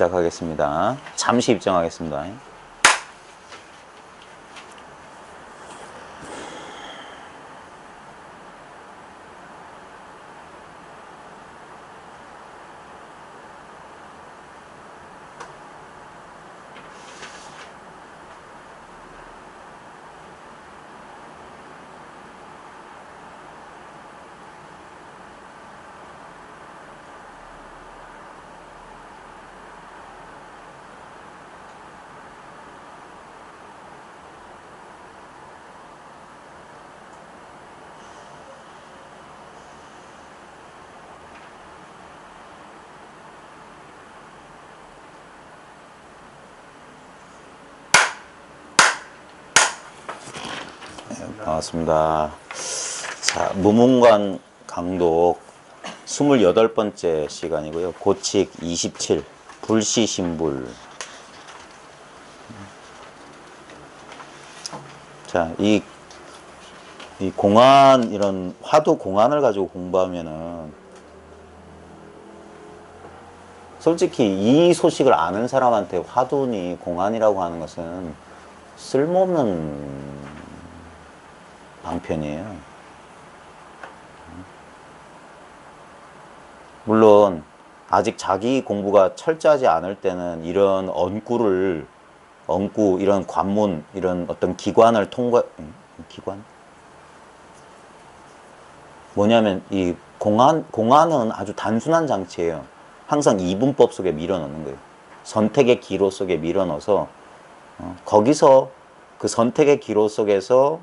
시작하겠습니다. 잠시 입장하겠습니다. 반갑습니다. 자, 무문관 강독 28번째 시간이고요. 고칙 27, 불시신불. 자, 이 공안, 이런 화두 공안을 가지고 공부하면은 솔직히 이 소식을 아는 사람한테 화두니 공안이라고 하는 것은 쓸모없는 방편이에요. 물론 아직 자기 공부가 철저하지 않을 때는 이런 이런 관문, 이런 어떤 기관을 기관? 뭐냐면 이 공안은 아주 단순한 장치예요. 항상 이분법 속에 밀어넣는 거예요. 선택의 기로 속에 밀어넣어서 거기서 그 선택의 기로 속에서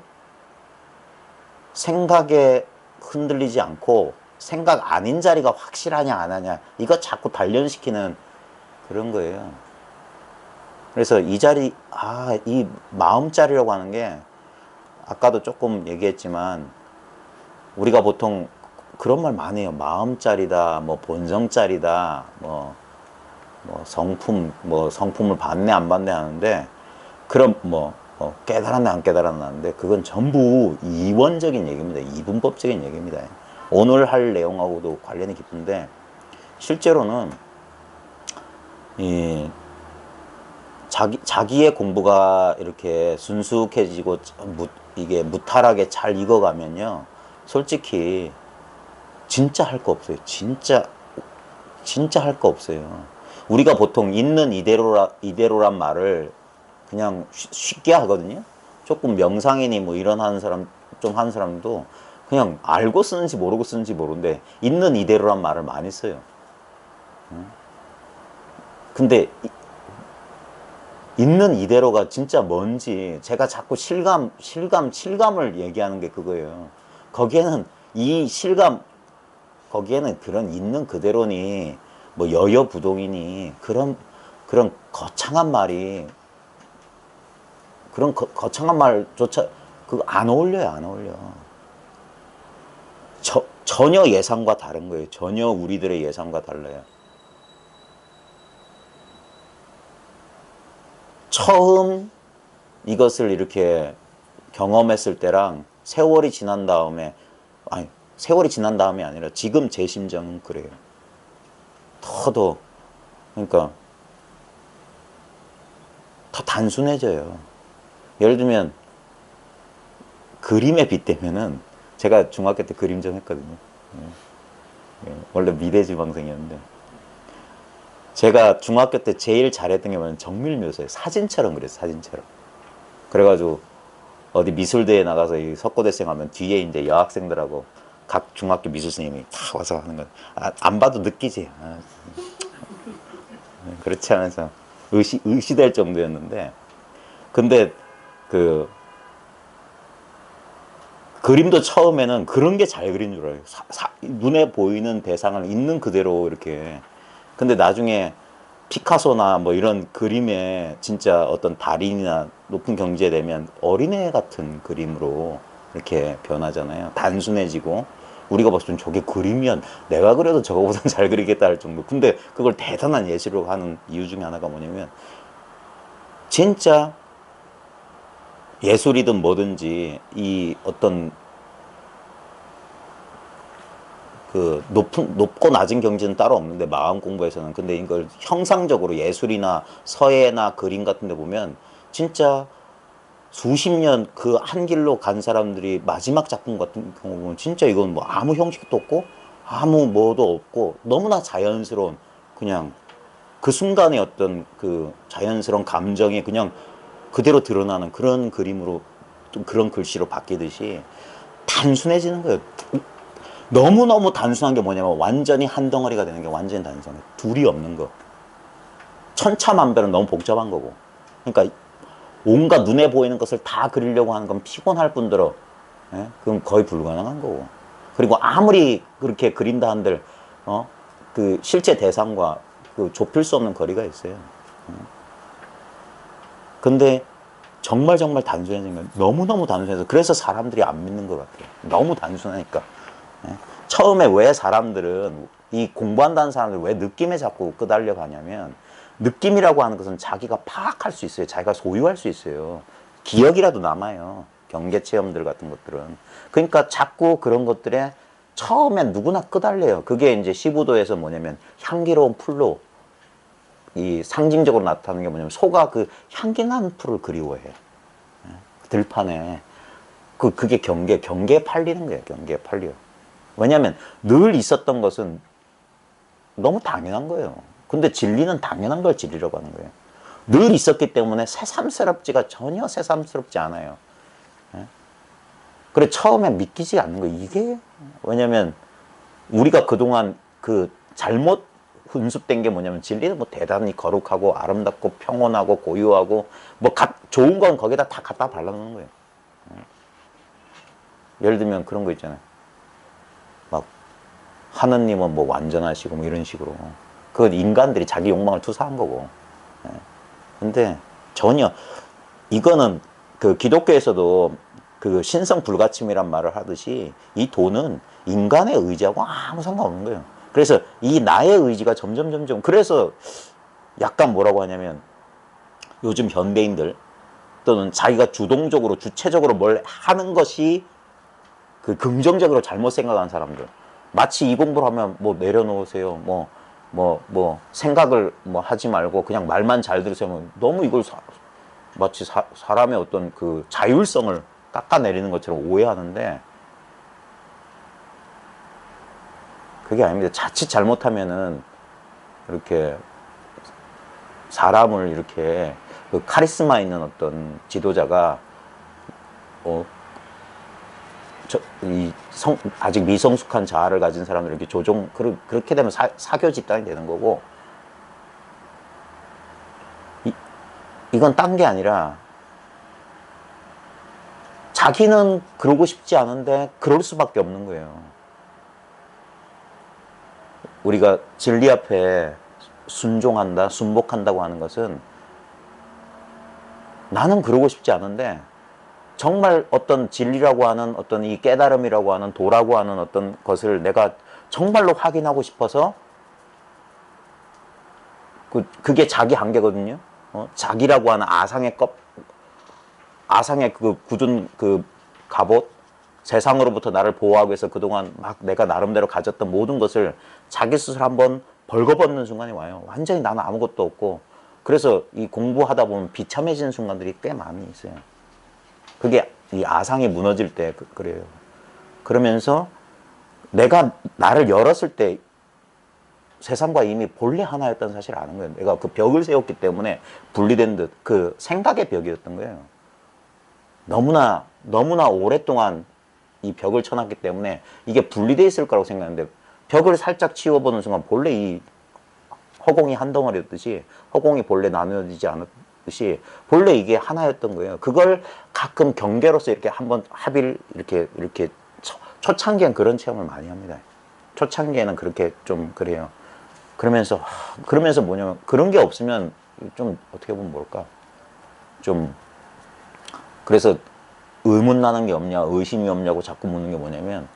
생각에 흔들리지 않고 생각 아닌 자리가 확실하냐 안 하냐 이거 자꾸 단련시키는 그런 거예요. 그래서 이 자리, 이 마음자리라고 하는 게 아까도 조금 얘기했지만 우리가 보통 그런 말 많이 해요. 마음자리다, 뭐 본성자리다, 뭐 성품을 받네 안 받네 하는데 그럼 깨달았나 안 깨달았나 하는데 그건 전부 이원적인 얘기입니다. 이분법적인 얘기입니다. 오늘 할 내용하고도 관련이 깊은데 실제로는 이 자기의 공부가 이렇게 순수해지고 이게 무탈하게 잘 익어가면요, 솔직히 진짜 할 거 없어요. 진짜 할 거 없어요. 우리가 보통 있는 이대로란 말을 그냥 쉽게 하거든요. 조금 명상이니 뭐 이런 하는 사람도 그냥 알고 쓰는지 모르고 쓰는지 모르는데 있는 이대로란 말을 많이 써요. 근데 있는 이대로가 진짜 뭔지 제가 자꾸 실감을 얘기하는 게 그거예요. 거기에는 거기에는 그런 있는 그대로니 뭐 여여부동이니 그런 거창한 말이 그런 거창한 말조차 그거 안 어울려요. 안 어울려. 전혀 예상과 다른 거예요. 전혀 우리들의 예상과 달라요. 처음 이것을 이렇게 경험했을 때랑 세월이 지난 다음에, 세월이 지난 다음이 아니라 지금 제 심정은 그래요. 그러니까 더 단순해져요. 예를 들면 그림에 빗대면은 제가 중학교 때 그림 좀 했거든요. 원래 미대지망생이었는데 제가 중학교 때 제일 잘했던 게 뭐냐면 정밀묘소예요. 사진처럼 그랬어요. 사진처럼. 그래가지고 어디 미술대회 나가서 이 석고대생 하면 뒤에 이제 여학생들하고 각 중학교 미술 선생님이 다 와서 하는 거. 안 봐도 느끼지. 그렇지 않아서 의시될 정도였는데, 근데 그림도 처음에는 그런 게 잘 그린 줄 알아요. 눈에 보이는 대상을 있는 그대로 이렇게. 근데 나중에 피카소나 뭐 이런 그림에 진짜 어떤 달인이나 높은 경지에 되면 어린애 같은 그림으로 이렇게 변하잖아요. 단순해지고. 우리가 봤을 땐 저게 그림이야. 내가 그려도 저거보단 잘 그리겠다 할 정도. 근데 그걸 대단한 예시로 하는 이유 중에 하나가 뭐냐면 진짜 예술이든 뭐든지 이 어떤 높고 낮은 경지는 따로 없는데 마음 공부에서는. 근데 이걸 형상적으로 예술이나 서예나 그림 같은 데 보면 진짜 수십 년 그 한 길로 간 사람들이 마지막 작품 같은 경우 보면 진짜 이건 뭐 아무 형식도 없고 아무 뭐도 없고 너무나 자연스러운, 그냥 그 순간의 어떤 그 자연스러운 감정이 그냥 그대로 드러나는 그런 그림으로, 좀 그런 글씨로 바뀌듯이 단순해지는 거예요. 너무너무 단순한 게 뭐냐면 완전히 한 덩어리가 되는 게 완전히 단순해. 둘이 없는 거. 천차만별은 너무 복잡한 거고. 그러니까 온갖 눈에 보이는 것을 다 그리려고 하는 건 피곤할 뿐더러, 예? 그럼 거의 불가능한 거고. 그리고 아무리 그렇게 그린다 한들 그 실제 대상과 그 좁힐 수 없는 거리가 있어요. 근데 정말 정말 단순해진 거예요. 너무너무 단순해서 그래서 사람들이 안 믿는 것 같아요. 너무 단순하니까. 예? 처음에 왜 사람들은, 이 공부한다는 사람들 왜 느낌에 자꾸 끄달려 가냐면, 느낌이라고 하는 것은 자기가 파악할 수 있어요. 자기가 소유할 수 있어요. 기억이라도 남아요. 경계 체험들 같은 것들은. 그러니까 자꾸 그런 것들에 처음엔 누구나 끄달려요. 그게 이제 15도에서 뭐냐면 향기로운 풀로 이 상징적으로 나타나는 게 뭐냐면, 소가 그 향기난 풀을 그리워해요. 들판에. 그게 경계에 팔리는 거예요. 경계에 팔려. 왜냐하면 늘 있었던 것은 너무 당연한 거예요. 근데 진리는 당연한 걸 진리라고 하는 거예요. 늘 있었기 때문에 새삼스럽지가 전혀 새삼스럽지 않아요. 그래 처음에 믿기지 않는 거예요. 이게 왜냐면 우리가 그동안 그 잘못 훈습된 게 뭐냐면, 진리는 뭐 대단히 거룩하고 아름답고 평온하고 고유하고 뭐 좋은 건 거기다 다 갖다 발라놓는 거예요. 예를 들면 그런 거 있잖아요. 막 하느님은 뭐 완전하시고 뭐 이런 식으로. 그건 인간들이 자기 욕망을 투사한 거고. 근데 전혀, 이거는 그 기독교에서도 그 신성 불가침이란 말을 하듯이 이 도는 인간의 의지하고 아무 상관없는 거예요. 그래서 이 나의 의지가 점점 그래서 약간 뭐라고 하냐면, 요즘 현대인들 또는 자기가 주동적으로 주체적으로 뭘 하는 것이 그 긍정적으로 잘못 생각하는 사람들, 마치 이 공부를 하면 뭐 내려놓으세요, 뭐 생각을 뭐 하지 말고 그냥 말만 잘 들으세요, 너무 이걸 마치 사람의 어떤 그 자율성을 깎아내리는 것처럼 오해하는데, 그게 아닙니다. 자칫 잘못하면은 이렇게 사람을 이렇게 그 카리스마 있는 어떤 지도자가 아직 미성숙한 자아를 가진 사람들 이렇게 그렇게 되면 사교 집단이 되는 거고, 이건 딴 게 아니라 자기는 그러고 싶지 않은데 그럴 수밖에 없는 거예요. 우리가 진리 앞에 순종한다, 순복한다고 하는 것은, 나는 그러고 싶지 않은데 정말 어떤 진리라고 하는 어떤 이 깨달음이라고 하는 도라고 하는 어떤 것을 내가 정말로 확인하고 싶어서, 그게 자기 한계거든요. 자기라고 하는 아상의 그 굳은 그 갑옷, 세상으로부터 나를 보호하기 위해서 그동안 막 내가 나름대로 가졌던 모든 것을 자기 스스로 한번 벌거벗는 순간이 와요. 완전히 나는 아무것도 없고. 그래서 이 공부하다 보면 비참해지는 순간들이 꽤 많이 있어요. 그게 이 아상이 무너질 때 그래요. 그러면서 내가 나를 열었을 때 세상과 이미 본래 하나였다는 사실을 아는 거예요. 내가 그 벽을 세웠기 때문에 분리된 듯, 그 생각의 벽이었던 거예요. 너무나 오랫동안 이 벽을 쳐놨기 때문에 이게 분리되어 있을 거라고 생각했는데, 벽을 살짝 치워보는 순간 본래 이 허공이 한 덩어리였듯이, 허공이 본래 나누어지지 않았듯이 본래 이게 하나였던 거예요. 그걸 가끔 경계로서 이렇게 한번 합의를 이렇게 초창기엔 그런 체험을 많이 합니다. 초창기에는 그렇게 좀 그래요. 그러면서 뭐냐면, 그런 게 없으면 좀 어떻게 보면 뭘까, 좀 그래서 의문 나는 게 없냐, 의심이 없냐고 자꾸 묻는 게 뭐냐면,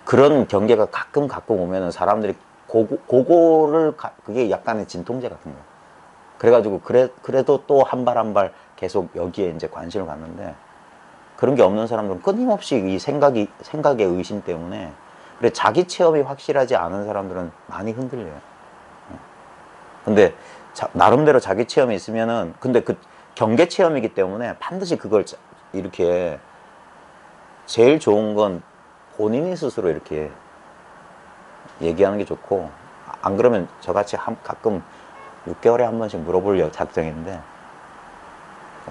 그런 경계가 가끔 오면은 사람들이 그게 약간의 진통제 같은 거예요. 그래가지고 그래도 또 한 발 한 발 계속 여기에 이제 관심을 갖는데, 그런 게 없는 사람들은 끊임없이 이 생각의 의심 때문에 그래, 자기 체험이 확실하지 않은 사람들은 많이 흔들려요. 근데 나름대로 자기 체험이 있으면은, 근데 그 경계 체험이기 때문에 반드시 그걸 이렇게, 제일 좋은 건 본인이 스스로 이렇게 얘기하는 게 좋고, 안 그러면 저같이 가끔 6개월에 한 번씩 물어볼 작정인데,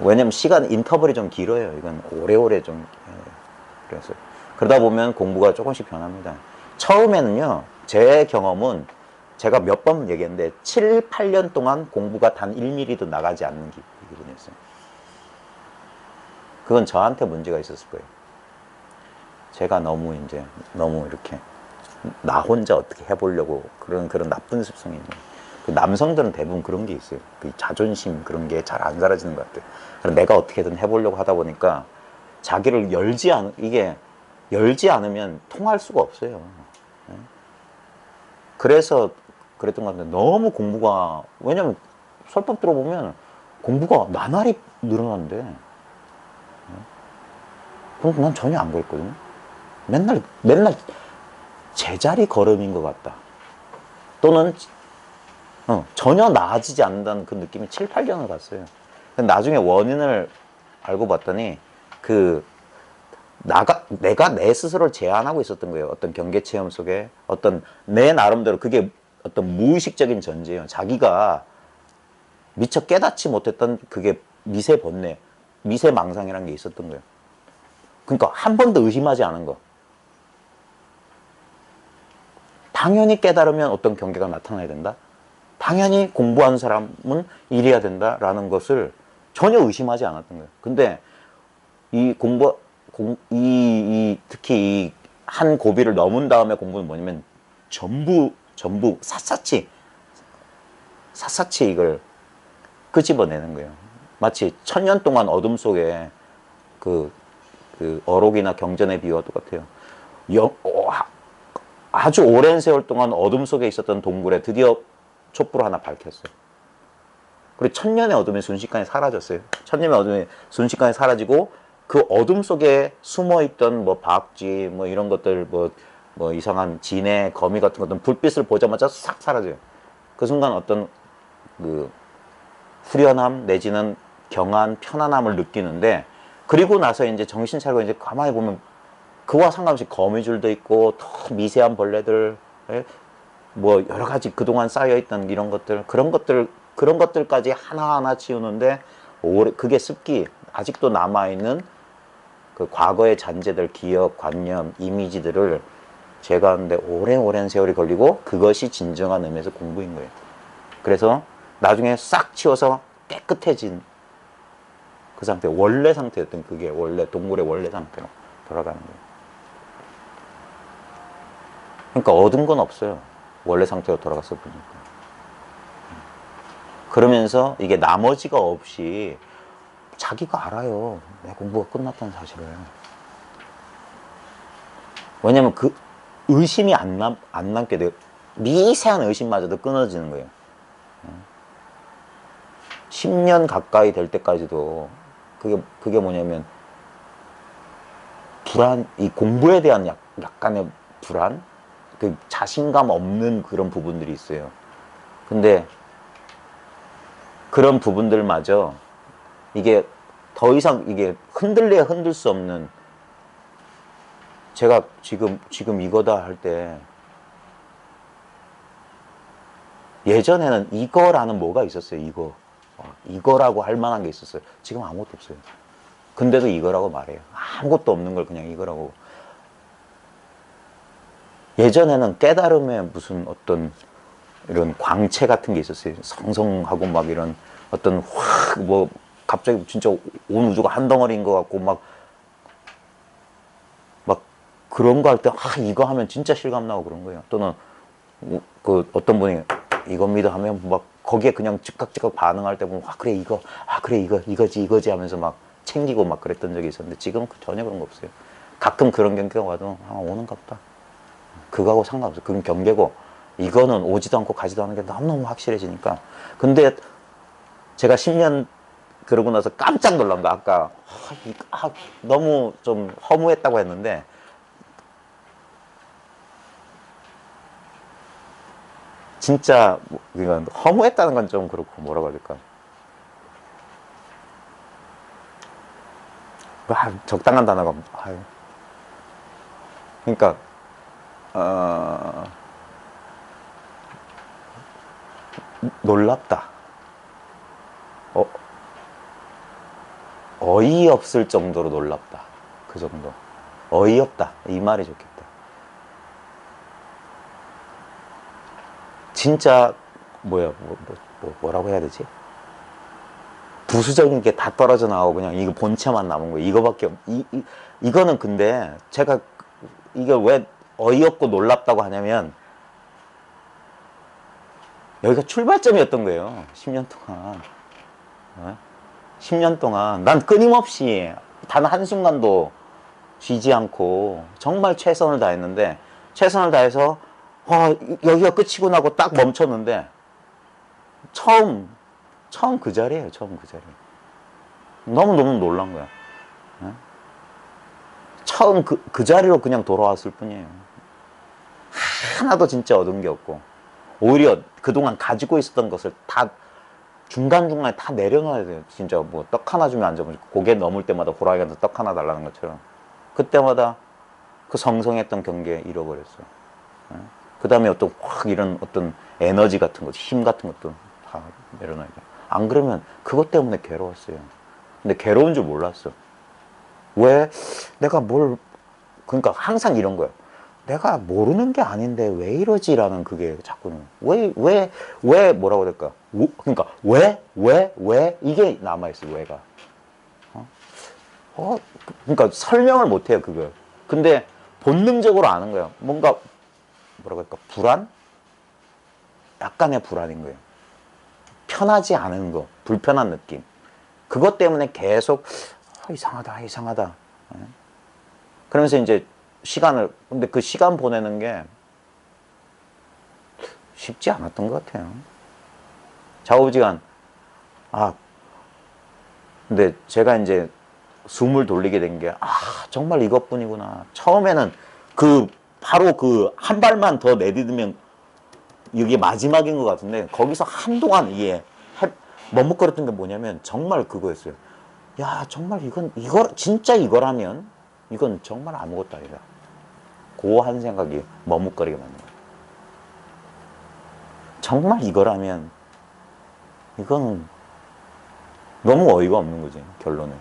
왜냐면 인터벌이 좀 길어요. 이건 오래오래 좀. 그래서 그러다 보면 공부가 조금씩 변합니다. 처음에는요, 제 경험은 제가 몇 번 얘기했는데 7, 8년 동안 공부가 단 1mm도 나가지 않는 기분이었어요. 그건 저한테 문제가 있었을 거예요. 제가 너무 이렇게 나 혼자 어떻게 해보려고 그런 나쁜 습성이 있는 거예요. 그 남성들은 대부분 그런 게 있어요. 그 자존심 그런 게 잘 안 사라지는 것 같아요. 그래서 내가 어떻게든 해보려고 하다 보니까 자기를 열지 않으면 통할 수가 없어요. 그래서 그랬던 것 같은데, 너무 공부가, 왜냐면 설법 들어보면 공부가 나날이 늘어난대. 그럼 난 전혀 안 그랬거든요. 맨날 제자리 걸음인 것 같다. 또는 전혀 나아지지 않는다는 그 느낌이 7, 8년을 갔어요. 근데 나중에 원인을 알고 봤더니 내가 내 스스로를 제한하고 있었던 거예요. 어떤 경계 체험 속에 어떤 내 나름대로 그게 어떤 무의식적인 전제예요. 자기가 미처 깨닫지 못했던 그게 미세 번뇌, 미세 망상이라는 게 있었던 거예요. 그러니까 한 번도 의심하지 않은 거. 당연히 깨달으면 어떤 경계가 나타나야 된다. 당연히 공부하는 사람은 이래야 된다라는 것을 전혀 의심하지 않았던 거예요. 근데 특히 이 한 고비를 넘은 다음에 공부는 뭐냐면 전부 샅샅이 이걸 끄집어내는 거예요. 마치 1000년 동안 어둠 속에 그 어록이나 경전의 비유와 똑같아요. 아주 오랜 세월 동안 어둠 속에 있었던 동굴에 드디어 촛불을 하나 밝혔어요. 그리고 1000년의 어둠이 순식간에 사라졌어요. 1000년의 어둠이 순식간에 사라지고, 그 어둠 속에 숨어있던 박쥐, 이런 것들, 이상한 진해, 거미 같은 것들은 불빛을 보자마자 싹 사라져요. 그 순간 어떤 후련함 내지는 경안, 편안함을 느끼는데, 그리고 나서 이제 정신 차리고 이제 가만히 보면 그와 상관없이 거미줄도 있고, 더 미세한 벌레들, 여러 가지 그동안 쌓여있던 이런 것들, 그런 것들까지 하나하나 치우는데, 그게 아직도 남아있는 그 과거의 잔재들, 기억, 관념, 이미지들을 제거하는데 오랜 세월이 걸리고, 그것이 진정한 의미에서 공부인 거예요. 그래서 나중에 싹 치워서 깨끗해진 그 상태, 원래 상태였던 그게 동굴의 원래 상태로 돌아가는 거예요. 그러니까 얻은 건 없어요. 원래 상태로 돌아갔어 보니까. 그러면서 이게 나머지가 없이 자기가 알아요. 내 공부가 끝났다는 사실을. 왜냐면 그 의심이 안 남게 돼요. 미세한 의심마저도 끊어지는 거예요. 10년 가까이 될 때까지도 그게 뭐냐면 이 공부에 대한 약간의 불안? 그 자신감 없는 그런 부분들이 있어요. 근데 그런 부분들마저 이게 더 이상 이게 흔들려야 흔들 수 없는, 제가 지금 이거다 할 때 예전에는 이거라는 뭐가 있었어요. 이거라고 할 만한 게 있었어요. 지금 아무것도 없어요. 근데도 이거라고 말해요. 아무것도 없는 걸 그냥 이거라고. 예전에는 깨달음에 무슨 어떤 이런 광채 같은 게 있었어요. 성성하고 이런 어떤 갑자기 진짜 온 우주가 한 덩어리인 것 같고 막 그런 거 할 때 이거 하면 진짜 실감 나고 그런 거예요. 또는 어떤 분이 이겁니다 하면 거기에 그냥 즉각 반응할 때 보면 그래 이거지 하면서 챙기고 그랬던 적이 있었는데, 지금은 전혀 그런 거 없어요. 가끔 그런 경계가 와도 오는가 보다. 그거하고 상관없어요. 그건 경계고, 이거는 오지도 않고 가지도 않은 게 너무너무 확실해지니까. 근데 제가 10년 그러고 나서 깜짝 놀란 거, 아까 너무 좀 허무했다고 했는데, 진짜 이건 허무했다는 건 좀 그렇고 뭐라고 해야 될까. 적당한 단어가 아유. 그러니까 놀랍다. 어이없을 정도로 놀랍다. 그 정도. 어이없다. 이 말이 좋겠다. 진짜 뭐라고 해야 되지? 부수적인 게 다 떨어져 나오고 그냥 이거 본체만 남은 거예요. 이거밖에 이거는 근데 제가 이게 왜 어이없고 놀랍다고 하냐면 여기가 출발점이었던 거예요. 10년 동안. 10년 동안 난 끊임없이 단 한순간도 쉬지 않고 정말 최선을 다했는데 최선을 다해서 여기가 끝이고 나고 딱 멈췄는데 처음 그 자리예요. 처음 그 자리. 너무너무 놀란 거야. 처음 그 자리로 그냥 돌아왔을 뿐이에요. 하나도 진짜 얻은 게 없고 오히려 그동안 가지고 있었던 것을 다 중간중간에 다 내려놔야 돼요. 진짜 뭐 떡 하나 주면 안 잡으면 고개 넘을 때마다 호랑이한테 떡 하나 달라는 것처럼 그때마다 그 성성했던 경계에 잃어버렸어요. 그 다음에 어떤 확 이런 어떤 에너지 같은 것, 힘 같은 것도 다 내려놔야 돼요. 안 그러면 그것 때문에 괴로웠어요. 근데 괴로운 줄 몰랐어. 왜 내가 그러니까 항상 이런 거예요. 내가 모르는 게 아닌데 왜 이러지라는 그게 자꾸는 왜 뭐라고 해야 될까? 그러니까 왜 이게 남아있어요. 왜가. 그러니까 설명을 못해요. 그걸. 근데 본능적으로 아는 거예요. 뭔가 뭐라고 할까? 불안? 약간의 불안인 거예요. 편하지 않은 거, 불편한 느낌. 그것 때문에 계속 이상하다. 그러면서 이제 근데 그 시간 보내는 게 쉽지 않았던 것 같아요. 좌우지간. 근데 제가 이제 숨을 돌리게 된 게, 정말 이것뿐이구나. 처음에는 바로 한 발만 더 내딛으면 이게 마지막인 것 같은데, 거기서 한동안 머뭇거렸던 게 뭐냐면, 정말 그거였어요. 야, 정말 진짜 이거라면, 이건 정말 아무것도 아니다. 한 생각이 머뭇거리게 만든 거예요. 정말 이거라면, 이거는 너무 어이가 없는 거지, 결론은.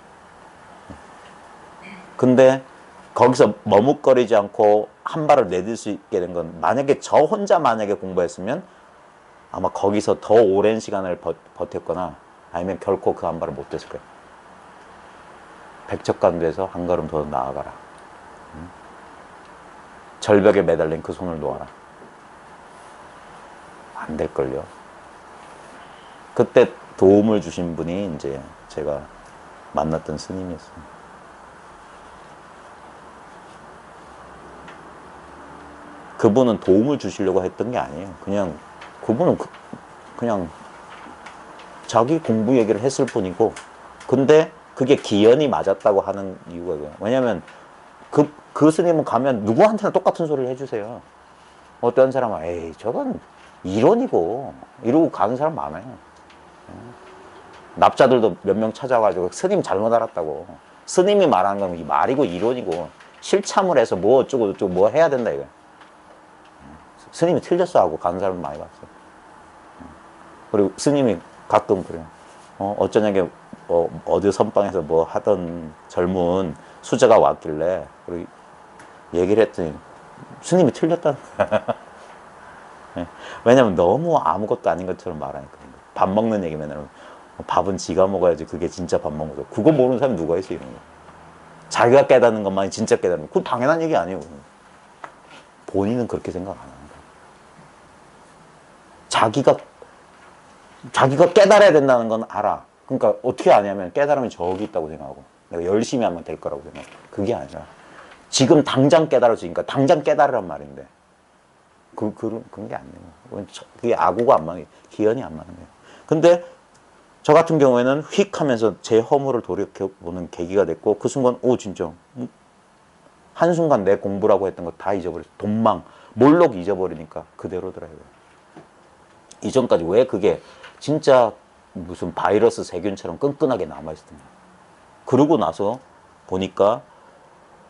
근데 거기서 머뭇거리지 않고 한 발을 내딜 수 있게 된 건 만약에 저 혼자 공부했으면 아마 거기서 더 오랜 시간을 버텼거나 아니면 결코 그 한 발을 못 댔을 거예요. 백척간도에서 한 걸음 더 나아가라. 절벽에 매달린 그 손을 놓아라. 안 될걸요. 그때 도움을 주신 분이 이제 제가 만났던 스님이었어요. 그분은 도움을 주시려고 했던 게 아니에요. 그분은 그냥 자기 공부 얘기를 했을 뿐이고, 근데 그게 기연이 맞았다고 하는 이유가 그거예요. 왜냐면 그 스님은 가면 누구한테나 똑같은 소리를 해주세요. 어떤 사람은 에이 저건 이론이고 이러고 가는 사람 많아요. 납자들도 몇 명 찾아가지고 스님 잘못 알았다고. 스님이 말하는 건 이 말이고 이론이고 실참을 해서 뭐 어쩌고 저쩌고 뭐 해야 된다 이거예요. 스님이 틀렸어 하고 가는 사람 많이 봤어요. 그리고 스님이 가끔 그래요. 어쩌냐게 어디 선방에서 뭐 하던 젊은 수자가 왔길래 그리고 얘기를 했더니 스님이 틀렸다는 거야. 왜냐면 너무 아무것도 아닌 것처럼 말하니까. 밥 먹는 얘기 맨날 밥은 지가 먹어야지 그게 진짜 밥 먹는 거. 그거 모르는 사람이 누가 있어 이런 거. 자기가 깨닫는 것만이 진짜 깨닫는 거. 그건 당연한 얘기 아니에요. 본인은 그렇게 생각 안 하는 거야. 자기가 깨달아야 된다는 건 알아. 그러니까 어떻게 아냐면 깨달으면 저기 있다고 생각하고 내가 열심히 하면 될 거라고 생각해. 그게 아니라 지금 당장 깨달아지니까 당장 깨달으란 말인데 그런 게 아니에요. 그게 아구가 안 맞는, 기연이 안 맞는 거예요. 근데 저 같은 경우에는 휙 하면서 제 허물을 돌이켜보는 계기가 됐고 그 순간 진짜 한순간 내 공부라고 했던 거 다 잊어버렸어. 돈망, 몰록 잊어버리니까 그대로더라고요. 이전까지 왜 그게 진짜 무슨 바이러스 세균처럼 끈끈하게 남아있었던 거야. 그러고 나서 보니까,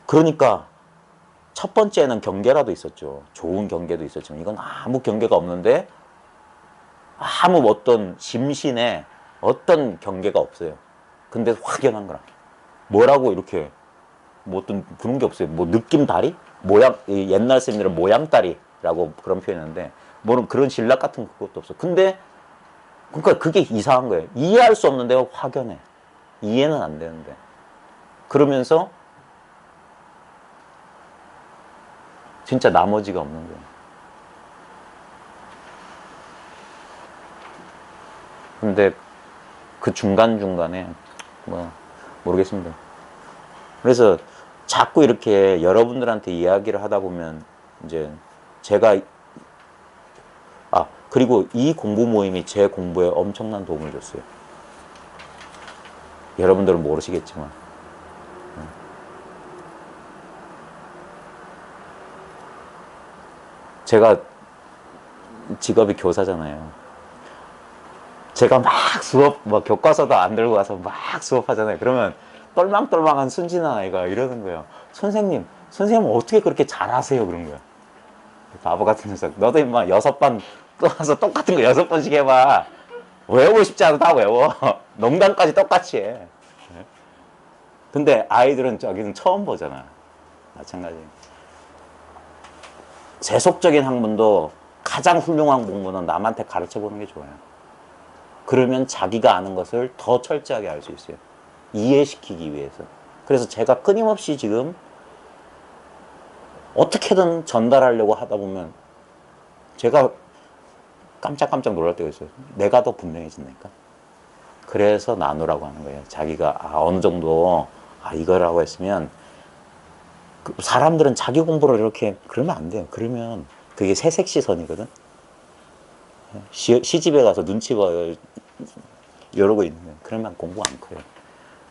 그러니까 첫 번째는 경계라도 있었죠. 좋은 경계도 있었지만 이건 아무 경계가 없는데 아무 어떤 심신에 어떤 경계가 없어요. 근데 확연한 거라. 뭐라고 이렇게 뭐 어떤 그런 게 없어요. 뭐 느낌다리? 모양, 옛날 쌤들은 모양다리라고 그런 표현했는데 뭐는 그런 신락 같은 것도 없어. 근데 그러니까 그게 이상한 거예요. 이해할 수 없는데 확연해. 이해는 안 되는데. 그러면서 진짜 나머지가 없는 거예요. 근데 그 중간중간에 뭐 모르겠습니다. 그래서 자꾸 이렇게 여러분들한테 이야기를 하다 보면 이제 제가 그리고 이 공부 모임이 제 공부에 엄청난 도움을 줬어요. 여러분들은 모르시겠지만 제가 직업이 교사잖아요. 제가 막 수업, 막 교과서도 안 들고 가서 막 수업하잖아요. 그러면 똘망똘망한 순진한 아이가 이러는 거예요. 선생님 어떻게 그렇게 잘하세요? 그런 거야. 바보 같은 녀석. 너도 임마 6번 또 와서 똑같은 거 6번씩 해봐. 외우고 싶지 않아도 다 외워. 농담까지 똑같이 해. 근데 아이들은 저기는 처음 보잖아. 마찬가지. 세속적인 학문도 가장 훌륭한 공부는 남한테 가르쳐 보는 게 좋아요. 그러면 자기가 아는 것을 더 철저하게 알 수 있어요. 이해시키기 위해서. 그래서 제가 끊임없이 지금 어떻게든 전달하려고 하다 보면 제가 깜짝깜짝 놀랄 때가 있어요. 내가 더 분명해진다니까. 그래서 나누라고 하는 거예요. 자기가 어느 정도 이거라고 했으면 사람들은 자기 공부를 이렇게 그러면 안 돼요. 그러면 그게 새색시선이거든. 시집에 가서 눈치 봐요. 이러고 있는 거예요. 그러면 공부 안 커요.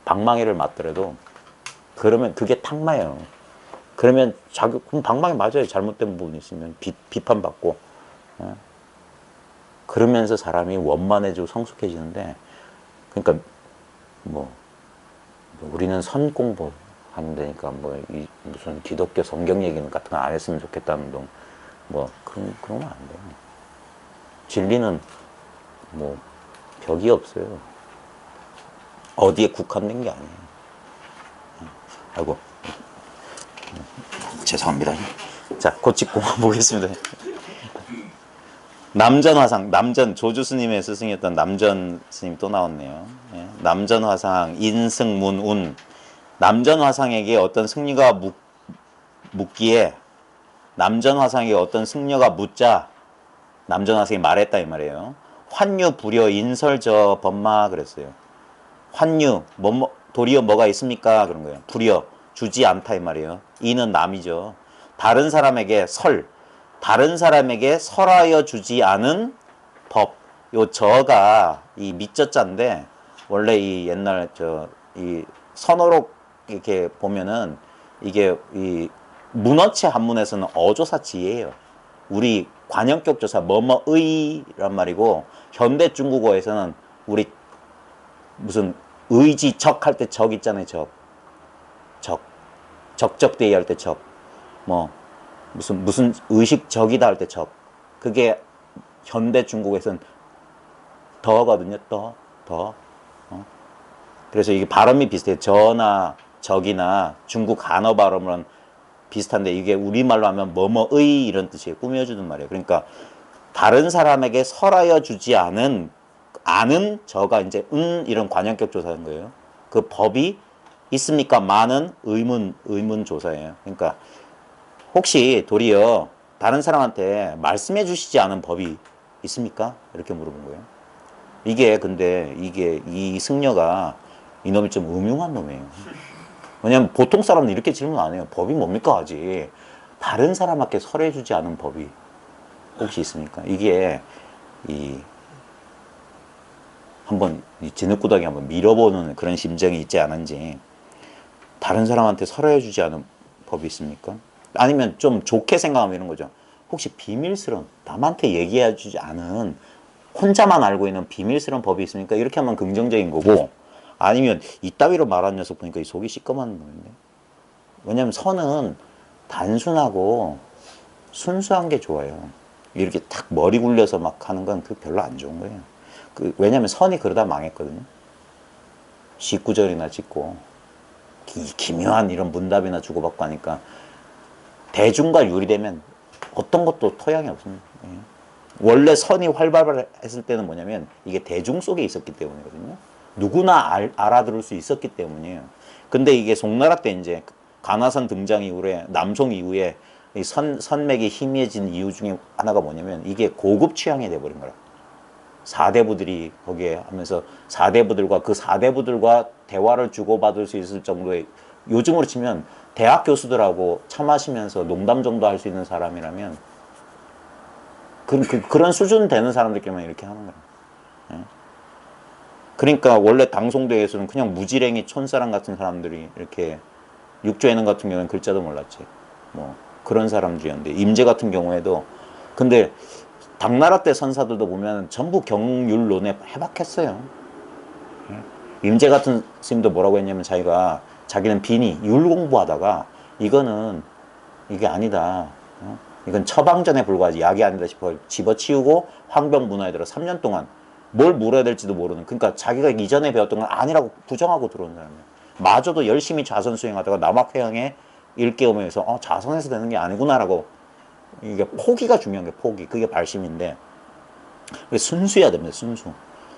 방망이를 맞더라도 그러면 그게 탁마예요. 그러면 그럼 방망이 맞아요. 잘못된 부분이 있으면 비판받고. 그러면서 사람이 원만해지고 성숙해지는데, 그러니까 뭐 우리는 선 공부 하면 되니까 무슨 기독교 성경 얘기는 같은 거 안 했으면 좋겠다는 동 그런 건 안 돼요. 진리는 뭐 벽이 없어요. 어디에 국한된 게 아니에요. 아이고 죄송합니다. 자, 고치고 보겠습니다. 남전화상, 조주 스님의 스승이었던 남전 스님 또 나왔네요. 예. 남전화상, 인승문운. 남전화상에게 어떤 승려가 묻기에 남전화상에게 어떤 승려가 묻자 남전화상이 말했다 이 말이에요. 환유 불여 인설저 법마 그랬어요. 환유 도리어 뭐가 있습니까? 그런 거예요. 불여 주지 않다 이 말이에요. 이는 남이죠. 다른 사람에게 설하여 주지 않은 법. 요 저가 이 밑저자인데 원래 이 옛날 이 선어록 이렇게 보면은 이게 이 문어체 한문에서는 어조사지예요. 우리 관형격 조사 뭐뭐의란 말이고 현대 중국어에서는 우리 무슨 의지적 할 때 적 있잖아요. 적적대의 할 때 적. 뭐 무슨 의식적이다 할 때 적. 그게 현대 중국에서는 더거든요. 더. 그래서 이게 발음이 비슷해요. 저나 적이나 중국 한어 발음은 비슷한데 이게 우리말로 하면 뭐뭐의 이런 뜻이에요. 꾸며주는 말이에요. 그러니까 다른 사람에게 설하여 주지 않은 저가 이제 이런 관형격 조사인 거예요. 그 법이 있습니까? 많은 의문 조사예요. 그러니까 혹시 도리어 다른 사람한테 말씀해 주시지 않은 법이 있습니까? 이렇게 물어본 거예요. 근데 이 승려가 이놈이 좀 음흉한 놈이에요. 왜냐면 보통 사람은 이렇게 질문 안 해요. 법이 뭡니까? 하지. 다른 사람한테 설해 주지 않은 법이 혹시 있습니까? 이게 한번 진흙구덩이 한번 밀어보는 그런 심정이 있지 않은지. 다른 사람한테 설해 주지 않은 법이 있습니까? 아니면 좀 좋게 생각하면 이런 거죠. 혹시 비밀스러운 남한테 얘기해 주지 않은 혼자만 알고 있는 비밀스러운 법이 있으니까 이렇게 하면 긍정적인 거고, 아니면 이따위로 말하는 녀석 보니까 이 속이 시꺼먼 놈인데. 왜냐면 선은 단순하고 순수한 게 좋아요. 이렇게 탁 머리 굴려서 막 하는 건 그 별로 안 좋은 거예요. 왜냐면 선이 그러다 망했거든요. 19절이나 짓고 기묘한 이런 문답이나 주고받고 하니까 대중과 유리되면 어떤 것도 토양이 없습니다. 예. 원래 선이 활발했을 때는 뭐냐면 이게 대중 속에 있었기 때문이거든요. 누구나 알아들을 수 있었기 때문이에요. 근데 이게 송나라 때 이제 간화선 등장 이후에 남송 이후에 이 선맥이 희미해진 이유 중에 하나가 뭐냐면 이게 고급 취향이 돼버린 거라. 사대부들이 거기에 하면서 사대부들과 그 사대부들과 대화를 주고받을 수 있을 정도의, 요즘으로 치면 대학 교수들하고 차 마시면서 농담 정도 할 수 있는 사람이라면 그런 수준 되는 사람들끼리만 이렇게 하는 거예요. 예? 그러니까 원래 당송대에서는 그냥 무지랭이 촌사람 같은 사람들이 이렇게, 육조예능 같은 경우는 글자도 몰랐지. 뭐 그런 사람들이었는데, 임제 같은 경우에도, 근데 당나라 때 선사들도 보면 전부 경률론에 해박했어요. 임제 같은 스님도 뭐라고 했냐면 자기는 빈이 율 공부하다가 이거는 이게 아니다. 이건 처방전에 불과하지 약이 아니다 싶어 집어치우고 황병문화에 들어 3년 동안 뭘 물어야 될지도 모르는, 그러니까 자기가 이전에 배웠던 건 아니라고 부정하고 들어온 사람이에요. 마저도 열심히 자선 수행하다가 남학회양에 일깨우면서 자선해서 되는 게 아니구나라고, 이게 포기가 중요한 게 포기. 그게 발심인데 순수해야 됩니다. 순수.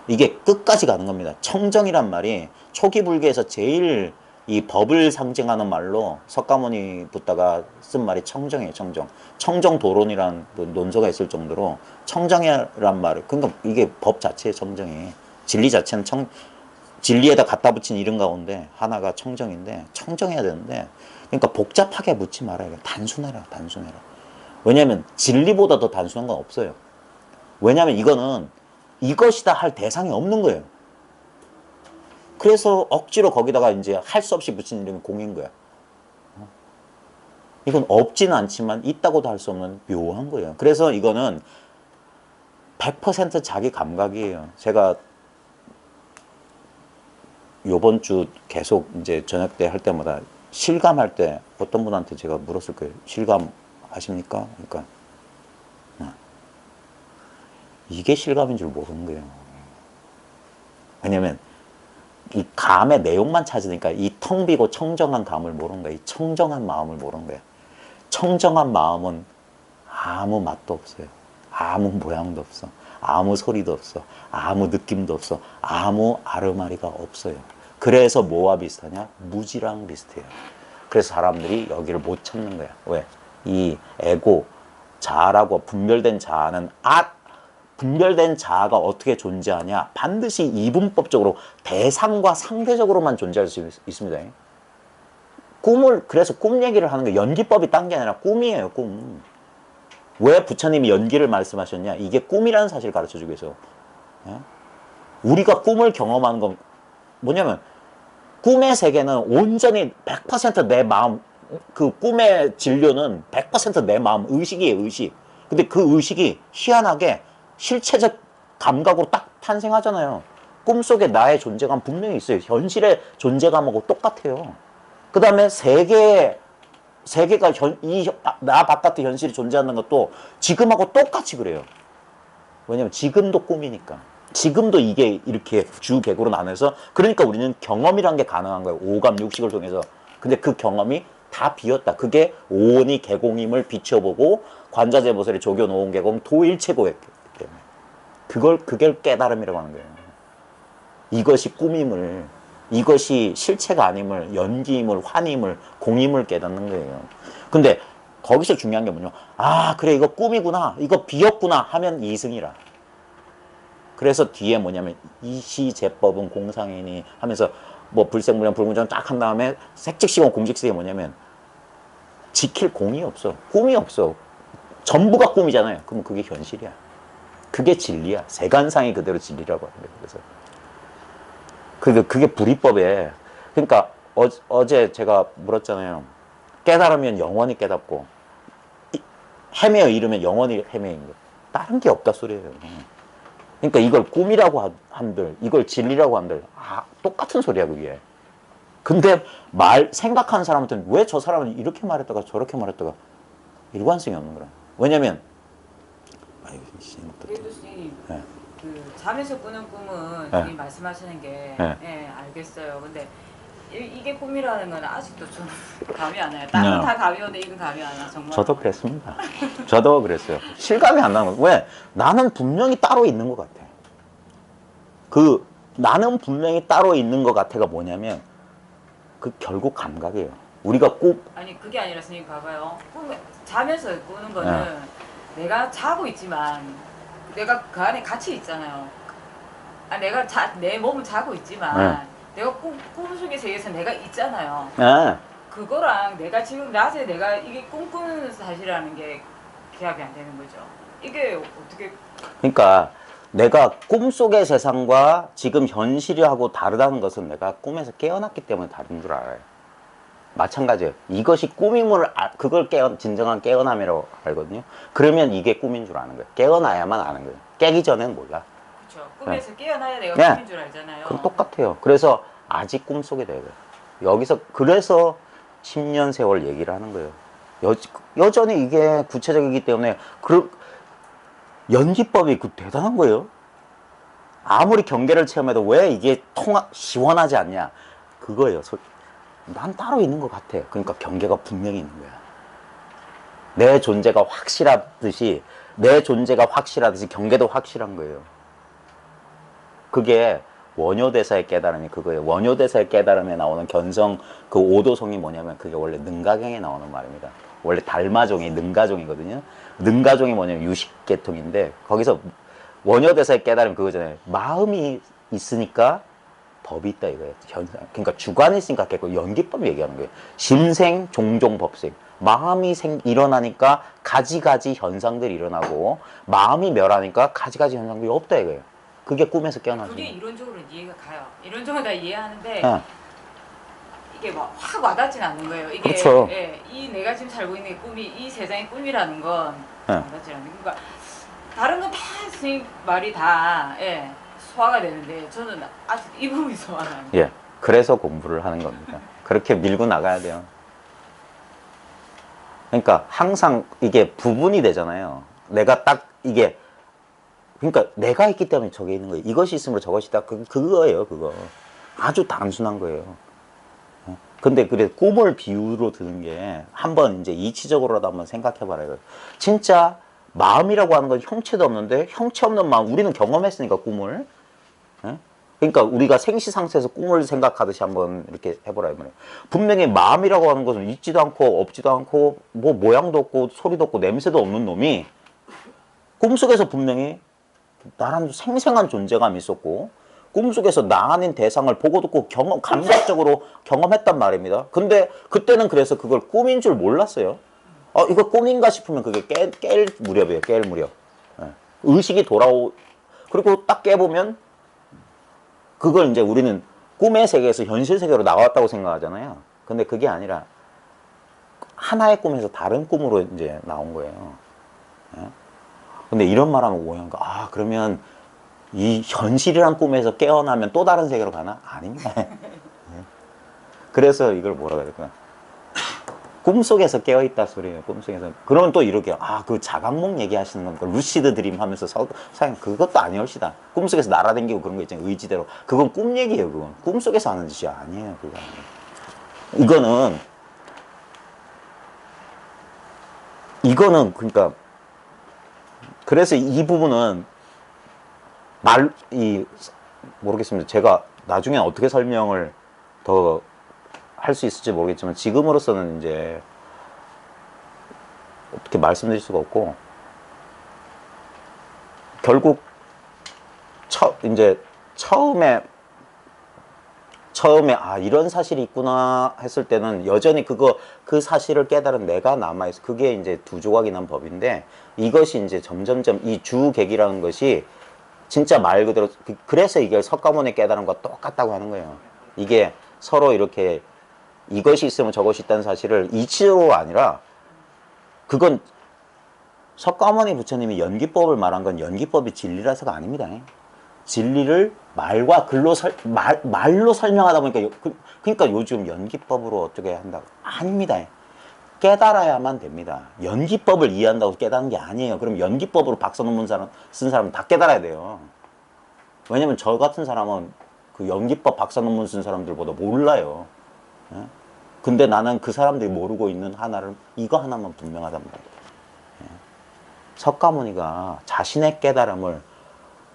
이게 끝까지 가는 겁니다. 청정이란 말이 초기 불교에서 제일 이 법을 상징하는 말로 석가모니 붓다가 쓴 말이 청정이에요. 청정. 청정도론이란 논서가 있을 정도로 청정이란 말을, 그러니까 이게 법 자체의 청정이, 진리 자체는 진리에다 갖다 붙인 이름 가운데 하나가 청정인데, 청정해야 되는데, 그러니까 복잡하게 묻지 말아요. 단순해라. 왜냐하면 진리보다 더 단순한 건 없어요. 왜냐하면 이거는 이것이다 할 대상이 없는 거예요. 그래서 억지로 거기다가 이제 할 수 없이 붙인 이름이 공인 거야. 이건 없지는 않지만 있다고도 할 수 없는 묘한 거예요. 그래서 이거는 100% 자기 감각이에요. 제가 요번 주 계속 이제 저녁 때 할 때마다 실감할 때 어떤 분한테 제가 물었을 거예요. 실감하십니까? 그러니까 이게 실감인 줄 모르는 거예요. 왜냐면 이 감의 내용만 찾으니까 이 텅 비고 청정한 감을 모르는 거예요. 이 청정한 마음을 모르는 거예요. 청정한 마음은 아무 맛도 없어요. 아무 모양도 없어. 아무 소리도 없어. 아무 느낌도 없어. 아무 아르마리가 없어요. 그래서 뭐와 비슷하냐? 무지랑 비슷해요. 그래서 사람들이 여기를 못 찾는 거야. 왜? 이 에고, 자아라고 분별된 자아는 분별된 자아가 어떻게 존재하냐? 반드시 이분법적으로 대상과 상대적으로만 존재할 수 있습니다. 그래서 꿈 얘기를 하는 게 연기법이 딴 게 아니라 꿈이에요, 꿈. 왜 부처님이 연기를 말씀하셨냐? 이게 꿈이라는 사실을 가르쳐 주기 위해서. 우리가 꿈을 경험하는 건 뭐냐면, 꿈의 세계는 온전히 100%내 마음, 그 꿈의 진료는 100%내 마음, 의식이에요, 의식. 근데 그 의식이 희한하게 실체적 감각으로 딱 탄생하잖아요. 꿈속에 나의 존재감 분명히 있어요. 현실의 존재감하고 똑같아요. 그 다음에 세계가 나 바깥의 현실이 존재하는 것도 지금하고 똑같이 그래요. 왜냐면 지금도 꿈이니까. 지금도 이게 이렇게 주계구로 나눠서, 그러니까 우리는 경험이란 게 가능한 거예요. 오감 육식을 통해서. 근데 그 경험이 다 비었다. 그게 오온이 개공임을 비춰보고 관자재보살이 조교 노온 개공 도일체고였기 때문에 그걸 깨달음이라고 하는 거예요. 이것이 꿈임을, 이것이 실체가 아님을, 연기임을, 환임을, 공임을 깨닫는 거예요. 근데 거기서 중요한 게 뭐냐? 그래, 이거 꿈이구나, 이거 비었구나 하면 이승이라. 그래서 뒤에 뭐냐면 이시제법은 공상이니 하면서 뭐 불생무량 불문정 딱 한 다음에 색즉시공 공직식이 뭐냐면 지킬 공이 없어. 꿈이 없어. 전부가 꿈이잖아요. 그럼 그게 현실이야. 그게 진리야. 세간상이 그대로 진리라고 하는 거예요. 그래서 그게 불이법에, 그러니까 어제 제가 물었잖아요. 깨달으면 영원히 깨닫고 헤매어 이르면 영원히 헤매인 거. 다른 게 없다 소리예요. 그러니까 이걸 꿈이라고 한들, 이걸 진리라고 한들, 똑같은 소리야, 그게. 근데 생각하는 사람한테는 왜 저 사람은 이렇게 말했다가 저렇게 말했다가 일관성이 없는 거야. 왜냐면, 그래도 선생님, 네. 그 잠에서 꾸는 꿈은 네. 선생님 말씀하시는 게, 네. 예, 알겠어요. 근데 이게 꿈이라는 건 아직도 좀 감이 안 와요. 다른 건 네. 다 감이 오는데 이건 감이 안 와, 정말. 저도 그랬습니다. 저도 그랬어요. 실감이 안 나는 거. 왜? 나는 분명히 따로 있는 것 같아. 나는 분명히 따로 있는 것 같아가 뭐냐면, 결국 감각이에요. 우리가 아니 그게 아니라 선생님 봐봐요. 자면서 꾸는 거는 내가 자고 있지만 내가 그 안에 같이 있잖아요. 내가 내 몸은 자고 있지만 내가 꿈속의 세계에서 내가 있잖아요. 그거랑 내가 지금 낮에 내가 이게 꿈꾸는 사실이라는 게 기합이 안 되는 거죠. 이게 어떻게? 그러니까 내가 꿈속의 세상과 지금 현실하고 다르다는 것은 내가 꿈에서 깨어났기 때문에 다른 줄 알아요. 마찬가지예요. 이것이 꿈임을 그걸 진정한 깨어남이라고 알거든요. 그러면 이게 꿈인 줄 아는 거예요. 깨어나야만 아는 거예요. 깨기 전에는 몰라. 그렇죠. 꿈에서 깨어나야 내가 꿈인 줄 알잖아요. 그럼 똑같아요. 그래서 아직 꿈속에 돼요. 그래서 10년 세월 얘기를 하는 거예요. 여전히 이게 구체적이기 때문에 연기법이 대단한 거예요. 아무리 경계를 체험해도 왜 이게 시원하지 않냐. 그거예요. 난 따로 있는 것 같아. 그러니까 경계가 분명히 있는 거야. 내 존재가 확실하듯이 경계도 확실한 거예요. 그게 원효대사의 깨달음이 그거예요. 원효대사의 깨달음에 나오는 견성 그 오도성이 뭐냐면 그게 원래 능가경에 나오는 말입니다. 원래 달마종이 능가종이거든요. 능가종이 뭐냐면 유식계통인데 거기서 원효대사의 깨달음 그거잖아요. 마음이 있으니까 법이 있다 이거예요. 그러니까 주관이 있으니까 깼고 연기법 얘기하는 거예요. 심생 종종 법생. 마음이 일어나니까 가지가지 현상들이 일어나고 마음이 멸하니까 가지가지 현상들이 없다 이거예요. 그게 꿈에서 깨어나죠. 그게 이론적으로는 이해가 가요. 이론적으로 다 이해하는데 이게 막 확 와닿진 않는 거예요. 이게 그렇죠. 이 내가 지금 살고 있는 게 꿈이 이 세상의 꿈이라는 건 와닿지 않는. 그러니까 다른 건 다 선생님 말이 다 소화가 되는데 저는 아직 이 부분이 소화가 안 돼요. 예, 그래서 공부를 하는 겁니다. 그렇게 밀고 나가야 돼요. 그러니까 항상 이게 부분이 되잖아요. 내가 딱 이게 그러니까 내가 있기 때문에 저게 있는 거예요. 이것이 있으므로 저것이 있다. 그거예요, 그거. 아주 단순한 거예요. 근데 그래 꿈을 비유로 드는 게 한번 이제 이치적으로라도 한번 생각해 봐라요. 진짜 마음이라고 하는 건 형체도 없는데 형체 없는 마음 우리는 경험했으니까 꿈을. 그러니까 우리가 생시상태에서 꿈을 생각하듯이 한번 이렇게 해보라 말이에요. 분명히 마음이라고 하는 것은 있지도 않고 없지도 않고 뭐 모양도 없고 소리도 없고 냄새도 없는 놈이 꿈속에서 분명히 나랑 생생한 존재감이 있었고 꿈속에서 나 아닌 대상을 보고 듣고 감각적으로 경험했단 말입니다. 근데 그때는 그래서 그걸 꿈인 줄 몰랐어요. 이거 꿈인가 싶으면 그게 깰 무렵이에요. 깰 무렵. 의식이 그리고 딱 깨보면 그걸 이제 우리는 꿈의 세계에서 현실 세계로 나왔다고 생각하잖아요. 근데 그게 아니라 하나의 꿈에서 다른 꿈으로 이제 나온 거예요. 근데 이런 말 하면 오해한가? 그러면 이 현실이란 꿈에서 깨어나면 또 다른 세계로 가나? 아닙니다. 그래서 이걸 뭐라 그럴까? 꿈속에서 깨어있다 소리예요. 꿈속에서. 그러면 또 이렇게 그 자각몽 얘기하시는 겁니까? 루시드 드림 하면서 사실 그것도 아니올시다. 꿈속에서 날아다니고 그런 거 있잖아요. 의지대로. 그건 꿈 얘기예요. 그건 꿈속에서 하는 짓이 아니에요. 그거. 이거는 그러니까 그래서 이 부분은 모르겠습니다. 제가 나중에 어떻게 설명을 더 할 수 있을지 모르겠지만 지금으로서는 이제 어떻게 말씀드릴 수가 없고 결국 이제 처음에 이런 사실이 있구나 했을 때는 여전히 그 사실을 깨달은 내가 남아있어. 그게 이제 두 조각이 난 법인데 이것이 이제 점점점 이 주객이라는 것이 진짜 말 그대로 그래서 이게 석가모니 깨달음과 똑같다고 하는 거예요. 이게 서로 이렇게 이것이 있으면 저것이 있다는 사실을 이치로 아니라 그건 석가모니 부처님이 연기법을 말한 건 연기법이 진리라서가 아닙니다. 진리를 말과 글로 말로 설명하다 보니까 그러니까 요즘 연기법으로 어떻게 한다고 아닙니다. 깨달아야만 됩니다. 연기법을 이해한다고 깨닫는 게 아니에요. 그럼 연기법으로 박사 논문 쓴 사람은 다 깨달아야 돼요. 왜냐면 저 같은 사람은 그 연기법 박사 논문 쓴 사람들보다 몰라요. 예? 근데 나는 그 사람들이 모르고 있는 하나를 이거 하나만 분명하단 말이에요. 예? 석가모니가 자신의 깨달음을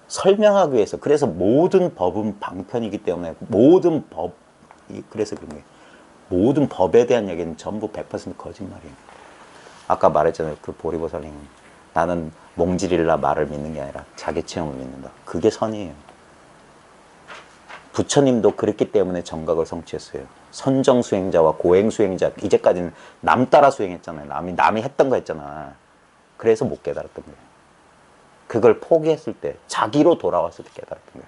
설명하기 위해서 그래서 모든 법은 방편이기 때문에 모든 법 그래서 그런 거예요. 모든 법에 대한 얘기는 전부 100% 거짓말이에요. 아까 말했잖아요. 그 보리보살님 나는 몽지릴라 말을 믿는 게 아니라 자기 체험을 믿는다. 그게 선이에요. 부처님도 그랬기 때문에 정각을 성취했어요. 선정 수행자와 고행 수행자 이제까지는 남 따라 수행했잖아요. 남이 했던 거 했잖아. 그래서 못 깨달았던 거예요. 그걸 포기했을 때 자기로 돌아왔을 때 깨달았던 거예요.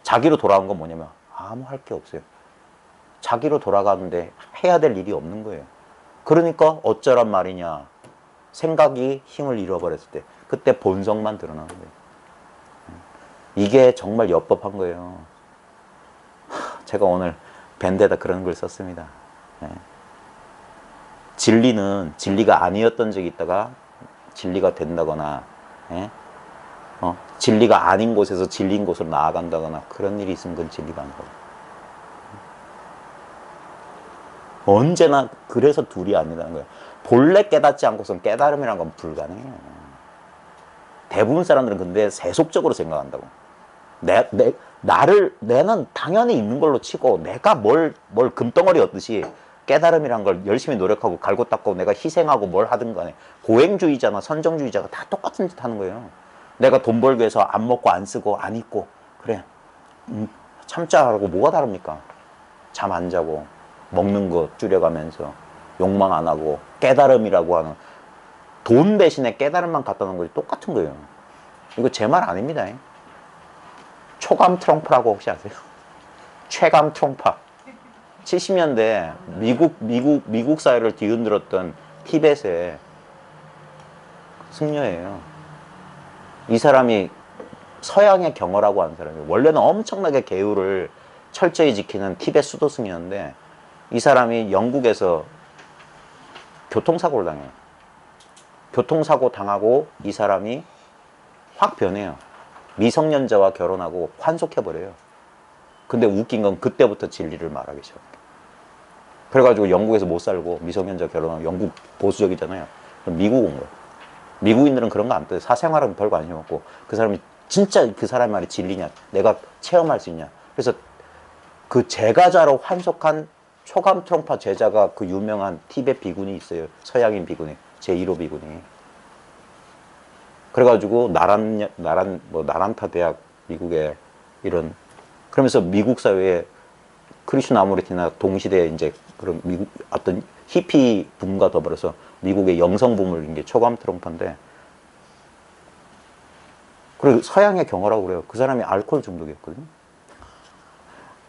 자기로 돌아온 건 뭐냐면 아무 할 게 없어요. 자기로 돌아가는데 해야 될 일이 없는 거예요. 그러니까 어쩌란 말이냐. 생각이 힘을 잃어버렸을 때 그때 본성만 드러나는 거예요. 이게 정말 엽법한 거예요. 제가 오늘 밴드에다 그런 글 썼습니다. 진리는 진리가 아니었던 적이 있다가 진리가 된다거나 진리가 아닌 곳에서 진리인 곳으로 나아간다거나 그런 일이 있으면 그건 진리가 아닌 거예요. 언제나 그래서 둘이 아니라는 거예요. 본래 깨닫지 않고선 깨달음이라는 건 불가능해요. 대부분 사람들은 근데 세속적으로 생각한다고. 내는 당연히 있는 걸로 치고 내가 뭘 금덩어리 얻듯이 깨달음이란 걸 열심히 노력하고 갈고 닦고 내가 희생하고 뭘 하든 간에 고행주의자나 선정주의자가 다 똑같은 짓 하는 거예요. 내가 돈 벌기 위해서 안 먹고 안 쓰고 안 입고 그래 참자하고 뭐가 다릅니까? 잠 안 자고 먹는 거 줄여가면서 욕망 안 하고 깨달음이라고 하는 돈 대신에 깨달음만 갖다 놓은 거지 똑같은 거예요. 이거 제 말 아닙니다. 초감 트럼프라고 혹시 아세요? 최감 트럼파. 70년대 미국 사회를 뒤흔들었던 티벳의 승려예요. 이 사람이 서양의 경어라고 하는 사람이에요. 원래는 엄청나게 계율을 철저히 지키는 티벳 수도 승려인데 이 사람이 영국에서 교통사고를 당해요. 교통사고 당하고 이 사람이 확 변해요. 미성년자와 결혼하고 환속해버려요. 근데 웃긴 건 그때부터 진리를 말하기 시작해요. 그래가지고 영국에서 못 살고 미성년자 결혼하고 영국 보수적이잖아요. 그럼 미국 온 거예요. 미국인들은 그런 거 안 떠요. 사생활은 별 관심 없고 그 사람이 진짜 그 사람의 말이 진리냐 내가 체험할 수 있냐. 그래서 그 제가자로 환속한 초감 트럼파 제자가 그 유명한 티베트 비군이 있어요. 서양인 비군이 제1호 비군이. 그래가지고 나란타 대학 미국에 이런 그러면서 미국 사회에 크리슈나무르티나 동시대에 이제 그런 미국 어떤 히피 붐과 더불어서 미국의 영성 붐을 이긴 게 초감 트럼파인데 그리고 서양의 경어라고 그래요. 그 사람이 알코올 중독이었거든요.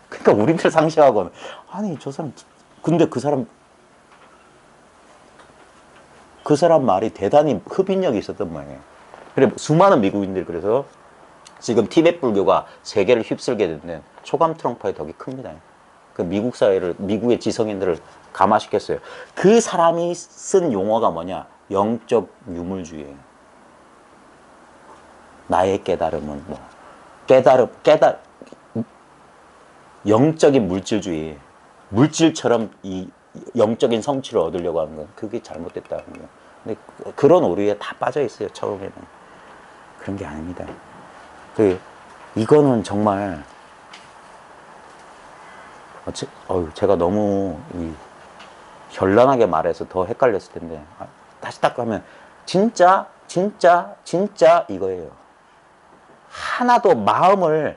그러니까 우리들 상식하고는 아니 저 사람 근데 그 사람 말이 대단히 흡인력이 있었던 모양이에요. 그래 수많은 미국인들이 그래서 지금 티베트 불교가 세계를 휩쓸게 된 데는 초감 트럼파의 덕이 큽니다. 그 미국 사회를 미국의 지성인들을 감화시켰어요. 그 사람이 쓴 용어가 뭐냐? 영적 유물주의예요. 나의 깨달음은 뭐 영적인 물질주의. 물질처럼 이 영적인 성취를 얻으려고 하는 건 그게 잘못됐다는 거예요. 근데 그런 오류에 다 빠져 있어요. 처음에는 그런 게 아닙니다. 이거는 정말 제가 너무 현란하게 말해서 더 헷갈렸을 텐데 다시 딱 가면 진짜 이거예요. 하나도 마음을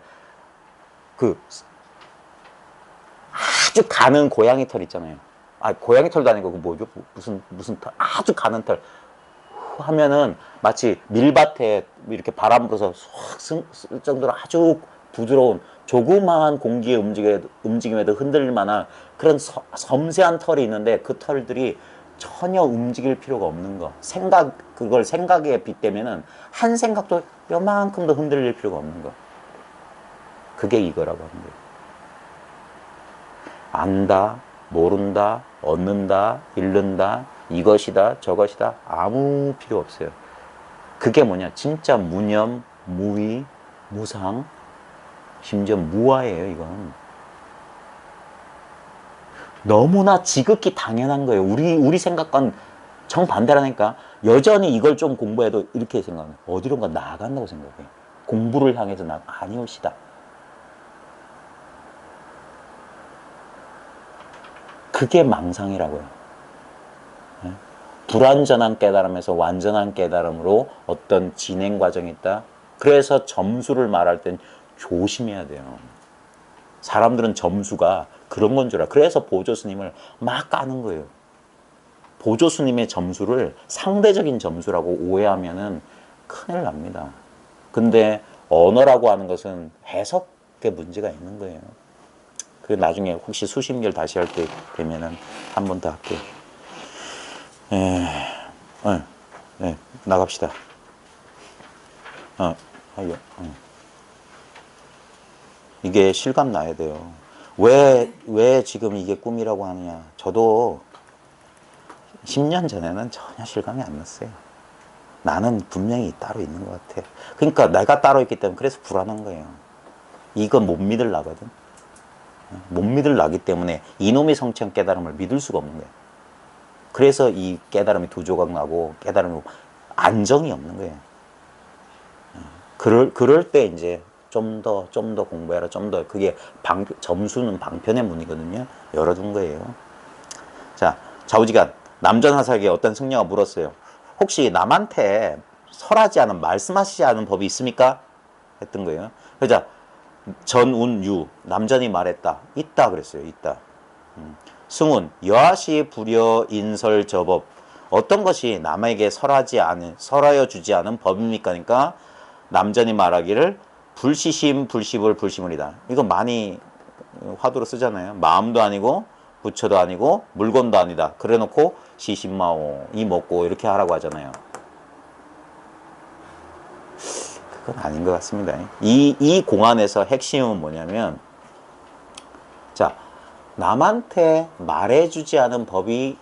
아주 가는 고양이 털 있잖아요. 고양이 털도 아니고 그 뭐죠? 무슨 털? 아주 가는 털 하면은 마치 밀밭에 이렇게 바람 불어서 쏙 쓸 정도로 아주 부드러운 조그마한 공기의 움직임에도 흔들릴 만한 그런 섬세한 털이 있는데 그 털들이 전혀 움직일 필요가 없는 거. 그걸 생각에 빗대면은 한 생각도 요만큼도 흔들릴 필요가 없는 거. 그게 이거라고 하는 거예요. 안다, 모른다, 얻는다, 잃는다, 이것이다, 저것이다, 아무 필요 없어요. 그게 뭐냐? 진짜 무념, 무위, 무상, 심지어 무아예요, 이건. 너무나 지극히 당연한 거예요. 우리 생각과는 정반대라니까. 여전히 이걸 좀 공부해도 이렇게 생각해요. 어디론가 나아간다고 생각해요. 공부를 향해서 아니오시다. 그게 망상이라고요. 네? 불완전한 깨달음에서 완전한 깨달음으로 어떤 진행 과정이 있다. 그래서 점수를 말할 땐 조심해야 돼요. 사람들은 점수가 그런 건 줄 알아. 그래서 보조 스님을 막 까는 거예요. 보조 스님의 점수를 상대적인 점수라고 오해하면은 큰일 납니다. 근데 언어라고 하는 것은 해석에 문제가 있는 거예요. 그 나중에 혹시 수심결 다시 할 때 되면은 한 번 더 할게요. 나갑시다. 이게 실감 나야 돼요. 왜 지금 이게 꿈이라고 하느냐. 저도 10년 전에는 전혀 실감이 안 났어요. 나는 분명히 따로 있는 것 같아. 그러니까 내가 따로 있기 때문에 그래서 불안한 거예요. 이건 못 믿을 나거든. 못 믿을 나기 때문에 이놈의 성취한 깨달음을 믿을 수가 없는 거예요. 그래서 이 깨달음이 두 조각 나고 깨달음이 안정이 없는 거예요. 그럴 때 이제 좀 더 공부해라. 좀 더 그게 점수는 방편의 문이거든요. 열어둔 거예요. 자, 좌우지간 남전하사에게 어떤 승려가 물었어요. 혹시 남한테 설하지 않은 말씀하시지 않은 법이 있습니까? 했던 거예요. 그러자 전운유 남전이 말했다. 있다 그랬어요. 있다. 승운 여하시 불여 인설 저법 어떤 것이 남에게 설하여 주지 않은 법입니까? 그러니까 남전이 말하기를 불시심 불시불 불시물이다. 이거 많이 화두로 쓰잖아요. 마음도 아니고 부처도 아니고 물건도 아니다. 그래놓고 시심마오 이 먹고 이렇게 하라고 하잖아요. 그건 아닌 것 같습니다. 이 공안에서 핵심은 뭐냐면 자 남한테 말해주지 않은 법이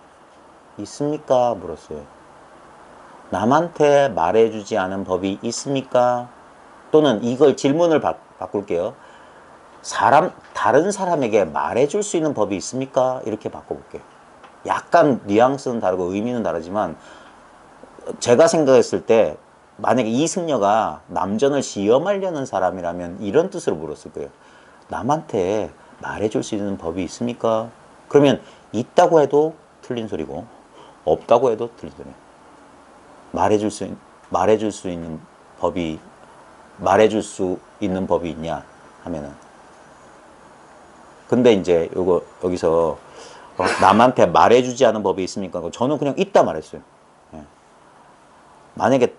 있습니까? 물었어요. 남한테 말해주지 않은 법이 있습니까? 또는 이걸 질문을 바꿀게요. 다른 사람에게 말해줄 수 있는 법이 있습니까? 이렇게 바꿔볼게요. 약간 뉘앙스는 다르고 의미는 다르지만 제가 생각했을 때 만약에 이 승려가 남전을 시험하려는 사람이라면 이런 뜻으로 물었을 거예요. 남한테 말해줄 수 있는 법이 있습니까? 그러면 있다고 해도 틀린 소리고 없다고 해도 틀린 소리예요. 말해줄 수 있는 법이 있냐 하면은 근데 이제 여기서 남한테 말해주지 않은 법이 있습니까? 저는 그냥 있다 말했어요. 예. 만약에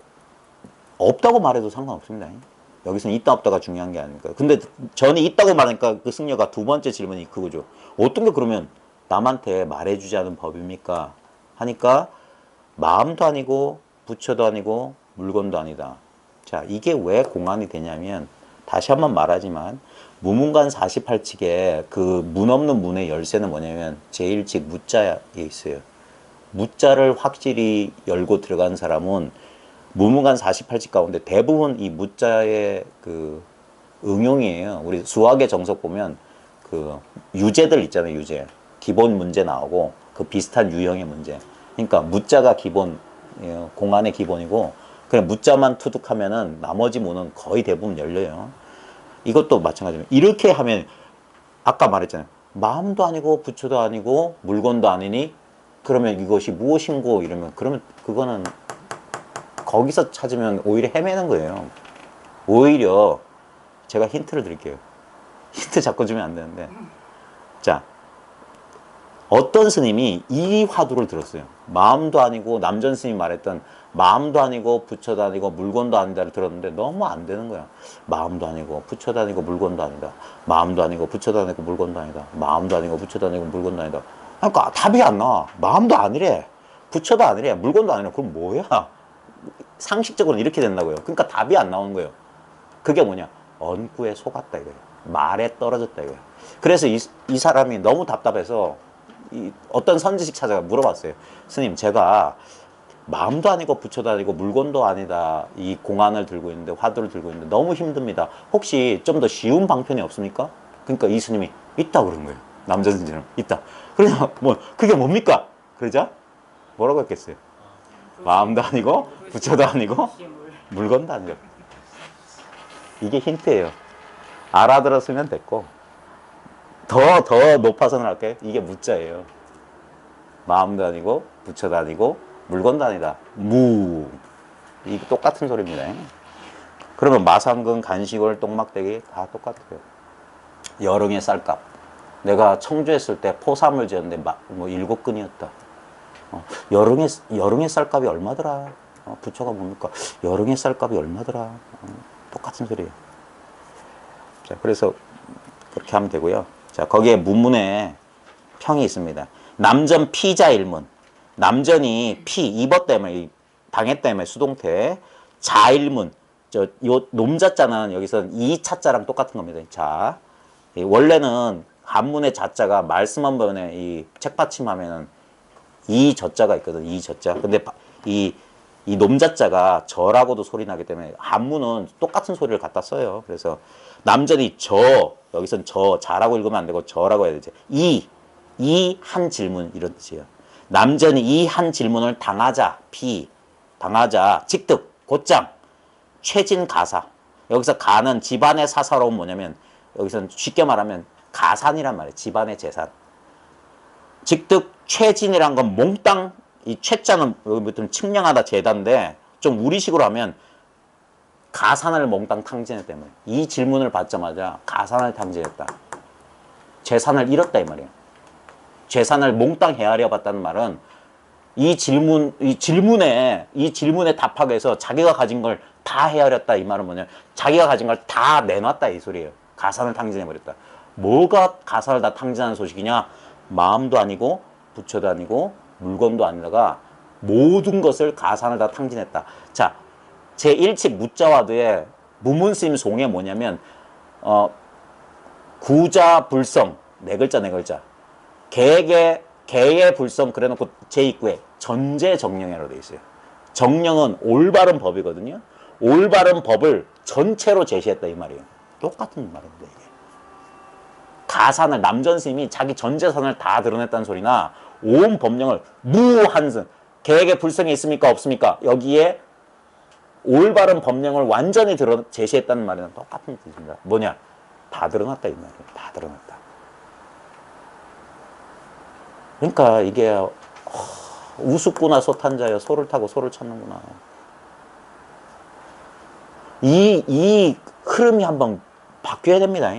없다고 말해도 상관없습니다. 여기서는 있다 없다가 중요한 게 아닙니까? 근데 저는 있다고 말하니까 그 승려가 두 번째 질문이 그거죠. 어떤 게 그러면 남한테 말해주지 않은 법입니까? 하니까 마음도 아니고 부처도 아니고 물건도 아니다. 자, 이게 왜 공안이 되냐면 다시 한번 말하지만 무문관 48칙에 그 문 없는 문의 열쇠는 뭐냐면 제1칙 무자에 있어요. 무자를 확실히 열고 들어간 사람은 무문관 48칙 가운데 대부분 이 무자의 그 응용이에요. 우리 수학의 정석 보면 그 유제들 있잖아요. 유제. 기본 문제 나오고 그 비슷한 유형의 문제. 그러니까 무자가 기본 공안의 기본이고 그냥 무자만 투득하면은 나머지 문은 거의 대부분 열려요. 이것도 마찬가지입니다. 이렇게 하면 아까 말했잖아요. 마음도 아니고 부처도 아니고 물건도 아니니 그러면 이것이 무엇인고 이러면 그러면 그거는 거기서 찾으면 오히려 헤매는 거예요. 오히려 제가 힌트를 드릴게요. 힌트 자꾸 주면 안 되는데 자 어떤 스님이 이 화두를 들었어요. 마음도 아니고 남전 스님이 말했던 마음도 아니고 부처도 아니고 물건도 아니다를 들었는데 너무 안 되는 거야. 마음도 아니고 부처도 아니고 물건도 아니다. 마음도 아니고 부처도 아니고 물건도 아니다. 마음도 아니고 부처도 아니고 물건도 아니다. 그러니까 답이 안 나와. 마음도 아니래. 부처도 아니래. 물건도 아니래. 그럼 뭐야? 상식적으로는 이렇게 된다고요. 그러니까 답이 안 나오는 거예요. 그게 뭐냐? 언구에 속았다 이거예요. 말에 떨어졌다 이거예요. 그래서 이 사람이 너무 답답해서 어떤 선지식 찾아가 물어봤어요. 스님, 제가 마음도 아니고 부처도 아니고 물건도 아니다. 이 공안을 들고 있는데, 화두를 들고 있는데 너무 힘듭니다. 혹시 좀 더 쉬운 방편이 없습니까? 그러니까 이 스님이 있다 그런 거예요. 남자 선지는 있다. 그래서 뭐 그게 뭡니까? 그러자 뭐라고 했겠어요? 마음도 아니고 부처도 아니고 물건도 아니고. 이게 힌트예요. 알아들었으면 됐고, 더 높아서는 할게요. 이게 무자예요. 마음도 아니고 부처도 아니고 물건도 아니다. 무. 이게 똑같은 소리입니다. 그러면 마상근, 간식월, 똥막대기 다 똑같아요. 여릉의 쌀값. 내가 청주했을 때 포삼을 지었는데 뭐 7근이었다. 여릉의 쌀값이 얼마더라? 부처가 뭡니까? 여릉의 쌀값이 얼마더라? 똑같은 소리예요. 자, 그래서 그렇게 하면 되고요. 자, 거기에 문문에 평이 있습니다. 남전 피자일문. 남전이 입어 때문에, 당했다며 수동태. 자일문. 요 놈자자는 여기서 이 차자랑 똑같은 겁니다. 자, 원래는 한문의 자자가 말씀 한 번에 이 책받침하면은 이 저자가 있거든. 이 저자. 근데 이 놈자자가 저라고도 소리 나기 때문에 한문은 똑같은 소리를 갖다 써요. 그래서 남전이 여기선 자라고 읽으면 안 되고 저라고 해야 되지. 이 한 질문 이런 뜻이에요. 남전이 이 한 질문을 당하자, 당하자, 직득, 곧장, 최진 가사. 여기서 가는 집안의 사사로운 뭐냐면, 여기서는 쉽게 말하면 가산이란 말이에요. 집안의 재산. 직득 최진이란 건 몽땅, 이 최자는 여기부터 측량하다 재단데, 좀 우리식으로 하면 가산을 몽땅 탕진했다. 이 질문을 받자마자 가산을 탕진했다. 재산을 잃었다 이 말이에요. 재산을 몽땅 헤아려 봤다는 말은 이 질문에 답하기 위해서 자기가 가진 걸 다 헤아렸다 이 말은 뭐냐? 자기가 가진 걸 다 내놨다 이 소리예요. 가산을 탕진해 버렸다. 뭐가 가산을 다 탕진하는 소식이냐? 마음도 아니고 부처도 아니고 물건도 아니다가 모든 것을 가산을 다 탕진했다. 자, 제1칙 무자와드의 무문스님 송에 뭐냐면 구자 불성 네 글자 개의 불성 그래놓고 제2구에 전제정령이라고 되어 있어요. 정령은 올바른 법이거든요. 올바른 법을 전체로 제시했다 이 말이에요. 똑같은 말입니다. 이게. 가산을 남전스님이 자기 전 재산을 다 드러냈다는 소리나 온 법령을 무한승 개에게 불성이 있습니까 없습니까? 여기에 올바른 법령을 완전히 제시했다는 말이랑 똑같은 뜻입니다. 뭐냐? 다 드러났다 이 말이에요. 다 드러났다. 그러니까 이게 우습구나 소탄자여 소를 타고 소를 찾는구나. 이 흐름이 한번 바뀌어야 됩니다.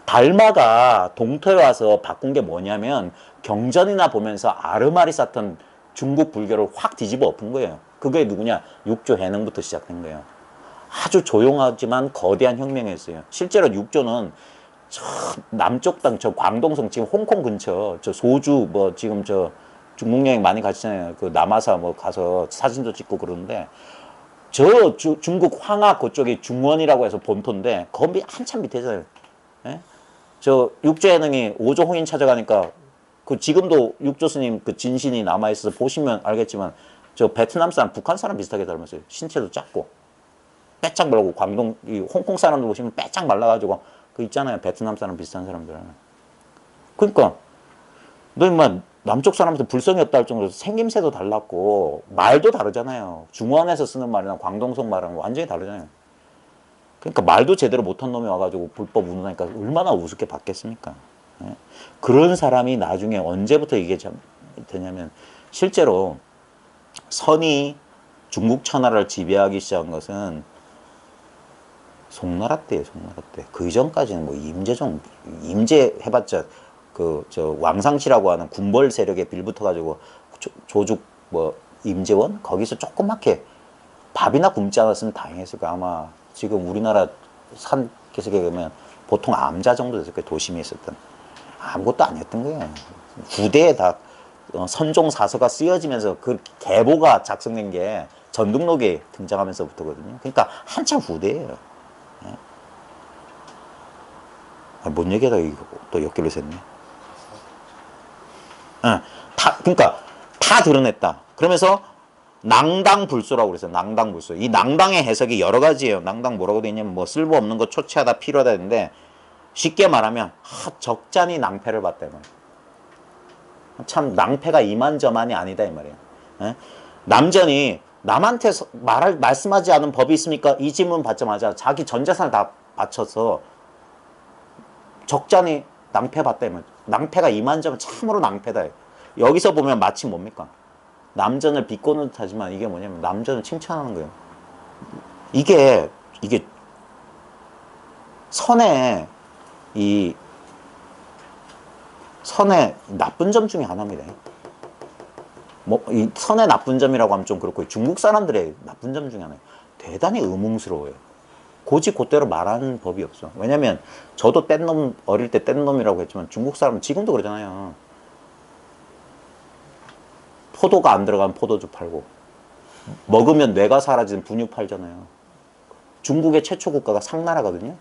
달마가 동토에 와서 바꾼 게 뭐냐면 경전이나 보면서 아르마리 쌓던 중국 불교를 확 뒤집어 엎은 거예요. 그게 누구냐? 육조 해능부터 시작된 거예요. 아주 조용하지만 거대한 혁명이었어요. 실제로 육조는 저 남쪽 땅, 저 광동성 지금 홍콩 근처, 저 소주 뭐 지금 저 중국 여행 많이 가시잖아요. 그 남아사 뭐 가서 사진도 찍고 그러는데 저 중국 황하 그쪽이 중원이라고 해서 본토인데 거기 한참 밑에잖아요. 예? 저 육조 해능이 오조 홍인 찾아가니까 그 지금도 육조 스님 그 진신이 남아 있어서 보시면 알겠지만 저 베트남 사람, 북한 사람 비슷하게 닮았어요. 신체도 작고 빼짝 말고 광동 이 홍콩 사람들 보시면 빼짝 말라가지고 그 있잖아요. 베트남 사람 비슷한 사람들. 그러니까 너 인마 남쪽 사람한테 불성이 없다 할 정도로 생김새도 달랐고 말도 다르잖아요. 중원에서 쓰는 말이랑 광동성 말이랑 완전히 다르잖아요. 그러니까 말도 제대로 못한 놈이 와가지고 불법 운운하니까 얼마나 우습게 받겠습니까? 예? 그런 사람이 나중에 언제부터 이게 되냐면 실제로 선이 중국 천하를 지배하기 시작한 것은 송나라 때예요. 송나라 때. 그 이전까지는 뭐 임제 해봤자 저 왕상치라고 하는 군벌 세력에 빌붙어가지고 조죽 뭐 임재원 거기서 조그맣게 밥이나 굶지 않았으면 다행했을 거야. 아마 지금 우리나라 산 계속에 가면 보통 암자 정도 됐을 거예요. 도심에 있었던 아무것도 아니었던 거예요. 부대에 다 선종 사서가 쓰여지면서 그 계보가 작성된 게 전등록에 등장하면서부터거든요. 그러니까 한참 후대예요. 뭔 얘기하다가 이거 또 역결로 샜네. 그러니까 다 드러냈다. 그러면서 낭당불소라고 그랬어요. 낭당불소. 이 낭당의 해석이 여러 가지예요. 낭당 뭐라고 되어 있냐면 뭐 쓸모없는 거 초치하다 필요하다 했는데 쉽게 말하면 적잖이 낭패를 봤다 이 말이에요. 참 낭패가 이만저만이 아니다 이 말이에요. 예? 남전이 남한테 말씀하지 않은 법이 있습니까? 이 질문 받자마자 자기 전 재산을 다 바쳐서 적잖이 낭패 봤다 이 말이에요. 낭패가 이만저만 참으로 낭패다. 여기서 보면 마치 뭡니까? 남전을 비꼬는 듯 하지만 이게 뭐냐면 남전을 칭찬하는 거예요. 이게 선의 나쁜 점 중에 하나입니다. 이 선의 나쁜 점이라고 하면 좀 그렇고 중국 사람들의 나쁜 점 중에 하나예요. 대단히 의문스러워요. 곧대로 말하는 법이 없어. 왜냐면 저도 어릴 때 뗀놈이라고 했지만 중국 사람은 지금도 그러잖아요. 포도가 안 들어간 포도주 팔고 먹으면 뇌가 사라지는 분유 팔잖아요. 중국의 최초 국가가 상나라거든요.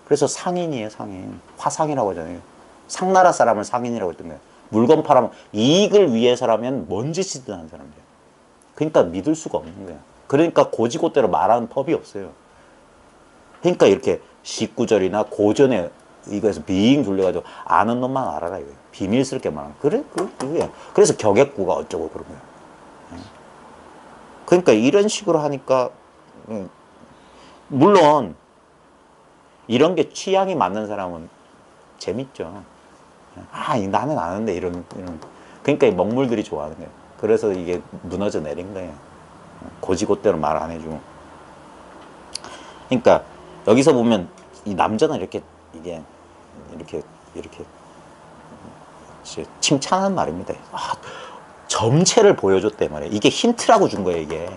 그래서 상인이에요. 상인. 화상이라고 하잖아요. 상나라 사람을 상인이라고 했던 거예요. 물건 팔아면 이익을 위해서라면 뭔 짓이든 하는 사람이에요. 그러니까 믿을 수가 없는 거예요. 그러니까 곧대로 말하는 법이 없어요. 그러니까 이렇게 19절이나 고전에 이거에서 비잉 돌려가지고 아는 놈만 알아라 이거예요. 비밀스럽게 말하는 그게 그래서 격액구가 어쩌고 그런 거예요. 그러니까 이런 식으로 하니까 물론 이런 게 취향이 맞는 사람은 재밌죠. 나는 아는데 이런 그러니까 이 먹물들이 좋아하는 거예요. 그래서 이게 무너져 내린 거예요. 곧대로 말 안 해주고. 그러니까 여기서 보면 이 남자는 이렇게 칭찬하는 말입니다. 점체를 보여줬대 말이에요. 이게 힌트라고 준 거예요. 이게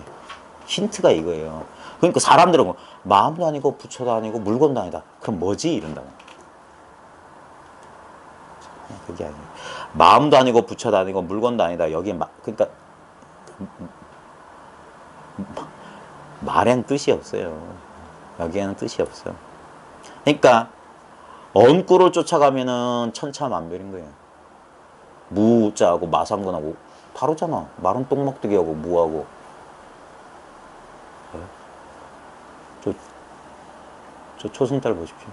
힌트가 이거예요. 그러니까 사람들은 뭐 마음도 아니고 부처도 아니고 물건도 아니다. 그럼 뭐지 이런다고. 그게 아니에요. 마음도 아니고 부처도 아니고 물건도 아니다. 여기에 그러니까 말엔 뜻이 없어요. 여기에는 뜻이 없어요. 그러니까 언꾸를 쫓아가면은 천차만별인 거예요. 무자하고 마상근하고 다르잖아. 말은 똥먹튀기하고 무하고. 저 초승달 보십시오.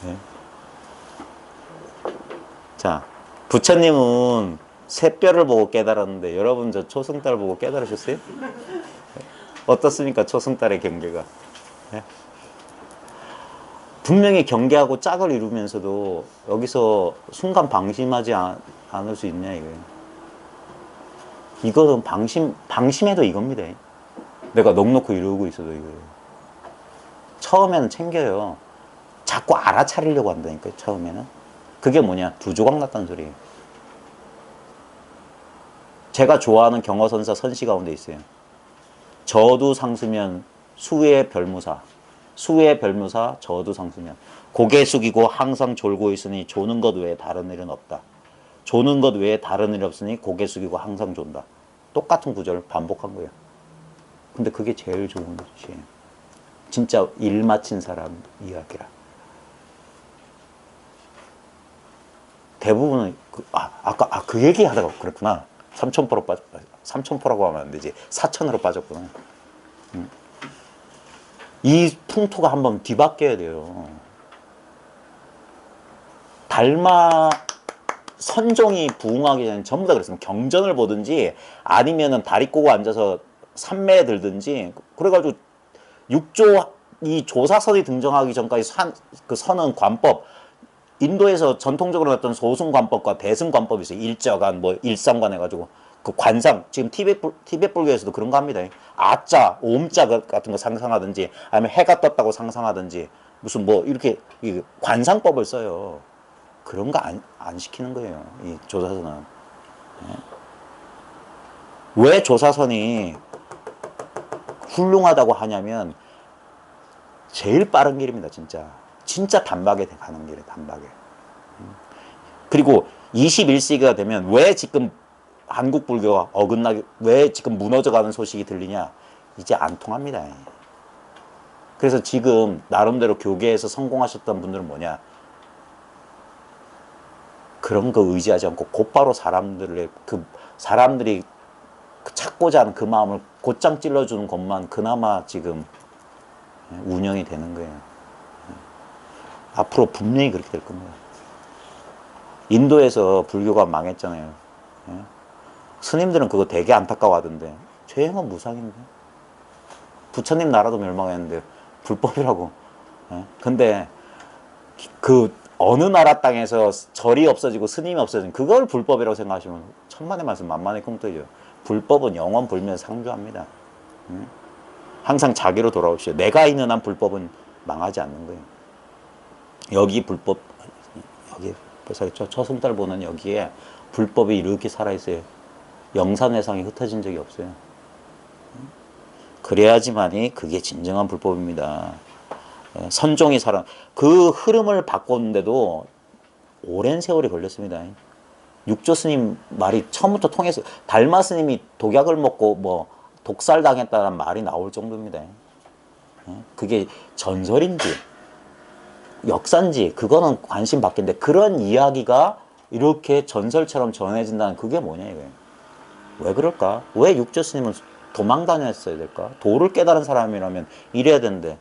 네. 자, 부처님은 새별을 보고 깨달았는데 여러분 저 초승달 보고 깨달으셨어요? 어떻습니까? 초승달의 경계가. 네? 분명히 경계하고 짝을 이루면서도 여기서 순간 방심하지 않을 수 있냐 이거예요. 이거는 방심해도 이겁니다. 내가 넉넉히 이루고 있어도 이거예요. 처음에는 챙겨요. 자꾸 알아차리려고 한다니까요. 처음에는. 그게 뭐냐? 두 조각 났다는 소리예요. 제가 좋아하는 경어선사 선시 가운데 있어요. 저두 상수면 수의 별무사. 수의 별무사 저두 상수면. 고개 숙이고 항상 졸고 있으니 조는 것 외에 다른 일은 없다. 조는 것 외에 다른 일이 없으니 고개 숙이고 항상 존다. 똑같은 구절을 반복한 거예요. 근데 그게 제일 좋은 뜻이에요. 진짜 일 마친 사람 이야기라. 대부분은 아까 그 얘기 하다가 그랬구나. 3,000%라고 하면 안 되지. 4,000으로 빠졌구나. 이 풍토가 한번 뒤바뀌어야 돼요. 달마 선종이 부흥하기 전에 전부 다 그랬으면 경전을 보든지 아니면은 다리 꼬고 앉아서 산매에 들든지 그래가지고 6조 이 조사선이 등장하기 전까지 그 선은 관법 인도에서 전통적으로 했던 소승관법과 대승관법이 있어요. 일자관 뭐 일상관 해가지고 그 관상 지금 티베트 불교에서도 그런 거 합니다. 아자 옴자 같은 거 상상하든지 아니면 해가 떴다고 상상하든지 무슨 뭐 이렇게 관상법을 써요. 그런 거 안 시키는 거예요. 이 조사선은. 왜 조사선이 훌륭하다고 하냐면 제일 빠른 길입니다. 진짜 진짜 단박에 가는 길에 단박에. 그리고 21세기가 되면 왜 지금 한국 불교가 어긋나게 왜 지금 무너져가는 소식이 들리냐? 이제 안 통합니다. 그래서 지금 나름대로 교계에서 성공하셨던 분들은 뭐냐? 그런 거 의지하지 않고 곧바로 사람들이 찾고자 하는 그 마음을 곧장 찔러주는 것만 그나마 지금 운영이 되는 거예요. 앞으로 분명히 그렇게 될 겁니다. 인도에서 불교가 망했잖아요. 스님들은 그거 되게 안타까워하던데 죄행은 무상인데 부처님 나라도 멸망했는데 불법이라고. 근데 그 어느 나라 땅에서 절이 없어지고 스님이 없어진 그걸 불법이라고 생각하시면 천만의 말씀 만만의 꿈틀이죠. 불법은 영원 불멸 상주합니다. 항상 자기로 돌아오십시오. 내가 있는 한 불법은 망하지 않는 거예요. 여기 불법, 여기 벌써 초승달 보는 여기에 불법이 이렇게 살아있어요. 영산회상이 흩어진 적이 없어요. 그래야지만이 그게 진정한 불법입니다. 선종이 그 흐름을 바꿨는데도 오랜 세월이 걸렸습니다. 육조 스님 말이 처음부터 통해서 달마 스님이 독약을 먹고 뭐 독살 당했다는 말이 나올 정도입니다. 그게 전설인지 역사인지 그거는 관심 밖인데 그런 이야기가 이렇게 전설처럼 전해진다는 그게 뭐냐 이거예요. 왜 그럴까? 왜 육조 스님은 도망 다녔어야 될까? 도를 깨달은 사람이라면 이래야 되는데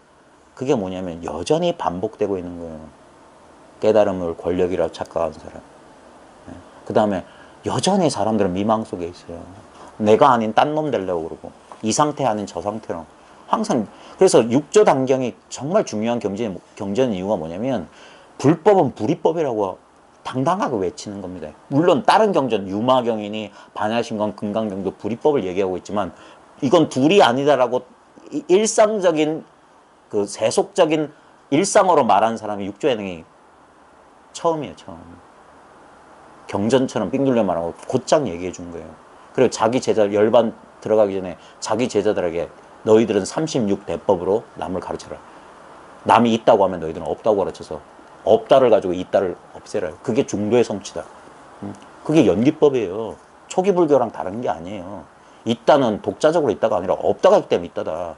그게 뭐냐면 여전히 반복되고 있는 거예요. 깨달음을 권력이라고 착각하는 사람. 그 다음에 여전히 사람들은 미망 속에 있어요. 내가 아닌 딴 놈 되려고 그러고 이 상태 아닌 저 상태로 항상. 그래서 육조 단경이 정말 중요한 경전의 이유가 뭐냐면 불법은 불이법이라고 당당하게 외치는 겁니다. 물론 다른 경전 유마경이니 반야심경 금강경도 불이법을 얘기하고 있지만 이건 둘이 아니다라고 일상적인 그 세속적인 일상어로 말하는 사람이 육조예능이 처음이에요. 처음. 경전처럼 삥 둘려 말하고 곧장 얘기해 준 거예요. 그리고 자기 제자 열반 들어가기 전에 자기 제자들에게 너희들은 36대법으로 남을 가르쳐라. 남이 있다고 하면 너희들은 없다고 가르쳐서 없다를 가지고 있다를 없애라. 그게 중도의 성취다. 그게 연기법이에요. 초기 불교랑 다른 게 아니에요. 있다는 독자적으로 있다가 아니라 없다가 있기 때문에 있다다.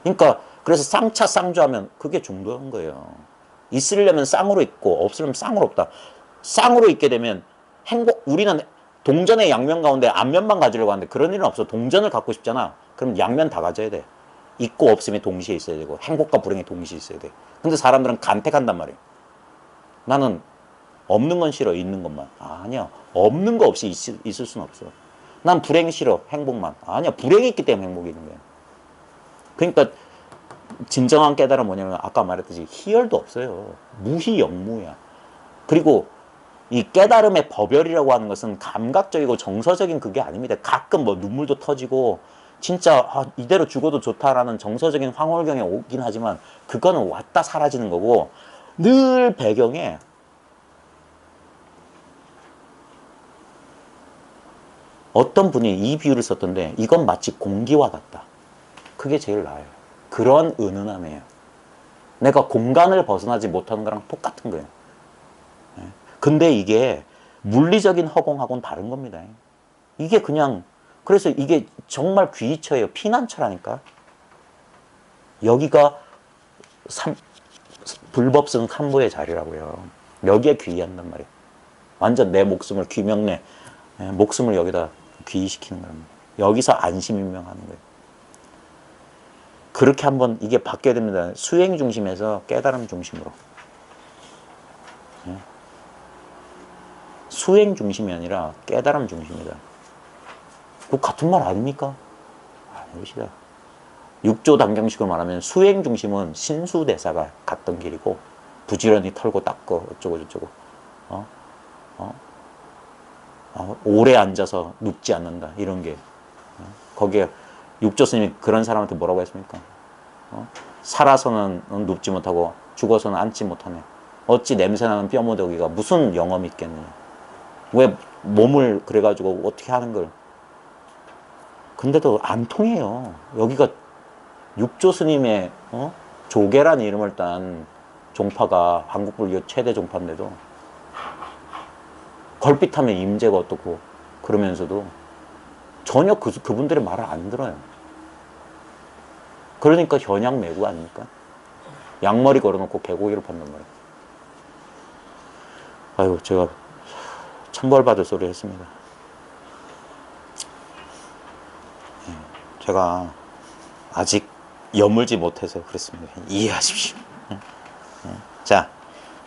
그러니까 그래서 쌍차 쌍주하면 그게 중도인 거예요. 있으려면 쌍으로 있고 없으려면 쌍으로 없다. 쌍으로 있게 되면 우리는 동전의 양면 가운데 앞면만 가지려고 하는데 그런 일은 없어. 동전을 갖고 싶잖아. 그럼 양면 다 가져야 돼. 있고 없음이 동시에 있어야 되고 행복과 불행이 동시에 있어야 돼. 근데 사람들은 간택한단 말이에요. 나는 없는 건 싫어. 있는 것만. 아니야. 없는 거 없이 있을 수는 없어. 난 불행 싫어. 행복만. 아니야. 불행이 있기 때문에 행복이 있는 거야. 그러니까 진정한 깨달음은 뭐냐면 아까 말했듯이 희열도 없어요. 무희영무야. 그리고 이 깨달음의 법열이라고 하는 것은 감각적이고 정서적인 그게 아닙니다. 가끔 뭐 눈물도 터지고 진짜 이대로 죽어도 좋다라는 정서적인 황홀경에 오긴 하지만 그거는 왔다 사라지는 거고 늘 배경에 어떤 분이 이 비유를 썼던데 이건 마치 공기와 같다. 그게 제일 나아요. 그런 은은함이에요. 내가 공간을 벗어나지 못하는 거랑 똑같은 거예요. 근데 이게 물리적인 허공하고는 다른 겁니다. 이게 그냥 그래서 이게 정말 귀처예요. 피난처라니까. 여기가 불법성 삼보의 자리라고요. 여기에 귀의한단 말이에요. 완전 내 목숨을 귀명내 목숨을 여기다 귀의시키는 겁니다. 여기서 안심인명하는 거예요. 그렇게 한번 이게 바뀌어야 됩니다. 수행 중심에서 깨달음 중심으로. 수행 중심이 아니라 깨달음 중심이다. 그 같은 말 아닙니까? 아닙니다. 육조 단경식으로 말하면 수행 중심은 신수대사가 갔던 길이고 부지런히 털고 닦고 어쩌고 저쩌고 오래 앉아서 눕지 않는다 이런 게 거기에 육조 스님이 그런 사람한테 뭐라고 했습니까? 살아서는 눕지 못하고 죽어서는 앉지 못하네. 어찌 냄새나는 뼈모더기가 무슨 영험이 있겠느냐. 왜 몸을 그래가지고 어떻게 하는 걸. 근데도 안 통해요. 여기가 육조 스님의 조계라는 이름을 딴 종파가 한국 불교 최대 종파인데도 걸핏하면 임재가 어떻고 그러면서도 전혀 그분들의 말을 안 들어요. 그러니까 현양 매구 아닙니까? 양머리 걸어놓고 개고기를 판단 말이에요. 아이고, 제가 천벌받을 소리 했습니다. 제가 아직 여물지 못해서 그렇습니다. 이해하십시오. 자,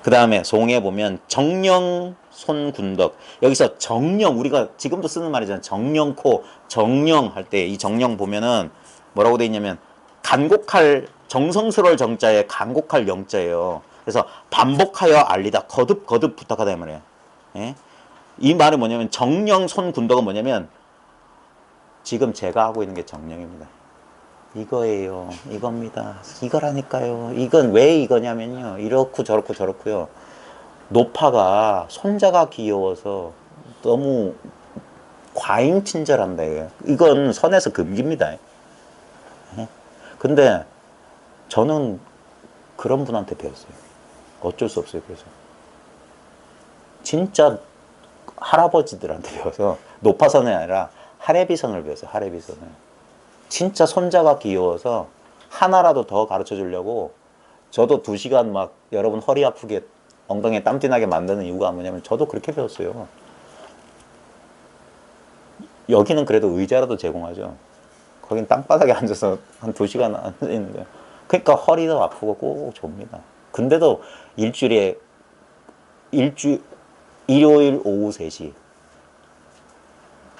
그 다음에 송에 보면 정령 손군덕. 여기서 정령, 우리가 지금도 쓰는 말이잖아요. 정령코, 정령 할 때 이 정령 보면은 뭐라고 돼 있냐면 간곡할, 정성스러울 정자에 간곡할 영자예요. 그래서 반복하여 알리다, 거듭 부탁하다 이 말이에요. 예? 이 말은 뭐냐면 정령 손군덕은 뭐냐면 지금 제가 하고 있는 게 정령입니다. 이거예요. 이겁니다. 이거라니까요. 이건 왜 이거냐면요. 이렇고 저렇고 저렇고요. 노파가 손자가 귀여워서 너무 과잉 친절한다. 이건 선에서 금기입니다. 근데 저는 그런 분한테 배웠어요. 어쩔 수 없어요. 그래서 진짜 할아버지들한테 배워서 노파선이 아니라 하레비선을 배웠어요. 하레비선을. 진짜 손자가 귀여워서 하나라도 더 가르쳐 주려고 저도 2시간 막 여러분 허리 아프게 엉덩이에 땀띠 나게 만드는 이유가 뭐냐면 저도 그렇게 배웠어요. 여기는 그래도 의자라도 제공하죠. 거긴 땅바닥에 앉아서 한 2시간 앉아 있는데 그러니까 허리도 아프고 꼭 좁니다. 근데도 일주일에 일요일 오후 3시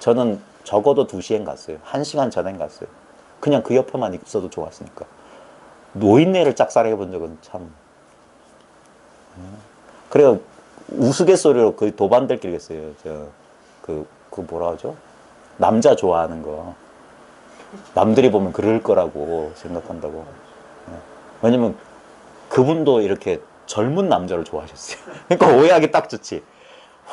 저는 적어도 2시엔 갔어요. 1시간 전엔 갔어요. 그냥 그 옆에만 있어도 좋았으니까. 노인네를 짝사랑해 본 적은 참. 그래요. 우스갯소리로 그 도반들끼리 했어요. 그 뭐라 하죠? 남자 좋아하는 거. 남들이 보면 그럴 거라고 생각한다고. 왜냐면 그분도 이렇게 젊은 남자를 좋아하셨어요. 그러니까 오해하기 딱 좋지.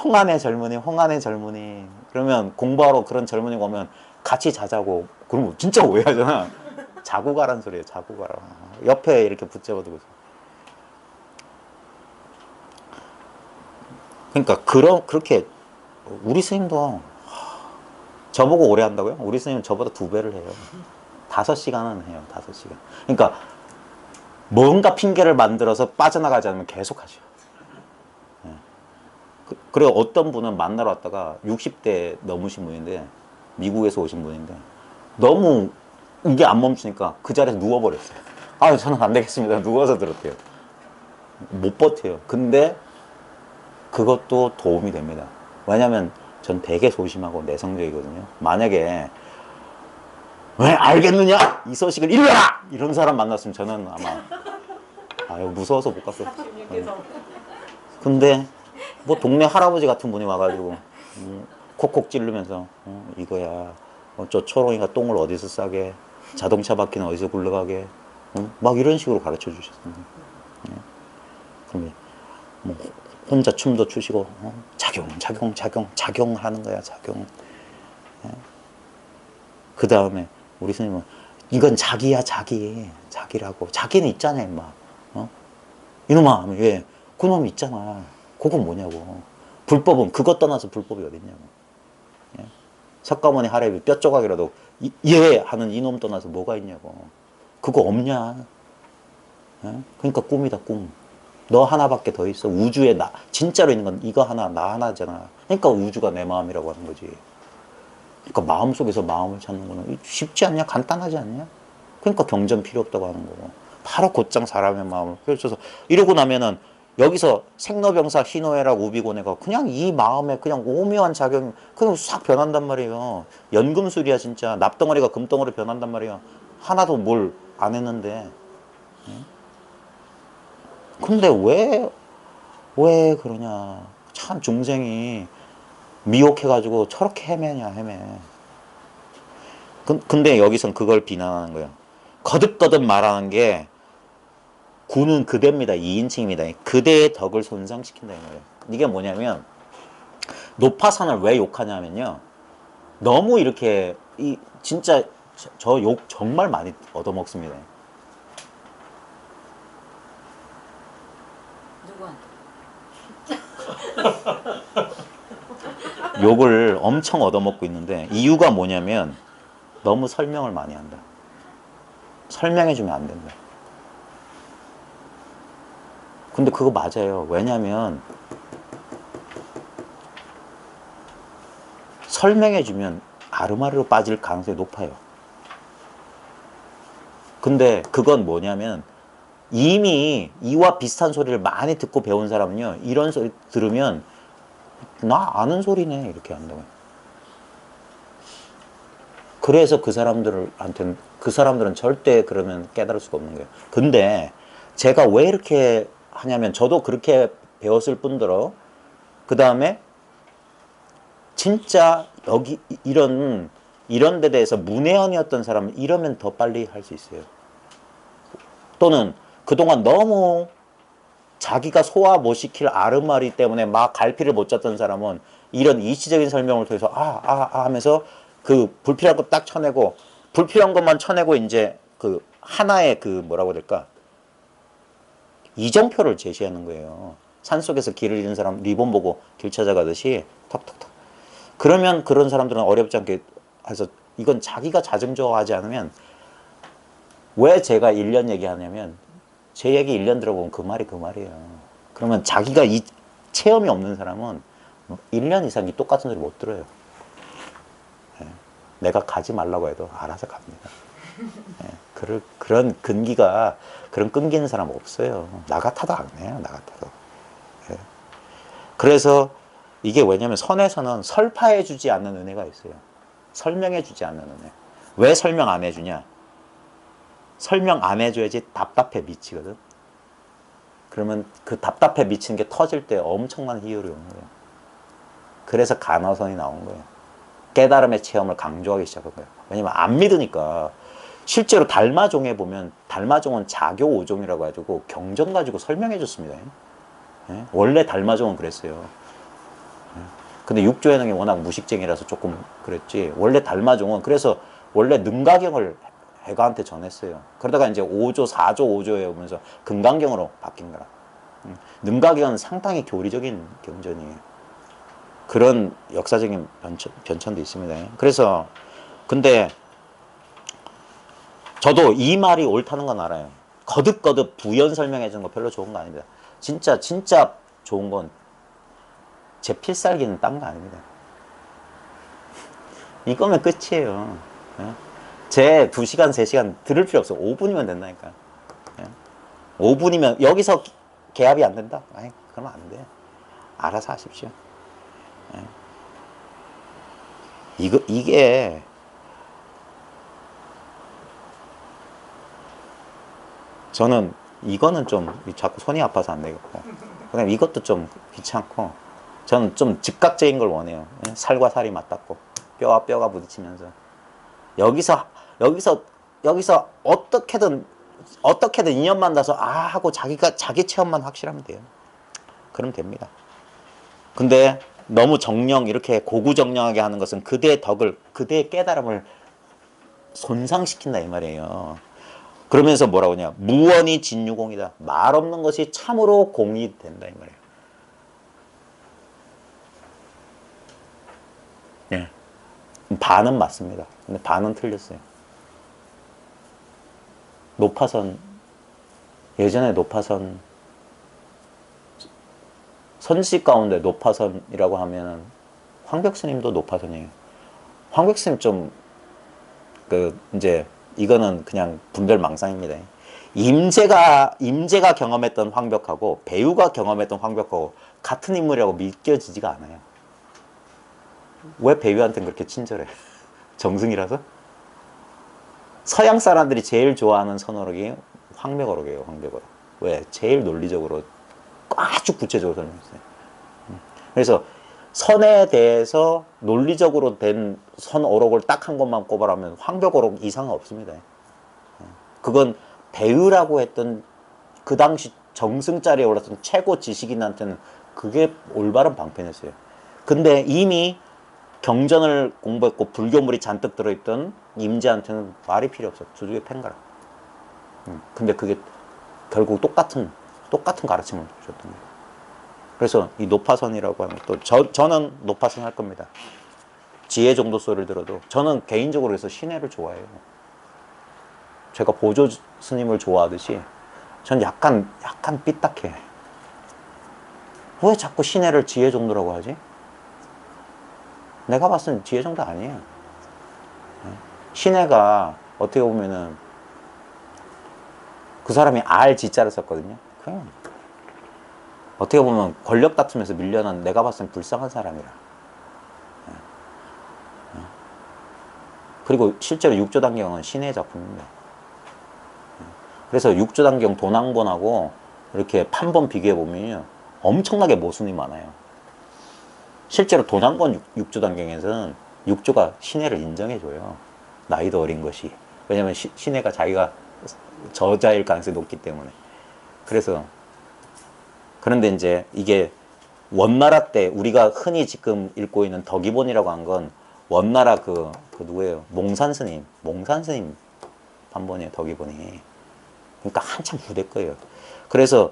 홍안의 젊은이, 홍안의 젊은이. 그러면 공부하러 그런 젊은이가 오면 같이 자자고. 그러면 진짜 오해하잖아. 자고 가란 소리예요. 자고 가라. 옆에 이렇게 붙잡아두고. 그러니까 그렇게 우리 스님도 저보고 오래 한다고요? 우리 스님은 저보다 2배를 해요. 5시간은 해요. 5시간. 그러니까 뭔가 핑계를 만들어서 빠져나가지 않으면 계속 하죠. 그리고 어떤 분은 만나러 왔다가 60대 넘으신 분인데 미국에서 오신 분인데 너무 이게 안 멈추니까 그 자리에서 누워버렸어요. 아, 저는 안 되겠습니다. 누워서 들었대요. 못 버텨요. 근데 그것도 도움이 됩니다. 왜냐면 전 되게 소심하고 내성적이거든요. 만약에 왜 알겠느냐? 이 소식을 일러라! 이런 사람 만났으면 저는 아마 아유 무서워서 못 갔어요. 근데 뭐 동네 할아버지 같은 분이 와가지고 콕콕 찌르면서 이거야 저 초롱이가 똥을 어디서 싸게 자동차 바퀴는 어디서 굴러가게 막 이런 식으로 가르쳐 주셨습니다. 그러면 뭐 혼자 춤도 추시고 작용하는 거야. 작용. 그 다음에 우리 스님은 이건 자기야. 자기라고. 자기는 있잖아 임마. 이놈아 왜 그놈이 있잖아. 그건 뭐냐고. 불법은 그것 떠나서 불법이 어딨냐고. 예? 석가모니 하랩이 뼈 조각이라도 예 하는 이놈 떠나서 뭐가 있냐고. 그거 없냐. 예? 그러니까 꿈이다 꿈. 너 하나밖에 더 있어. 우주에 나 진짜로 있는 건 이거 하나 나 하나잖아. 그러니까 우주가 내 마음이라고 하는 거지. 그러니까 마음속에서 마음을 찾는 거는 쉽지 않냐? 간단하지 않냐? 그러니까 경전 필요 없다고 하는 거고. 바로 곧장 사람의 마음을 펼쳐서 이러고 나면은 여기서 생로병사 희노애락 우비고뇌가 그냥 이 마음에 그냥 오묘한 작용이 그냥 싹 변한단 말이에요. 연금술이야 진짜. 납덩어리가 금덩어리 변한단 말이에요. 하나도 뭘 안 했는데. 근데 왜 그러냐. 참 중생이 미혹해가지고 저렇게 헤매. 근데 여기선 그걸 비난하는 거예요. 거듭거듭 말하는 게 구는 그대입니다. 2인칭입니다. 그대의 덕을 손상시킨다. 이게 뭐냐면 노파산을 왜 욕하냐면요. 너무 이렇게 진짜 저 욕 정말 많이 얻어먹습니다. 누구한테? 욕을 엄청 얻어먹고 있는데 이유가 뭐냐면 너무 설명을 많이 한다. 설명해주면 안 된다. 근데 그거 맞아요. 왜냐면 설명해주면 아르마리로 빠질 가능성이 높아요. 근데 그건 뭐냐면 이미 이와 비슷한 소리를 많이 듣고 배운 사람은요, 이런 소리 들으면 나 아는 소리네 이렇게 한다고요. 그래서 그 사람들은 절대 그러면 깨달을 수가 없는 거예요. 근데 제가 왜 이렇게 하냐면 저도 그렇게 배웠을 뿐더러 그 다음에 진짜 여기 이런 데 대해서 문외한이었던 사람은 이러면 더 빨리 할 수 있어요. 또는 그동안 너무 자기가 소화 못 시킬 아르마리 때문에 막 갈피를 못 잡던 사람은 이런 이치적인 설명을 통해서 하면서 그 불필요한 거 딱 쳐내고 불필요한 것만 쳐내고 이제 그 하나의 그 뭐라고 해야 될까 이정표를 제시하는 거예요. 산속에서 길을 잃은 사람 리본 보고 길 찾아가듯이 턱턱턱. 그러면 그런 사람들은 어렵지 않게 해서 이건 자기가 자증조화하지 않으면 왜 제가 1년 얘기하냐면 제 얘기 1년 들어보면 그 말이 그 말이에요. 그러면 자기가 이 체험이 없는 사람은 1년 이상 이 똑같은 소리 못 들어요. 예. 내가 가지 말라고 해도 알아서 갑니다. 예. 그런 근기가 그런 끈기는 사람 없어요. 나 같아도 안 해요. 나 같아도. 예. 그래서 이게 왜냐면 선에서는 설파해 주지 않는 은혜가 있어요. 설명해 주지 않는 은혜. 왜 설명 안 해주냐? 설명 안 해줘야지 답답해 미치거든. 그러면 그 답답해 미치는 게 터질 때 엄청난 희열이 오는 거예요. 그래서 간허선이 나온 거예요. 깨달음의 체험을 강조하기 시작한 거예요. 왜냐면 안 믿으니까. 실제로 달마종에 보면 달마종은 자교 5종이라고 해가지고 경전 가지고 설명해 줬습니다. 예? 원래 달마종은 그랬어요. 예? 근데 육조해능이 워낙 무식쟁이라서 조금 그랬지. 원래 달마종은 그래서 원래 능가경을 해가한테 전했어요. 그러다가 이제 5조, 4조, 5조에 오면서 금강경으로 바뀐 거라. 능가경은 상당히 교리적인 경전이에요. 그런 역사적인 변천도 있습니다. 그래서 근데 저도 이 말이 옳다는 건 알아요. 거듭거듭 부연 설명해 주는 거 별로 좋은 거 아닙니다. 진짜 좋은 건 제 필살기는 딴 거 아닙니다. 이거면 끝이에요. 제 2시간, 3시간 들을 필요 없어. 5분이면 된다니까. 5분이면 여기서 개합이 안 된다? 아니, 그러면 안 돼. 알아서 하십시오. 이게 저는 이거는 좀 자꾸 손이 아파서 안 되겠고 그다음에 이것도 좀 귀찮고 저는 좀 즉각적인 걸 원해요. 살과 살이 맞닿고 뼈와 뼈가 부딪히면서 여기서 어떻게든 인연 만나서 하고 자기 체험만 확실하면 돼요. 그럼 됩니다. 근데 너무 이렇게 고구정령하게 하는 것은 그대의 깨달음을 손상시킨다 이 말이에요. 그러면서 뭐라고 하냐? 무언이 진유공이다. 말 없는 것이 참으로 공이 된다 이 말이에요. 예. 반은 맞습니다. 근데 반은 틀렸어요. 예전에 노파선 선지 가운데 노파선이라고 하면은 황벽스님도 노파선이에요. 황벽스님 이제 이거는 그냥 분별망상입니다. 임재가 경험했던 황벽하고 배우가 경험했던 황벽하고 같은 인물이라고 믿겨지지가 않아요. 왜 배우한테는 그렇게 친절해? 정승이라서? 서양 사람들이 제일 좋아하는 선어록이 황벽어록이에요. 황벽어록. 왜? 제일 논리적으로 아주 구체적으로 설명했어요. 그래서 선에 대해서 논리적으로 된 선어록을 딱 한 것만 꼽아라면 황벽어록 이상은 없습니다. 그건 배우라고 했던 그 당시 정승자리에 올랐던 최고 지식인한테는 그게 올바른 방편이었어요. 근데 이미 경전을 공부했고 불교물이 잔뜩 들어있던 임재한테는 말이 필요 없어. 두 줄에 팽가라. 근데 그게 결국 똑같은 똑같은 가르침을 줬던 거예요. 그래서 이 노파선이라고 하는 것도 저는 노파선 할 겁니다. 지혜 정도 소리를 들어도 저는 개인적으로 그래서 신혜를 좋아해요. 제가 보조 스님을 좋아하듯이 전 약간 삐딱해. 왜 자꾸 신혜를 지혜 정도라고 하지? 내가 봤을 땐 지혜 정도 아니에요. 신혜가 어떻게 보면은 그 사람이 알 지자를 썼거든요. 그냥 어떻게 보면 권력 다툼에서 밀려난 내가 봤을 땐 불쌍한 사람이라. 그리고 실제로 육조단경은 신의 작품입니다. 그래서 육조단경 도난본하고 이렇게 판본 비교해 보면요, 엄청나게 모순이 많아요. 실제로 도난본 육조단경에서는 육조가 신혜를 인정해줘요. 나이도 어린 것이. 왜냐면 신혜가 자기가 저자일 가능성이 높기 때문에. 그래서 그런데 이제 이게 원나라 때 우리가 흔히 지금 읽고 있는 덕이본이라고 한 건 원나라 그 누구예요? 몽산스님 판본이에요. 덕이본이. 그러니까 한참 후대 거예요. 그래서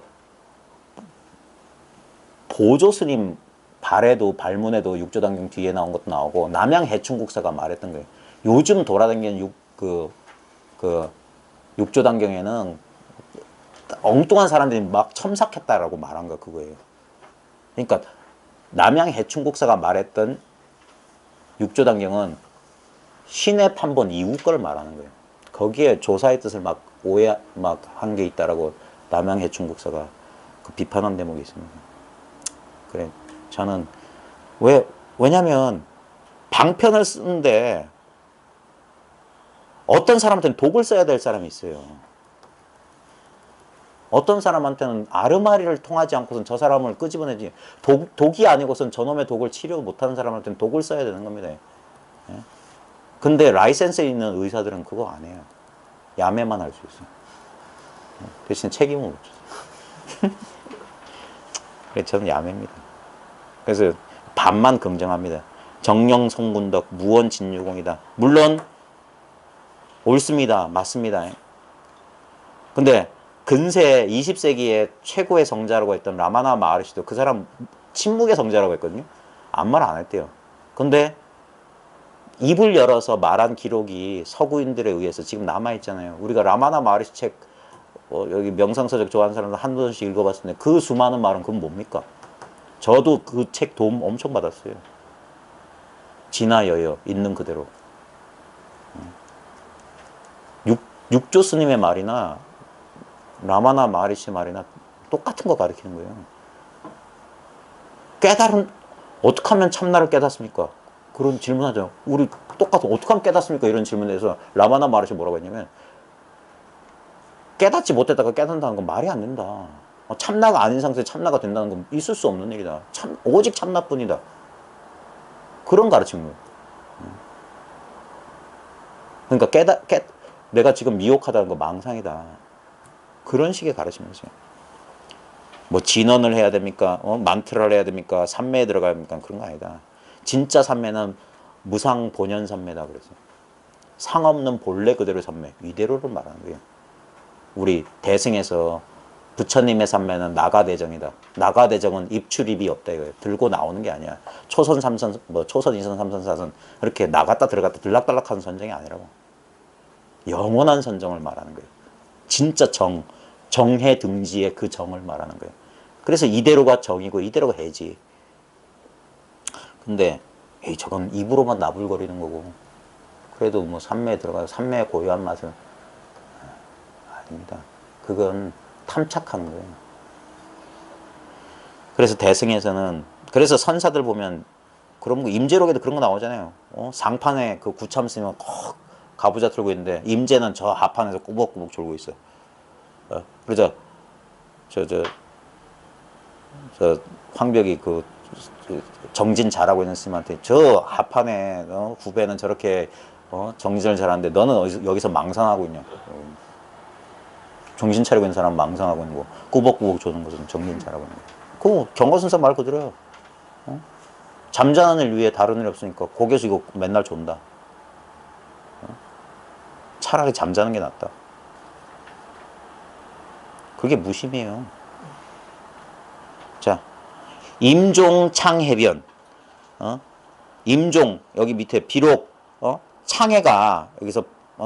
보조스님 발문에도 육조단경 뒤에 나온 것도 나오고 남양 해충국사가 말했던 거예요. 요즘 돌아다니는 육조단경에는 엉뚱한 사람들이 막 첨삭했다라고 말한 거 그거예요. 그러니까 남양 해충국사가 말했던 육조단경은 신의 판본 이후 걸 말하는 거예요. 거기에 조사의 뜻을 막 한 게 있다라고 남양 해충국사가 그 비판한 대목이 있습니다. 그래, 저는 왜냐면 방편을 쓰는데 어떤 사람한테는 독을 써야 될 사람이 있어요. 어떤 사람한테는 아르마리를 통하지 않고선 저 사람을 끄집어내지, 독이 아니고선 저놈의 독을 치료 못하는 사람한테는 독을 써야 되는 겁니다. 예? 근데 라이센스 있는 의사들은 그거 안 해요. 야매만 할 수 있어요. 대신 책임을 못 져요. 그래서 저는 야매입니다. 그래서 반만 긍정합니다. 정령 성군덕 무원 진유공이다. 물론 옳습니다. 맞습니다. 근데 근세 20세기의 최고의 성자라고 했던 라마나 마하리시도 그 사람 침묵의 성자라고 했거든요. 아무 말 안 했대요. 근데 입을 열어서 말한 기록이 서구인들에 의해서 지금 남아있잖아요. 우리가 라마나 마하리시 책 여기 명상서적 좋아하는 사람들 한두 번씩 읽어봤을 때 그 수많은 말은 그건 뭡니까? 저도 그 책 도움 엄청 받았어요. 진화여여 있는 그대로. 육조 스님의 말이나 라마나 마하리시 말이나 똑같은 거 가르치는 거예요. 어떻게 하면 참나를 깨닫습니까? 그런 질문하죠. 우리 똑같은 어떻게 하면 깨닫습니까? 이런 질문에 대해서 라마나 마하리시 뭐라고 했냐면 깨닫지 못했다가 깨닫는다는 건 말이 안 된다. 참나가 아닌 상태에 참나가 된다는 건 있을 수 없는 일이다. 오직 참나뿐이다. 그런 가르침을. 그러니까 내가 지금 미혹하다는 거 망상이다. 그런 식의 가르침이었어요. 뭐 진언을 해야 됩니까? 만트라를 해야 됩니까? 삼매에 들어가야 됩니까? 그런 거 아니다. 진짜 삼매는 무상 본연 삼매다 그랬어요. 상 없는 본래 그대로 삼매. 이대로를 말하는 거예요. 우리 대승에서 부처님의 삼매는 나가대정이다. 나가대정은 입출입이 없다 이거예요. 들고 나오는 게 아니야. 초선, 삼선, 초선, 이선, 삼선, 사선 이렇게 나갔다 들어갔다 들락달락하는 선정이 아니라고. 영원한 선정을 말하는 거예요. 진짜 정해 등지의 그 정을 말하는 거예요. 그래서 이대로가 정이고 이대로가 해지. 근데 저건 입으로만 나불거리는 거고 그래도 뭐 삼매에 들어가서 삼매의 고유한 맛을 아닙니다. 그건 탐착하는 거예요. 그래서 대승에서는 그래서 선사들 보면 그런 거 임재록에도 그런 거 나오잖아요. 상판에 그 구참 쓰면 콕 가부좌 들고 있는데 임재는 저 하판에서 꾸벅꾸벅 졸고 있어요. 그러자 저 황벽이 그 정진 잘하고 있는 스님한테 저 하판에 후배는 저렇게 정진을 잘하는데 너는 여기서 망상하고 있냐. 정신 차리고 있는 사람 망상하고 있는 거 꾸벅꾸벅 조는 것은 정신 잘하고 있는 거. 그거 경거선사 말 그대로요. 잠자는 일 위해 다른 일 없으니까 고개 숙이고 맨날 존다. 차라리 잠자는 게 낫다. 그게 무심이에요. 자, 임종 창해변. 임종 여기 밑에 비록 창해가 여기서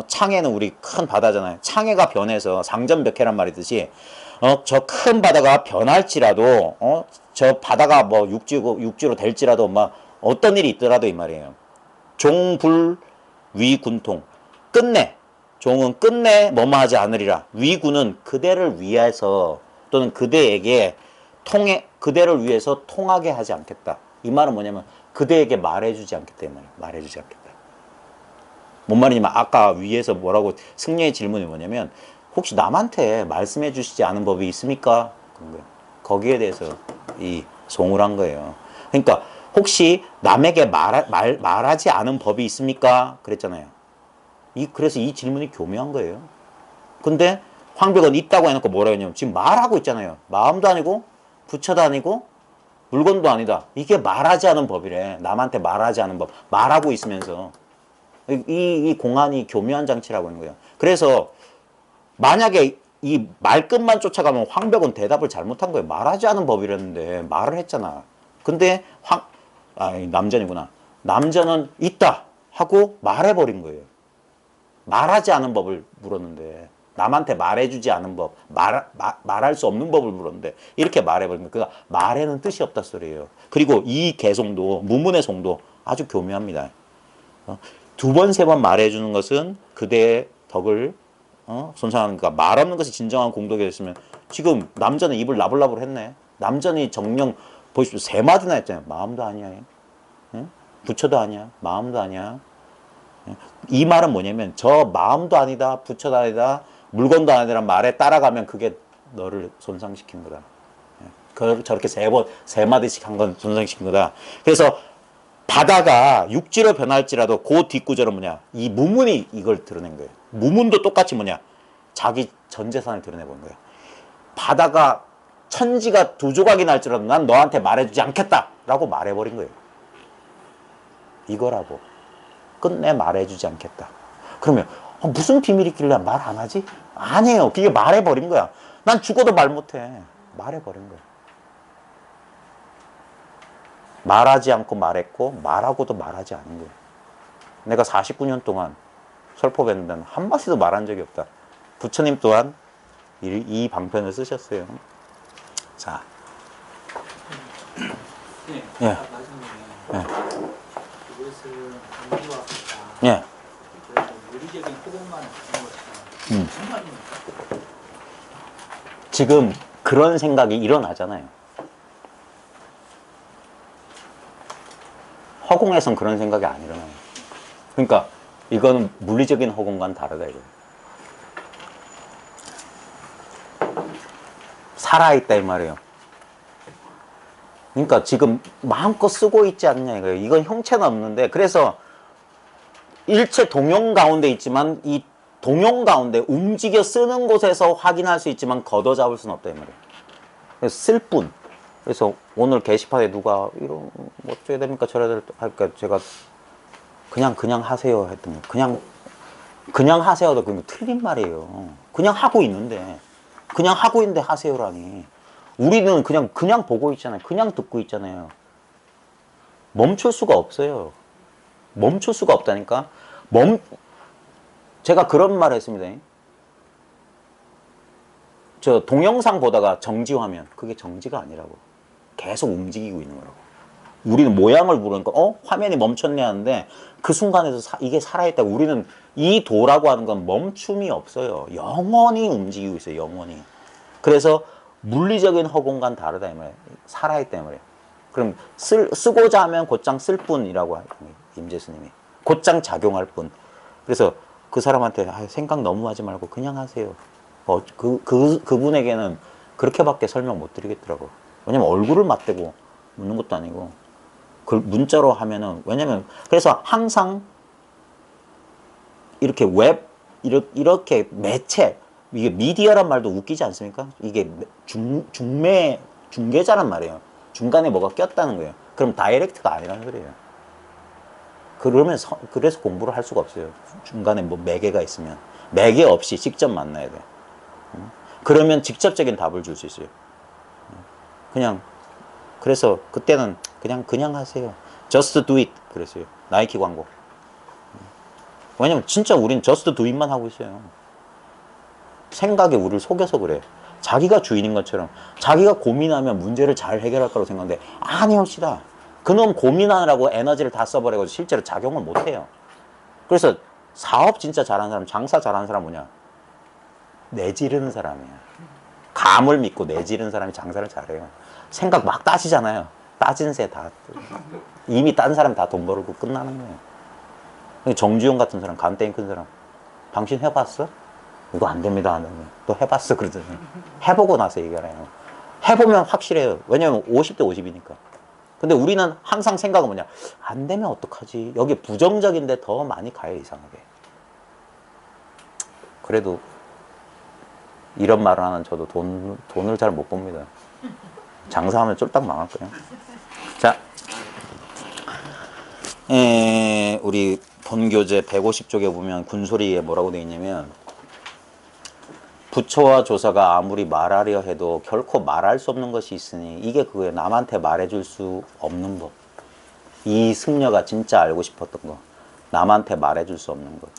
창해는 우리 큰 바다잖아요. 창해가 변해서 상전벽해란 말이듯이 저 큰 바다가 변할지라도 저 바다가 뭐 육지로 될지라도 막 어떤 일이 있더라도 이 말이에요. 종불 위군통 끝내 종은 끝내 뭐뭐 하지 않으리라. 위군은 그대를 위해서 또는 그대에게 그대를 위해서 통하게 하지 않겠다. 이 말은 뭐냐면 그대에게 말해주지 않겠다 이 말이에요. 말해주지 않겠다. 뭔 말이냐면 아까 위에서 뭐라고 승려의 질문이 뭐냐면 혹시 남한테 말씀해 주시지 않은 법이 있습니까? 그런 거예요. 거기에 대해서 이 송을 한 거예요. 그러니까 혹시 남에게 말하지 않은 법이 있습니까? 그랬잖아요. 그래서 이 질문이 교묘한 거예요. 근데 황벽은 있다고 해놓고 뭐라 했냐면 지금 말하고 있잖아요. 마음도 아니고 부처도 아니고 물건도 아니다. 이게 말하지 않은 법이래. 남한테 말하지 않은 법. 말하고 있으면서. 이 공안이 교묘한 장치라고 하는 거예요. 그래서 만약에 이 말끝만 쫓아가면 황벽은 대답을 잘못한 거예요. 말하지 않은 법이랬는데 말을 했잖아. 근데 남전이구나. 남전은 있다 하고 말해버린 거예요. 말하지 않은 법을 물었는데 남한테 말해주지 않은 법, 말할 수 없는 법을 물었는데 이렇게 말해버린 거예요. 그러니까 말에는 뜻이 없다 소리예요. 그리고 이 개송도 무문의 송도 아주 교묘합니다. 두 번, 세 번 말해주는 것은 그대의 덕을 손상하는 거니까 말 없는 것이 진정한 공덕이 됐으면 지금 남전은 입을 나불나불 했네. 남전이 정령 보십시오. 세 마디나 했잖아요. 마음도 아니야. 응? 부처도 아니야. 마음도 아니야. 이 말은 뭐냐면 저 마음도 아니다. 부처도 아니다. 물건도 아니라는 말에 따라가면 그게 너를 손상시킨 거다. 저렇게 세 마디씩 한 건 손상시킨 거다. 그래서 바다가 육지로 변할지라도 그 뒷구절은 뭐냐? 이 무문이 이걸 드러낸 거예요. 무문도 똑같이 뭐냐? 자기 전 재산을 드러내본 거예요. 바다가 천지가 두 조각이 날지라도 난 너한테 말해주지 않겠다라고 말해버린 거예요. 이거라고. 끝내 말해주지 않겠다. 그러면 무슨 비밀이 있길래 말 안 하지? 아니에요. 그게 말해버린 거야. 난 죽어도 말 못해. 말해버린 거야. 말하지 않고 말했고 말하고도 말하지 않은 거예요. 내가 49년 동안 설법했는데 한마디도 말한 적이 없다. 부처님 또한 이 방편을 쓰셨어요. 자, 네. 예. 마지막에 그것은 안기와 같다. 예. 그래서 유리적인 호흡만 하는 것은 정말입니까? 지금 그런 생각이 일어나잖아요. 허공에선 그런 생각이 안 일어나요. 그러니까 이거는 물리적인 허공과는 다르다 이거예요. 살아있다 이 말이에요. 그러니까 지금 마음껏 쓰고 있지 않냐 이거예요. 이건 형체는 없는데 그래서 일체 동용 가운데 있지만 이 동용 가운데 움직여 쓰는 곳에서 확인할 수 있지만 걷어잡을 수는 없다 이 말이에요. 그래서 쓸 뿐. 그래서 오늘 게시판에 누가 이런 뭐 어쩌야 됩니까 저래야 될까 하니까 제가 그냥 하세요 했더니 그냥 하세요도 그건 틀린 말이에요. 그냥 하고 있는데 하세요라니. 우리는 그냥 보고 있잖아요. 그냥 듣고 있잖아요. 멈출 수가 없어요. 멈출 수가 없다니까. 제가 그런 말 했습니다. 저 동영상 보다가 정지 화면 그게 정지가 아니라고. 계속 움직이고 있는 거라고. 우리는 모양을 모르니까 화면이 멈췄네 하는데 그 순간에서 이게 살아있다고. 우리는 이 도라고 하는 건 멈춤이 없어요. 영원히 움직이고 있어요. 영원히. 그래서 물리적인 허공과는 다르다 이 말이에요. 살아있다 이 말이에요. 그럼 쓰고자 하면 곧장 쓸 뿐이라고 하는 임재스님이. 곧장 작용할 뿐. 그래서 그 사람한테 생각 너무 하지 말고 그냥 하세요. 그분에게는 그렇게밖에 설명 못 드리겠더라고. 왜냐면 얼굴을 맞대고 묻는 것도 아니고 그 문자로 하면은 왜냐면 그래서 항상 이렇게 이렇게 매체 이게 미디어란 말도 웃기지 않습니까? 이게 중계자란 말이에요. 중간에 뭐가 꼈다는 거예요. 그럼 다이렉트가 아니라는 소리예요. 그래서 공부를 할 수가 없어요. 중간에 뭐 매개가 있으면 매개 없이 직접 만나야 돼. 그러면 직접적인 답을 줄 수 있어요. 그냥 그래서 그때는 그냥 하세요. Just do it. 그랬어요. 나이키 광고. 왜냐면 진짜 우린 just do it만 하고 있어요. 생각에 우리를 속여서 그래. 자기가 주인인 것처럼 자기가 고민하면 문제를 잘 해결할 거라고 생각하는데 아니옵시다. 그놈 고민하느라고 에너지를 다 써버려서 실제로 작용을 못해요. 그래서 사업 진짜 잘하는 사람, 장사 잘하는 사람 뭐냐? 내지르는 사람이야. 감을 믿고 내지르는 사람이 장사를 잘해요. 생각 막 따지잖아요. 따진 새 다. 이미 딴 사람 다 돈 벌고 끝나는 거예요. 정주영 같은 사람, 간땡이 큰 사람. 당신 해봤어? 이거 안 됩니다. 안 됩니다. 또 해봤어. 그러더니. 해보고 나서 얘기하래요. 해보면 확실해요. 왜냐면 50대 50이니까. 근데 우리는 항상 생각은 뭐냐? 안 되면 어떡하지? 여기 부정적인데 더 많이 가요, 이상하게. 그래도 이런 말을 하는 저도 돈을 잘 못 봅니다. 장사하면 쫄딱 망할 거예요. 자, 우리 본교재 150쪽에 보면 군소리에 뭐라고 되어 있냐면 부처와 조사가 아무리 말하려 해도 결코 말할 수 없는 것이 있으니 이게 그거예요. 남한테 말해줄 수 없는 법. 이 승려가 진짜 알고 싶었던 거. 남한테 말해줄 수 없는 것.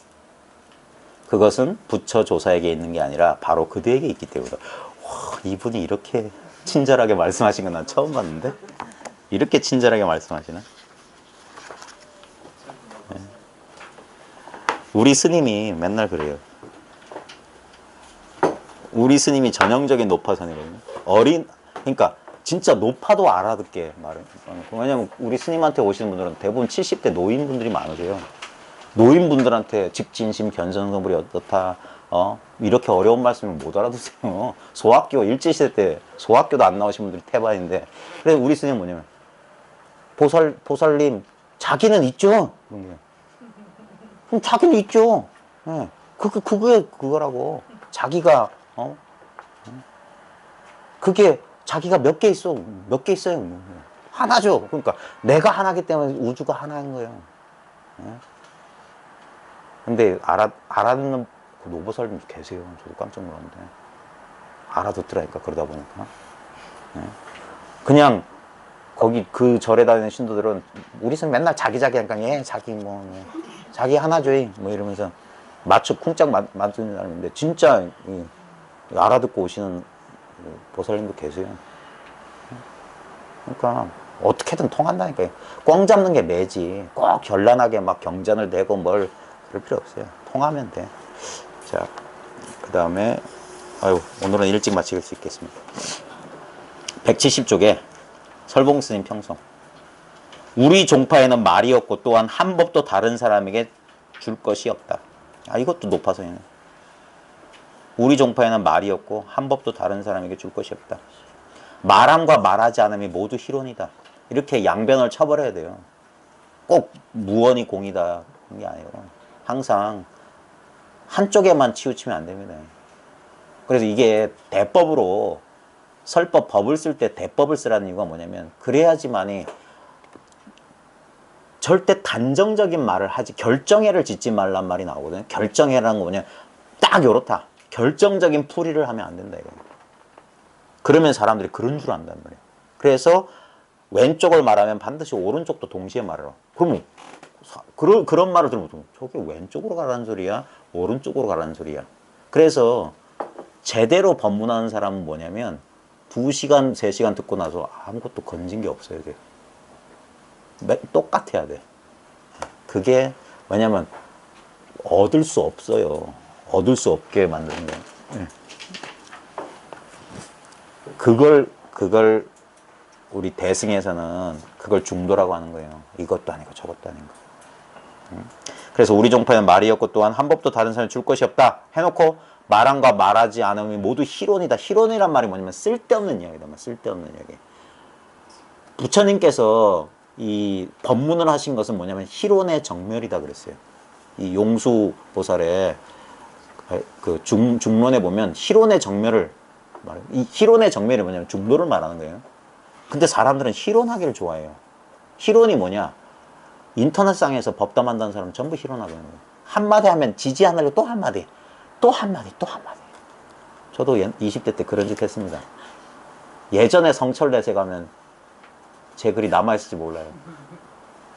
그것은 부처 조사에게 있는 게 아니라 바로 그대에게 있기 때문에. 와, 이분이 이렇게 친절하게 말씀하신 건 난 처음 봤는데? 이렇게 친절하게 말씀하시나? 네. 우리 스님이 맨날 그래요. 우리 스님이 전형적인 노파선이거든요. 그러니까 진짜 노파도 알아듣게 말해요. 왜냐면 우리 스님한테 오시는 분들은 대부분 70대 노인분들이 많으세요. 노인분들한테 직진심 견성성불이 어떻다, 이렇게 어려운 말씀을 못 알아듣세요. 소학교, 일제시대 때 소학교도 안 나오신 분들이 태반인데. 그래서 우리 스님은 뭐냐면, 보살님, 자기는 있죠? 그럼 자기는 있죠. 네. 그거라고. 자기가, 그게 자기가 몇 개 있어. 몇 개 있어요. 하나죠. 그러니까 내가 하나기 때문에 우주가 하나인 거예요. 근데 알아듣는 그 노보살님 계세요. 저도 깜짝 놀랐는데. 알아듣더라니까, 그러다 보니까. 그냥 거기 그 절에 다니는 신도들은 우리 선 맨날 자기 하니까 자기 하나죠. 뭐 이러면서 쿵짝 맞추는 사람인데 진짜 알아듣고 오시는 보살님도 계세요. 그러니까 어떻게든 통한다니까요. 꽝 잡는 게 매지. 꼭 결란하게 막 경전을 내고 뭘 그럴 필요 없어요. 통하면 돼. 자, 그 다음에 오늘은 일찍 마칠 수 있겠습니다. 170쪽에 설봉스님 평송. 우리 종파에는 말이 없고 또한 한 법도 다른 사람에게 줄 것이 없다. 이것도 높아서이네. 우리 종파에는 말이 없고 한 법도 다른 사람에게 줄 것이 없다. 말함과 말하지 않음이 모두 희론이다. 이렇게 양변을 쳐버려야 돼요. 꼭 무언이 공이다 그런 게 아니고 항상 한쪽에만 치우치면 안 됩니다. 그래서 이게 대법으로 설법 법을 쓸 때 대법을 쓰라는 이유가 뭐냐면 그래야지만이 절대 단정적인 말을 하지 결정해를 짓지 말란 말이 나오거든요. 결정해라는 거 뭐냐 딱 요렇다. 결정적인 풀이를 하면 안 된다 이거. 그러면 사람들이 그런 줄 안단 말이에요. 그래서 왼쪽을 말하면 반드시 오른쪽도 동시에 말해라. 그러면 그런 말을 들으면 저게 왼쪽으로 가라는 소리야? 오른쪽으로 가라는 소리야? 그래서 제대로 법문하는 사람은 뭐냐면 2시간, 3시간 듣고 나서 아무것도 건진 게 없어야 돼. 똑같아야 돼. 그게 왜냐면 얻을 수 없어요. 얻을 수 없게 만드는 거예요. 그걸 우리 대승에서는 그걸 중도라고 하는 거예요. 이것도 아니고 저것도 아닌 거. 그래서 우리 종파에는 말이 없고 또한 한 법도 다른 사람이 줄 것이 없다 해놓고 말함과 말하지 않음이 모두 희론이다. 희론이란 말이 뭐냐면 쓸데없는 이야기다. 쓸데없는 이야기. 부처님께서 이 법문을 하신 것은 뭐냐면 희론의 정멸이다 그랬어요. 이 용수 보살의 그 중론에 보면 희론의 정멸을 말해요. 이 희론의 정멸이 뭐냐면 중도를 말하는 거예요. 근데 사람들은 희론하기를 좋아해요. 희론이 뭐냐? 인터넷상에서 법담한다는 사람은 전부 희론하거든요. 한마디 하면 지지 않으려고 또 한마디, 또 한마디, 또 한마디. 저도 20대 때 그런 짓 했습니다. 예전에 성철대세 가면 제 글이 남아있을지 몰라요.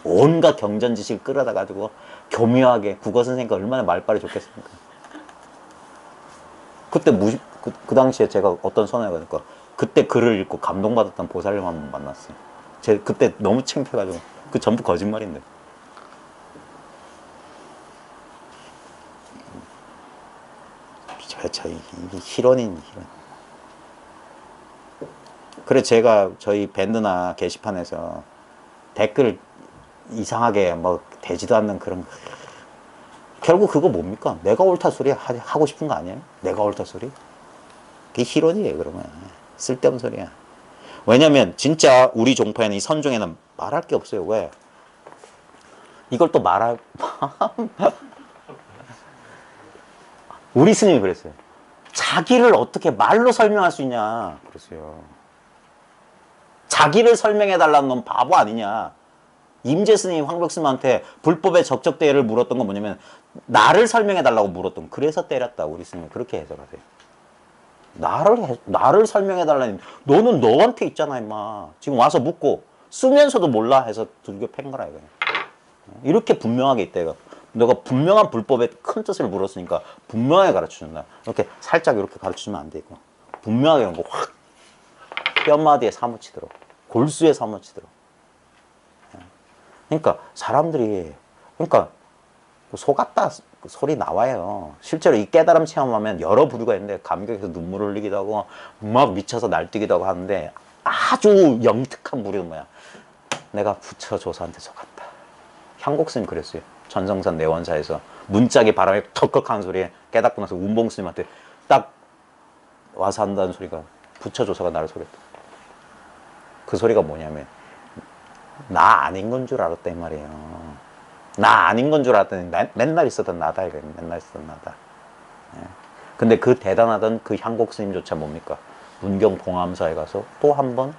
온갖 경전 지식을 끌어다 가지고 교묘하게 국어 선생님과 얼마나 말빨이 좋겠습니까? 그때 그 당시에 제가 어떤 선생님 가니까 그때 글을 읽고 감동받았던 보살님 한 번 만났어요. 제 그때 너무 창피해가지고 그 전부 거짓말인데. 이게 희론인 희론. 그래 제가 저희 밴드나 게시판에서 댓글 이상하게 뭐 되지도 않는 그런 결국 그거 뭡니까? 내가 옳다 소리 하고 싶은 거 아니에요? 내가 옳다 소리? 그게 희론이에요. 그러면 쓸데없는 소리야. 왜냐면 진짜 우리 종파에는 이 선종에는 말할 게 없어요. 왜? 이걸 또 말할 우리 스님이 그랬어요. 자기를 어떻게 말로 설명할 수 있냐 그랬어요. 자기를 설명해 달라는 건 바보 아니냐. 임재 스님 황벽 스님한테 불법의 적적대회를 물었던 건 뭐냐면 나를 설명해 달라고 물었던. 그래서 때렸다. 우리 스님이 그렇게 해석하세요. 나를 설명해 달라니. 너는 너한테 있잖아 임마. 지금 와서 묻고 쓰면서도 몰라 해서 들겨 팬 거라 이거야. 이렇게 분명하게 있다 이거. 너가 분명한 불법의 큰 뜻을 물었으니까 분명하게 가르쳐준다. 이렇게 살짝 이렇게 가르쳐주면 안 되고 분명하게 이런 거 확 뼈마디에 사무치도록 골수에 사무치도록. 그러니까 사람들이 그러니까 속았다 소리 나와요. 실제로 이 깨달음 체험하면 여러 부류가 있는데 감격에서 눈물 흘리기도 하고 막 미쳐서 날뛰기도 하고 하는데 아주 영특한 부류는 뭐야? 내가 부처 조사한테 속았다. 향곡스님 그랬어요. 전성산 내원사에서 문짝이 바람에 턱턱 하는 소리에 깨닫고 나서 운봉스님한테 딱 와서 한다는 소리가 부처 조사가 나를 속였다. 그 소리가 뭐냐면 나 아닌 건 줄 알았다 이 말이에요. 나 아닌 건 줄 알았더니 맨날 있었던 나다 이거예요. 맨날 있었던 나다. 예. 근데 그 대단하던 그 향곡 스님조차 뭡니까? 문경 봉암사에 가서 또 한 번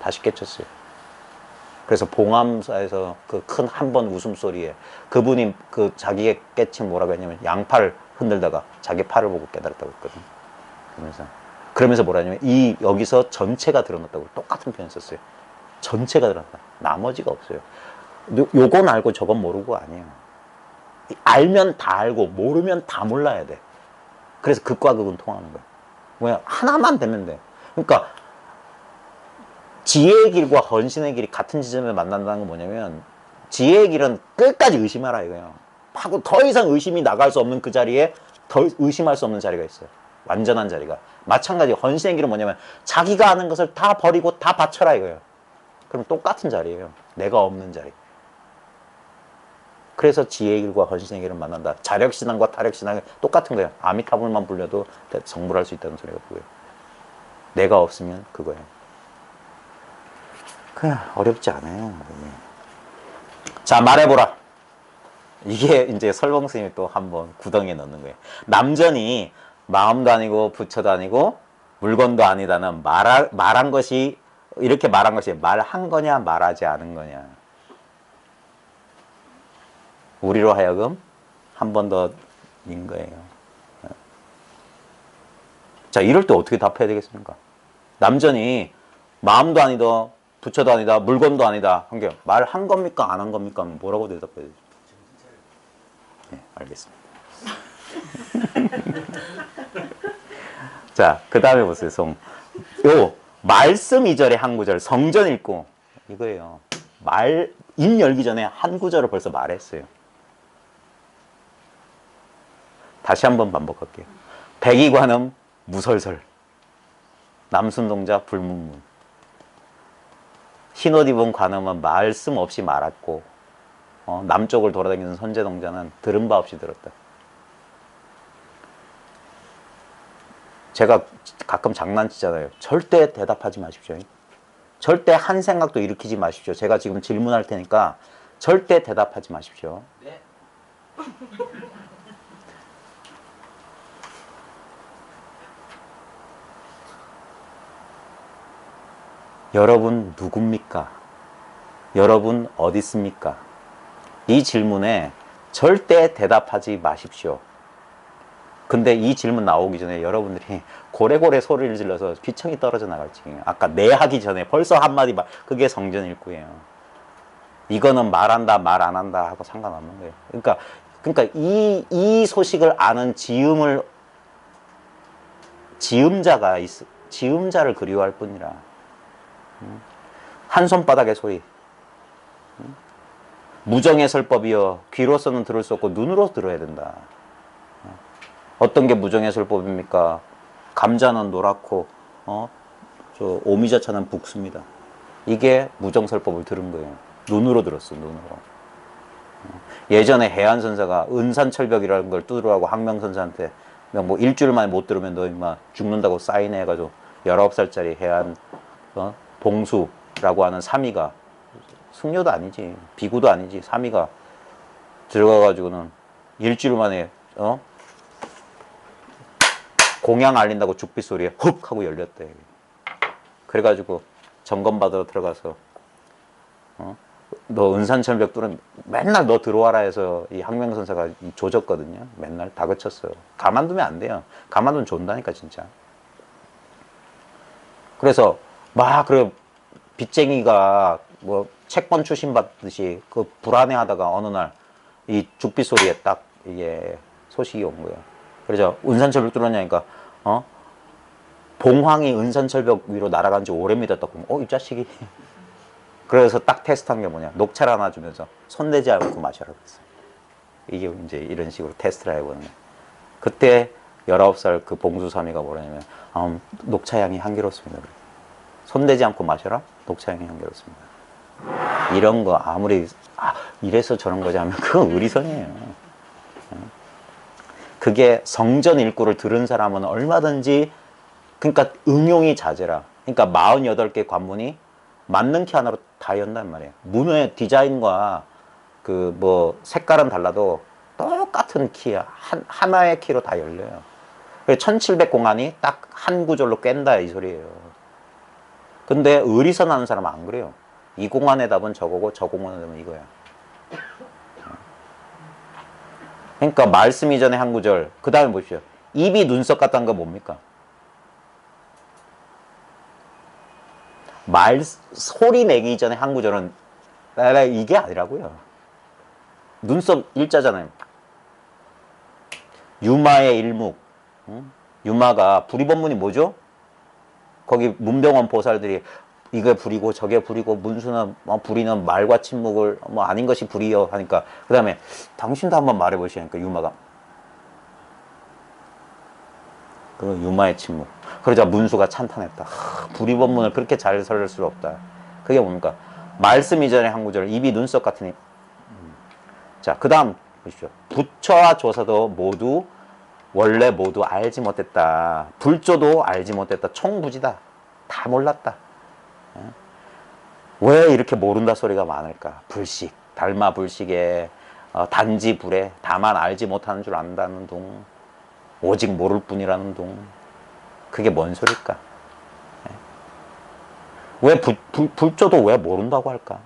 다시 깨쳤어요. 그래서 봉암사에서 그 큰 한 번 웃음소리에 그분이 그 자기의 깨침 뭐라고 했냐면 양팔을 흔들다가 자기 팔을 보고 깨달았다고 했거든요. 그러면서 뭐라 하냐면 이 여기서 전체가 드러났다고 똑같은 표현 썼어요. 전체가 드러났다. 나머지가 없어요. 요건 알고 저건 모르고 아니에요. 알면 다 알고 모르면 다 몰라야 돼. 그래서 극과 극은 통하는 거야. 뭐야 하나만 되면 돼. 그러니까 지혜의 길과 헌신의 길이 같은 지점에 만난다는 건 뭐냐면 지혜의 길은 끝까지 의심하라 이거예요. 하고 더 이상 의심이 나갈 수 없는 그 자리에 더 의심할 수 없는 자리가 있어요. 완전한 자리가. 마찬가지 헌신의 길은 뭐냐면 자기가 아는 것을 다 버리고 다 바쳐라 이거예요. 그럼 똑같은 자리예요. 내가 없는 자리. 그래서 지혜의 길과 헌신의 길을 만난다. 자력신앙과 타력신앙이 똑같은 거예요. 아미타불만 불려도 성불할 수 있다는 소리가 그거예요. 내가 없으면 그거예요. 그냥 어렵지 않아요. 자, 말해보라. 이게 이제 설봉스님이 또 한번 구덩이에 넣는 거예요. 남전이 마음도 아니고 부처도 아니고 물건도 아니다는 말한 것이 이렇게 말한 것이 말한 거냐 말하지 않은 거냐. 우리로 하여금 한 번 더인 거예요. 자, 이럴 때 어떻게 답해야 되겠습니까? 남전이 마음도 아니다, 부처도 아니다, 물건도 아니다. 한 게 말한 겁니까? 안 한 겁니까? 뭐라고 대답해야 되죠? 네, 알겠습니다. 자, 그 다음에 보세요. 요 말씀 2절에 한 구절, 성전 읽고 이거예요. 입 열기 전에 한 구절을 벌써 말했어요. 다시 한번 반복할게요. 백이관음 무설설, 남순동자 불문문. 흰옷 입은 관음은 말씀 없이 말았고 남쪽을 돌아다니는 선제동자는 들은 바 없이 들었다. 제가 가끔 장난치잖아요. 절대 대답하지 마십시오. 절대 한 생각도 일으키지 마십시오. 제가 지금 질문할 테니까 절대 대답하지 마십시오. 네. 여러분 누굽니까? 여러분 어디 있습니까? 이 질문에 절대 대답하지 마십시오. 근데 이 질문 나오기 전에 여러분들이 고래고래 소리를 질러서 귀청이 떨어져 나갈 지경이에요. 아까 네 하기 전에 벌써 한마디 말, 그게 성전일구예요. 이거는 말한다, 말 안 한다 하고 상관없는 거예요. 그러니까 이 소식을 아는 지음자를 그리워할 뿐이라. 한 손바닥의 소리. 무정의 설법이여 귀로서는 들을 수 없고 눈으로 들어야 된다. 어떤 게 무정의 설법입니까? 감자는 노랗고 저 오미자차는 붉습니다. 이게 무정설법을 들은 거예요. 눈으로 들었어, 눈으로. 예전에 해안선사가 은산철벽이라는 걸 뚫으라고 항명선사한테 뭐 일주일 만에 못 들으면 너 임마 죽는다고 사인해가지고 19살짜리 해안 봉수라고 하는 사미가, 승려도 아니지, 비구도 아니지, 사미가 들어가가지고는 일주일 만에 공양 알린다고 죽빛 소리에 훅 하고 열렸대. 그래가지고 점검받으러 들어가서 너 은산철벽 뚫으면 맨날 너 들어와라 해서 이 항명선사가 조졌거든요. 맨날 다그쳤어요. 가만두면 안 돼요. 가만두면 존다니까 진짜. 그래서 막 그래 빚쟁이가 뭐 채권 추심 받듯이 그 불안해하다가 어느 날 이 죽빛 소리에 딱 이게 소식이 온 거예요. 그래서 은산철벽 뚫었냐니까 봉황이 은산철벽 위로 날아간 지 오래 믿었다. 이 자식이. 그래서 딱 테스트한 게 뭐냐. 녹차를 하나 주면서 손대지 않고 마셔라 그랬어요. 이게 이제 이런 식으로 테스트를 해보는 거예요. 그때 19살 그 봉수사미가 뭐라냐면 녹차 향이 향기롭습니다. 손대지 않고 마셔라. 녹차 향이 향기롭습니다. 이런 거 아무리 이래서 저런 거지 하면 그건 의리선이에요. 그게 성전 일구를 들은 사람은 얼마든지, 그러니까 응용이 자제라. 그러니까 48개 관문이 맞는 키 하나로 다 연단 말이에요. 문의 디자인과 그 뭐 색깔은 달라도 똑같은 키야. 하나의 키로 다 열려요. 1700 공안이 딱 한 구절로 깬다 이 소리예요. 근데 의리선 하는 사람은 안 그래요. 이 공안의 답은 저거고 저 공안의 답은 이거야. 그러니까 말씀 이전에 한 구절, 그 다음에 보십시오. 입이 눈썹 같다는 건 뭡니까? 소리 내기 전에 한 구절은 이게 아니라고요. 눈썹 일자잖아요. 유마의 일묵. 유마가 불이법문이 뭐죠? 거기 문병원 보살들이 이게 불이고 저게 불이고 문수는 불이는 말과 침묵을 아닌 것이 불이요 하니까 그 다음에 당신도 한번 말해보시니까 유마가 그 유마의 침묵. 그러자 문수가 찬탄했다. 불이법문을 그렇게 잘 설릴 수 없다. 그게 뭡니까? 말씀 이전에 한 구절 입이 눈썹 같으니. 자, 그 다음 보십시오. 부처와 조사도 원래 모두 알지 못했다. 불조도 알지 못했다. 총부지다. 다 몰랐다. 왜 이렇게 모른다 소리가 많을까? 불식, 달마 불식에 단지 불에 다만 알지 못하는 줄 안다는 둥, 오직 모를 뿐이라는 둥. 그게 뭔 소릴까? 왜 불조도 왜 모른다고 할까?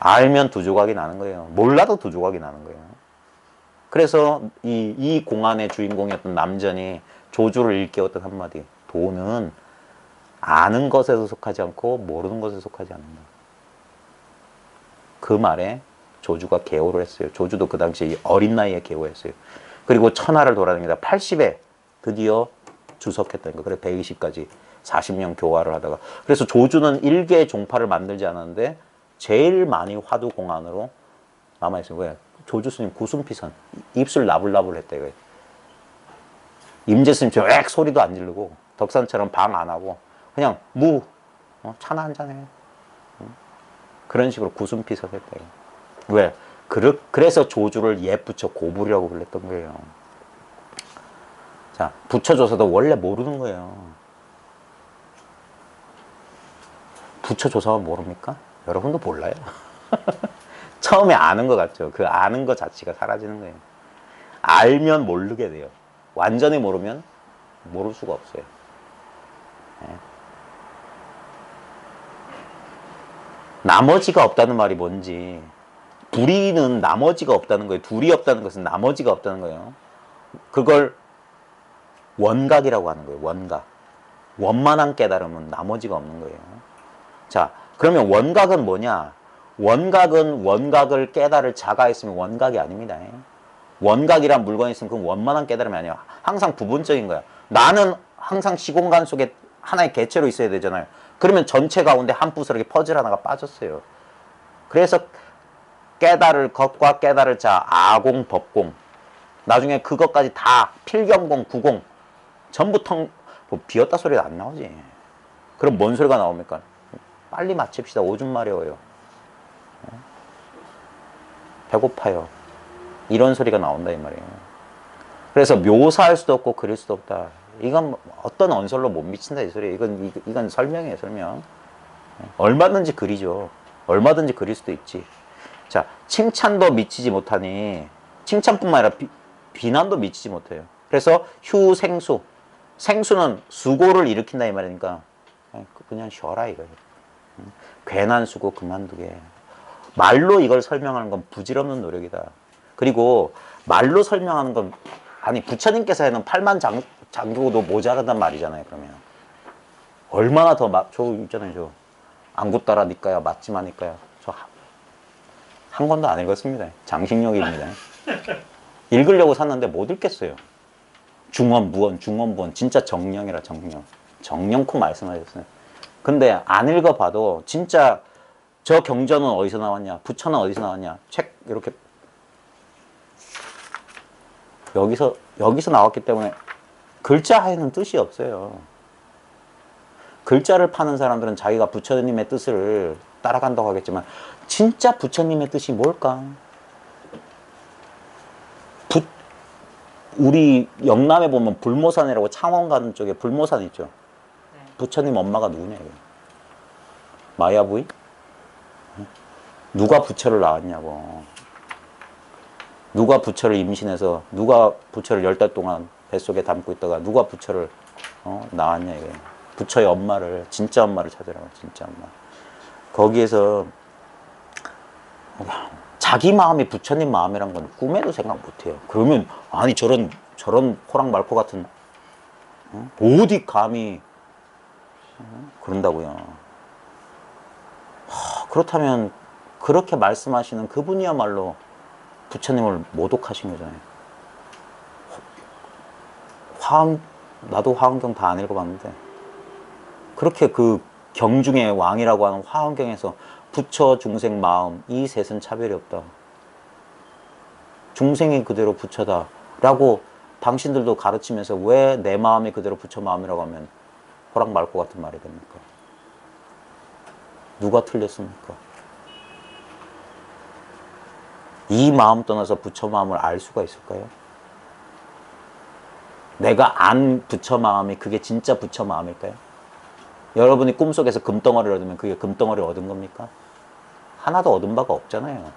알면 두 조각이 나는 거예요. 몰라도 두 조각이 나는 거예요. 그래서 이 공안의 주인공이었던 남전이 조주를 일깨웠던 한마디. 도는 아는 것에서 속하지 않고 모르는 것에 속하지 않는다. 그 말에 조주가 개호를 했어요. 조주도 그 당시에 어린 나이에 개호했어요. 그리고 천하를 돌아다니다 80에 드디어 주석했다는 거. 그래 120까지 40년 교화를 하다가. 그래서 조주는 일개 종파를 만들지 않았는데 제일 많이 화두공안으로 남아있어요. 왜? 조주 스님 구순피선 입술 나불나불 했다 이거예요. 임재 스님처럼 액 소리도 안 지르고 덕산처럼 방 안 하고 그냥 차나 한잔 해. 그런 식으로 구순피선 했다 이거예요. 왜? 그래서 조주를 옛 부처 고불이라고 불렀던 거예요. 자, 부처조사도 원래 모르는 거예요. 부처조사만 모릅니까? 여러분도 몰라요. 처음에 아는 것 같죠. 그 아는 것 자체가 사라지는 거예요. 알면 모르게 돼요. 완전히 모르면 모를 수가 없어요. 네. 나머지가 없다는 말이 뭔지 둘이는 나머지가 없다는 거예요. 둘이 없다는 것은 나머지가 없다는 거예요. 그걸 원각이라고 하는 거예요. 원각. 원만한 깨달음은 나머지가 없는 거예요. 자, 그러면 원각은 뭐냐? 원각은 원각을 깨달을 자가 있으면 원각이 아닙니다. 원각이란 물건이 있으면 그건 원만한 깨달음이 아니야. 항상 부분적인 거야. 나는 항상 시공간 속에 하나의 개체로 있어야 되잖아요. 그러면 전체 가운데 한 부스러기 퍼즐 하나가 빠졌어요. 그래서 깨달을 것과 깨달을 자, 아공, 법공. 나중에 그것까지 다 필경공, 구공. 전부 뭐 비었다 소리가 안 나오지. 그럼 뭔 소리가 나옵니까? 빨리 마칩시다. 오줌 마려워요. 배고파요. 이런 소리가 나온다 이 말이에요. 그래서 묘사할 수도 없고 그릴 수도 없다. 이건 어떤 언설로 못 미친다 이 소리예요. 이건 설명이에요, 설명. 얼마든지 그리죠. 얼마든지 그릴 수도 있지. 자, 칭찬도 미치지 못하니 칭찬뿐만 아니라 비난도 미치지 못해요. 그래서 휴생수. 생수는 수고를 일으킨다 이 말이니까 그냥 쉬어라 이거예요. 괜한 수고 그만두게. 말로 이걸 설명하는 건 부질없는 노력이다. 그리고 말로 설명하는 건 아니 부처님께서 해는 팔만 장교도 모자라단 말이잖아요. 그러면 얼마나 저 있잖아요. 저 안굿따라 니까요 맞지마 니까요. 저 한 권도 안 읽었습니다. 장식력입니다. 읽으려고 샀는데 못 읽겠어요. 중원, 무원, 중원, 무원. 진짜 정령이라 정령. 정령코 말씀하셨어요. 근데 안 읽어봐도 진짜 저 경전은 어디서 나왔냐? 부처는 어디서 나왔냐? 책 이렇게 여기서 나왔기 때문에 글자 하에는 뜻이 없어요. 글자를 파는 사람들은 자기가 부처님의 뜻을 따라간다고 하겠지만 진짜 부처님의 뜻이 뭘까? 우리 영남에 보면 불모산이라고 창원 가는 쪽에 불모산 있죠. 네. 부처님 엄마가 누구냐 이거. 마야부이? 누가 부처를 낳았냐고. 누가 부처를 임신해서 누가 부처를 10달 동안 뱃속에 담고 있다가 누가 부처를 낳았냐 이거. 부처의 엄마를 진짜 엄마를 찾으라고. 진짜 엄마. 거기에서 자기 마음이 부처님 마음이란 건 꿈에도 생각 못해요. 그러면 아니 저런 호랑말코 같은 어디 감히 그런다고요. 그렇다면 그렇게 말씀하시는 그분이야말로 부처님을 모독하신 거잖아요. 나도 화엄경 다 안 읽어봤는데 그렇게 그 경중의 왕이라고 하는 화엄경에서 부처 중생 마음 이 셋은 차별이 없다. 중생이 그대로 부처다 라고 당신들도 가르치면서 왜 내 마음이 그대로 부처 마음이라고 하면 호랑말코 같은 말이 됩니까? 누가 틀렸습니까? 이 마음 떠나서 부처 마음을 알 수가 있을까요? 내가 안 부처 마음이 그게 진짜 부처 마음일까요? 여러분이 꿈속에서 금덩어리를 얻으면 그게 금덩어리를 얻은 겁니까? 하나도 얻은 바가 없잖아요.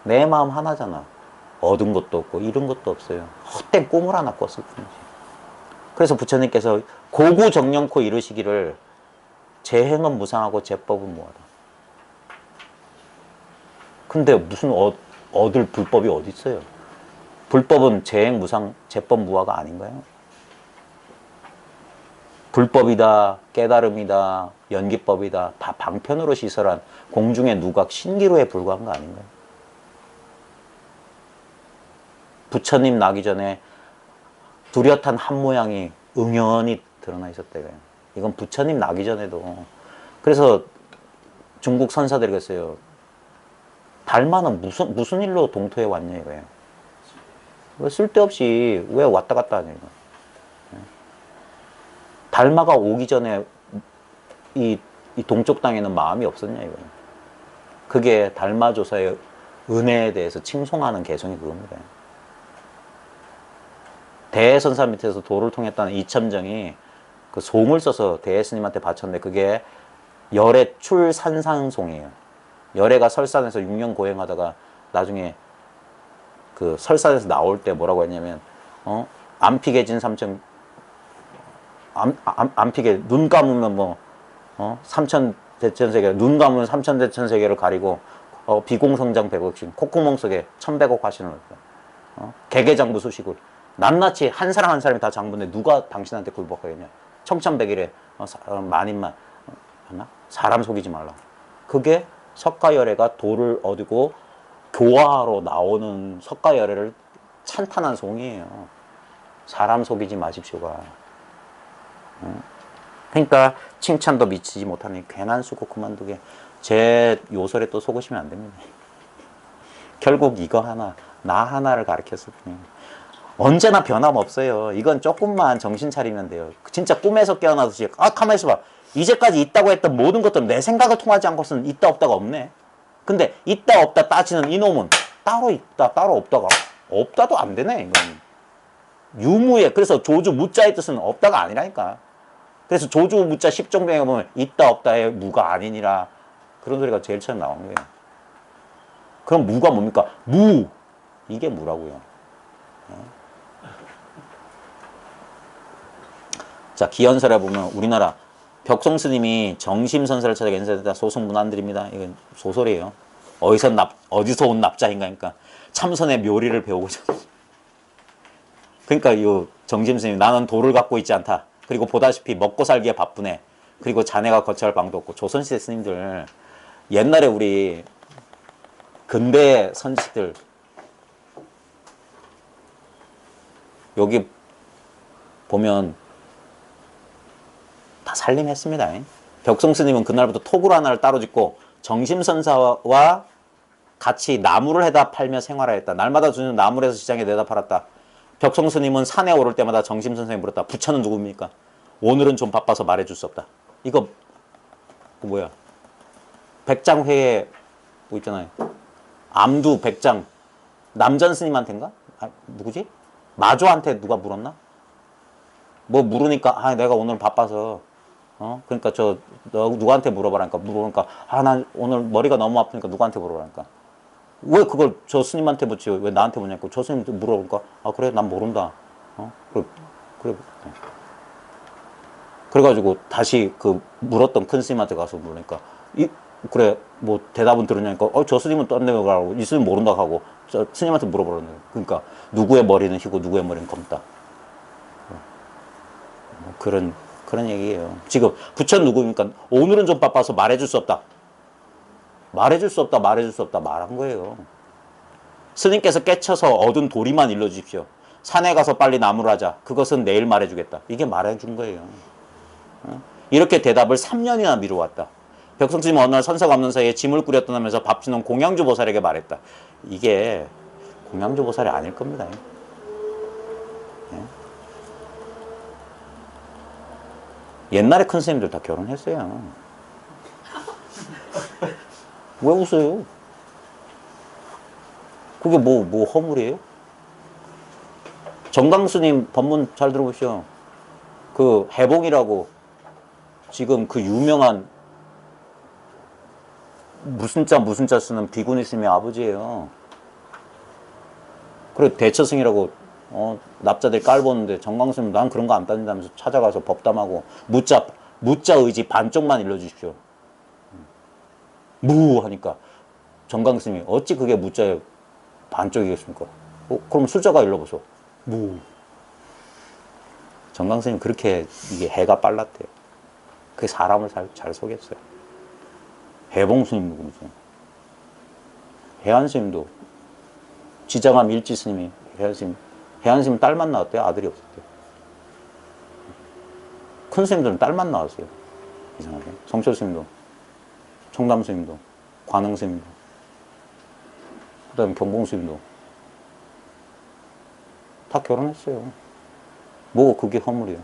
내 마음 하나잖아. 얻은 것도 없고 잃은 것도 없어요. 헛된 꿈을 하나 꿨을 뿐이지. 그래서 부처님께서 고구정령코 이르시기를 재행은 무상하고 제법은 무하다. 근데 무슨 얻을 불법이 어디 있어요? 불법은 재행 무상, 제법 무하가 아닌가요? 불법이다, 깨달음이다, 연기법이다 다 방편으로 시설한 공중의 누각 신기로에 불과한 거 아닌가요? 부처님 나기 전에 뚜렷한 한 모양이 응연히 드러나 있었다 이거예요. 이건 부처님 나기 전에도. 그래서 중국 선사들이 그랬어요. 달마는 무슨 일로 동토에 왔냐 이거예요. 왜 쓸데없이 왜 왔다 갔다 하냐 이거. 달마가 오기 전에 이 동쪽 땅에는 마음이 없었냐 이거예요. 그게 달마조사의 은혜에 대해서 칭송하는 개성이 그겁니다. 대선사 밑에서 도를 통했다는 이첨정이 그 송을 써서 대스님한테 바쳤는데 그게 열의 출산상송이에요. 열애가 설산에서 6년 고행하다가 나중에 그 설산에서 나올 때 뭐라고 했냐면 안피계진 삼천 안피계 눈 감으면 뭐 삼천 대천세계 눈 감으면 삼천 대천세계를 가리고 비공성장 100억씩, 콧구멍 속에 1100억 화신을 넣었어. 개개장부 수식을. 낱낱이 한 사람 한 사람이 다 장부인데 누가 당신한테 굴복하겠냐. 청천백일에 만인만 하나? 사람 속이지 말라. 그게 석가열애가 도를 얻고 교화하러 나오는 석가열애를 찬탄한 송이에요. 사람 속이지 마십시오가. 그러니까 칭찬도 미치지 못하니 괜한 수고 그만두게. 제 요설에 또 속으시면 안 됩니다. 결국 이거 하나, 나 하나를 가르쳤을 뿐이에요. 언제나 변함없어요. 이건 조금만 정신 차리면 돼요. 진짜 꿈에서 깨어나듯이 가만히 있어봐. 이제까지 있다고 했던 모든 것들은 내 생각을 통하지 않고서는 있다 없다가 없네. 근데 있다 없다 따지는 이놈은 따로 있다 따로 없다가 없다도 안 되네. 이건 유무에. 그래서 조주 무자의 뜻은 없다가 아니라니까. 그래서 조주 무자 10종병에 보면 있다 없다의 무가 아니니라 그런 소리가 제일 처음 나온 거예요. 그럼 무가 뭡니까? 무. 이게 무라고요. 자, 기연설에 보면 우리나라 벽송 스님이 정심선설을 찾아 연설했다. 소송 문안드립니다. 이건 소설이에요. 어디서 온 납자인가니까 참선의 묘리를 배우고자. 그러니까 이 정심 스님 나는 도를 갖고 있지 않다. 그리고 보다시피 먹고 살기에 바쁘네. 그리고 자네가 거처할 방도 없고. 조선시대 스님들 옛날에 우리 근대 선지들 여기 보면 다 살림했습니다. 벽송 스님은 그날부터 토굴 하나를 따로 짓고 정심선사와 같이 나무를 해다 팔며 생활하였다. 날마다 주는 나무를 해서 시장에 내다 팔았다. 벽송 스님은 산에 오를 때마다 정심선사에 물었다. 부처는 누굽니까? 오늘은 좀 바빠서 말해줄 수 없다. 이거 그 뭐야? 백장회에 뭐 있잖아요. 암두 백장 남전 스님한테인가? 누구지? 마조한테 누가 물었나? 뭐 물으니까 내가 오늘 바빠서 그러니까 너 누구한테 물어봐라니까. 물어보니까 난 오늘 머리가 너무 아프니까 누구한테 물어봐라니까. 왜 그걸 저 스님한테 묻지 왜 나한테 묻냐고. 저 스님한테 물어보니까 그래 난 모른다. 그래. 그래가지고 다시 그 물었던 큰 스님한테 가서 물으니까 그래 뭐 대답은 들었냐니까 저 스님은 딴 데 가라고. 이 스님 모른다 하고 저 스님한테 물어보라는 거예요. 그러니까 누구의 머리는 희고 누구의 머리는 검다. 뭐 그런 얘기예요. 지금 부처는 누구입니까? 오늘은 좀 바빠서 말해줄 수 없다. 말해줄 수 없다. 말한 거예요. 스님께서 깨쳐서 얻은 도리만 일러주십시오. 산에 가서 빨리 나무를 하자. 그것은 내일 말해주겠다. 이게 말해준 거예요. 이렇게 대답을 3년이나 미루었다. 벽성스님은 어느 날 선사가 없는 사이에 짐을 꾸려 떠나면서 밥 주는 공양주 보살에게 말했다. 이게 공양주 보살이 아닐 겁니다. 옛날에 큰 스님들 다 결혼했어요. 왜 웃어요? 그게 뭐 허물이에요? 정강스님 법문 잘 들어보시오. 그 해봉이라고 지금 그 유명한 무슨 자 쓰는 비구니 스님의 아버지예요. 그리고 대처승이라고 납자들 깔보는데 정강스님 난 그런 거 안 따진다면서 찾아가서 법담하고 무자 의지 반쪽만 일러주십시오. 무 하니까 정강스님이 어찌 그게 무자의 반쪽이겠습니까? 그럼 숫자가 일러보소. 무. 정강스님 그렇게 이게 해가 빨랐대요. 그게 사람을 잘 속였어요. 해봉스님 누구죠? 해안스님도 지장암 일지스님이 해안스님 딸만 낳았대요. 아들이 없었대요. 큰 스님들은 딸만 낳았어요. 이상하게. 성철스님도 청담스님도 관흥스님도 그 다음에 경봉스님도 다 결혼했어요. 뭐 그게 허물이에요.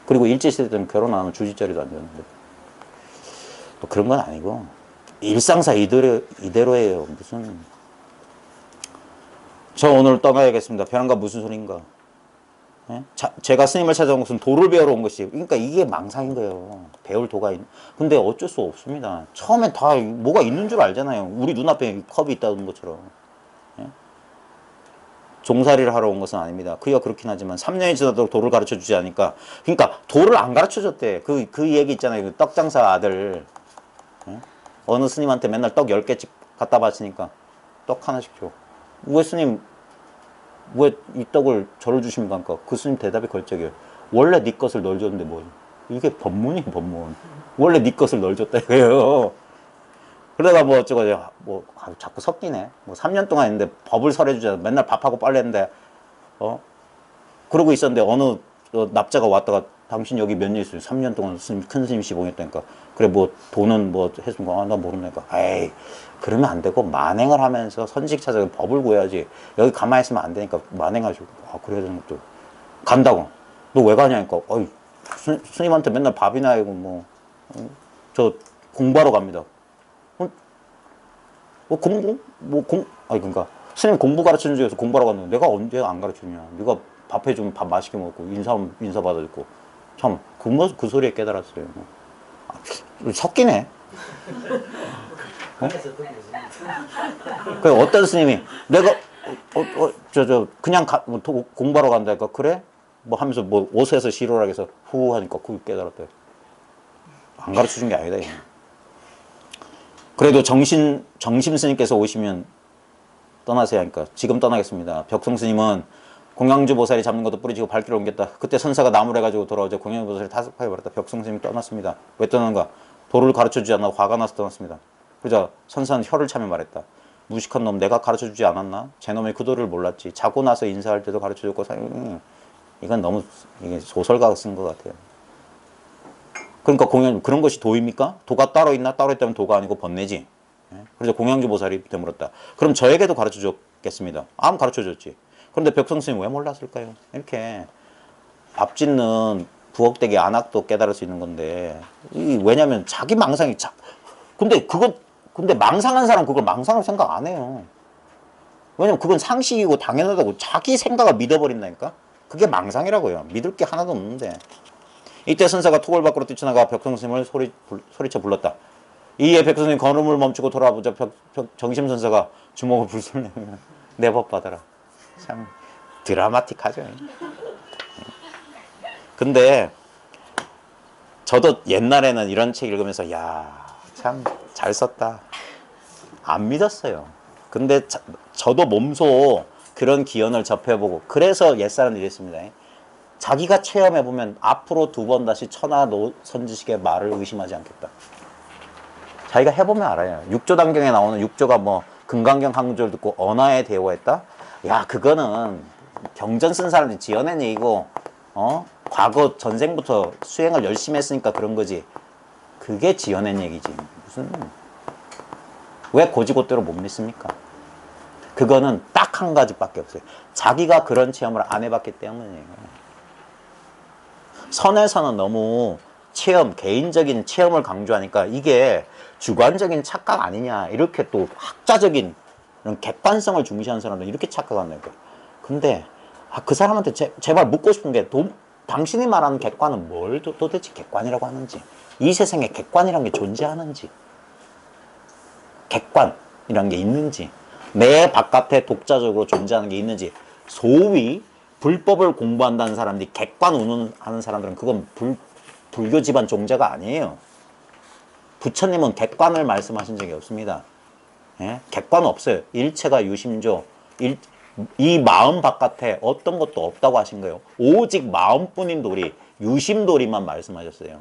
그리고 일제시대 때는 결혼 안 하면 주지자리도 안 되는데 또 그런 건 아니고 일상사 이대로예요. 무슨 저 오늘 떠나야겠습니다. 벼랑가 무슨 소린가? 예? 제가 스님을 찾아온 것은 도를 배우러 온 것이. 그러니까 이게 망상인 거예요. 배울 도가 근데 어쩔 수 없습니다. 처음엔 다 뭐가 있는 줄 알잖아요. 우리 눈앞에 컵이 있다는 것처럼. 예? 종살이를 하러 온 것은 아닙니다. 그야 그렇긴 하지만 3년이 지나도록 도를 가르쳐 주지 않으니까. 그러니까 도를 안 가르쳐 줬대. 그 얘기 있잖아요. 그 떡장사 아들. 예? 어느 스님한테 맨날 떡 10개 갖다 바치니까 떡 하나씩 줘. 왜 스님 왜 이 떡을 저를 주십니까? 그러니까 그 스님 대답이 걸적이에요. 원래 네 것을 널 줬는데 뭐 이게 법문이 법문. 원래 네 것을 널 줬다 이거예요. 그러다가 뭐 어쩌고 뭐 자꾸 섞이네. 뭐 3년 동안 했는데 법을 설해주잖아. 맨날 밥하고 빨래했는데 그러고 있었는데 어느 납자가 왔다가 당신 여기 몇 년 있어요? 3년 동안 큰 스님 시봉했다니까. 그래 뭐 돈은 뭐 했습니까? 나 모르니까. 에이 그러면 안 되고 만행을 하면서 선식 찾아서 법을 구해야지. 여기 가만히 있으면 안 되니까 만행하시고. 그래야 되는 것도 간다고. 너 왜 가냐니까. 스님한테 맨날 밥이나 하고 뭐 저 공부하러 갑니다. 그러니까 스님 공부 가르치는 중에서 공부하러 갔는데 내가 언제 안 가르치냐. 네가 밥 해주면 밥 맛있게 먹고 인사 받아주고 참 그 소리에 깨달았어요. 섞이네. 그 어떤 스님이 내가 그냥 공부하러 간다니까 그래? 뭐 하면서 뭐 옷에서 시로라 해서 후 하니까 그 깨달았대. 안 가르쳐 준 게 아니다. 이거. 그래도 정심 스님께서 오시면 떠나세요 하니까 지금 떠나겠습니다. 벽성 스님은 공양주 보살이 잡는 것도 뿌리치고 발길을 옮겼다. 그때 선사가 나무를 해가지고 돌아오자 공양주 보살이 타석하게 버렸다. 벽성 스님이 떠났습니다. 왜 떠나는가? 도를 가르쳐주지 않아 화가 나서 떠났습니다. 그러자 선사는 혀를 차며 말했다. 무식한 놈 내가 가르쳐주지 않았나? 제 놈이 그 도를 몰랐지. 자고 나서 인사할 때도 가르쳐줬고 이건 너무 이게 소설가가 쓴 것 같아요. 그러니까 그런 것이 도입니까? 도가 따로 있나? 따로 있다면 도가 아니고 번뇌지. 그래서 공양주 보살이 되물었다. 그럼 저에게도 가르쳐 줬겠습니다. 가르쳐 줬지. 그런데 벽성 스님 왜 몰랐을까요? 이렇게 밥 짓는 부엌대기 안악도 깨달을 수 있는 건데 왜냐면 자기 망상이 근데 망상한 사람 그걸 망상을 생각 안 해요. 왜냐면 그건 상식이고 당연하다고 자기 생각을 믿어버린다니까. 그게 망상이라고요. 믿을 게 하나도 없는데. 이때 선사가 토굴 밖으로 뛰쳐나가 벽성 스님을 소리쳐 불렀다. 이에 벽성 스님 걸음을 멈추고 돌아보자 정심 선사가 주먹을 불손 내며 내 법 받아라. 참 드라마틱하죠. 근데 저도 옛날에는 이런 책 읽으면서 야, 참 잘 썼다. 안 믿었어요. 근데 저도 몸소 그런 기연을 접해보고 그래서 옛사람들이 이랬습니다. 자기가 체험해보면 앞으로 2번 다시 천하 선지식의 말을 의심하지 않겠다. 자기가 해보면 알아요. 육조단경에 나오는 육조가 뭐 금강경 항조를 듣고 언하에 대오했다? 야 그거는 경전 쓴 사람들이 지어낸 얘기고 과거 전생부터 수행을 열심히 했으니까 그런 거지. 그게 지어낸 얘기지. 무슨 왜 고지고대로 못 믿습니까? 그거는 딱 한 가지밖에 없어요. 자기가 그런 체험을 안 해봤기 때문이에요. 선에서는 너무 개인적인 체험을 강조하니까 이게 주관적인 착각 아니냐. 이렇게 또 학자적인 이런 객관성을 중시하는 사람들은 이렇게 착각한다는 거예요. 근데 그 사람한테 제발 묻고 싶은 게 당신이 말하는 객관은 뭘 도대체 객관이라고 하는지, 이 세상에 객관이라는 게 존재하는지, 객관이라는 게 있는지, 내 바깥에 독자적으로 존재하는 게 있는지. 소위 불법을 공부한다는 사람들이 객관 운운하는 사람들은 그건 불교 집안 종자가 아니에요. 부처님은 객관을 말씀하신 적이 없습니다. 예? 객관 없어요. 일체가 유심조. 이 마음 바깥에 어떤 것도 없다고 하신 거예요. 오직 마음뿐인 도리, 유심도리만 말씀하셨어요.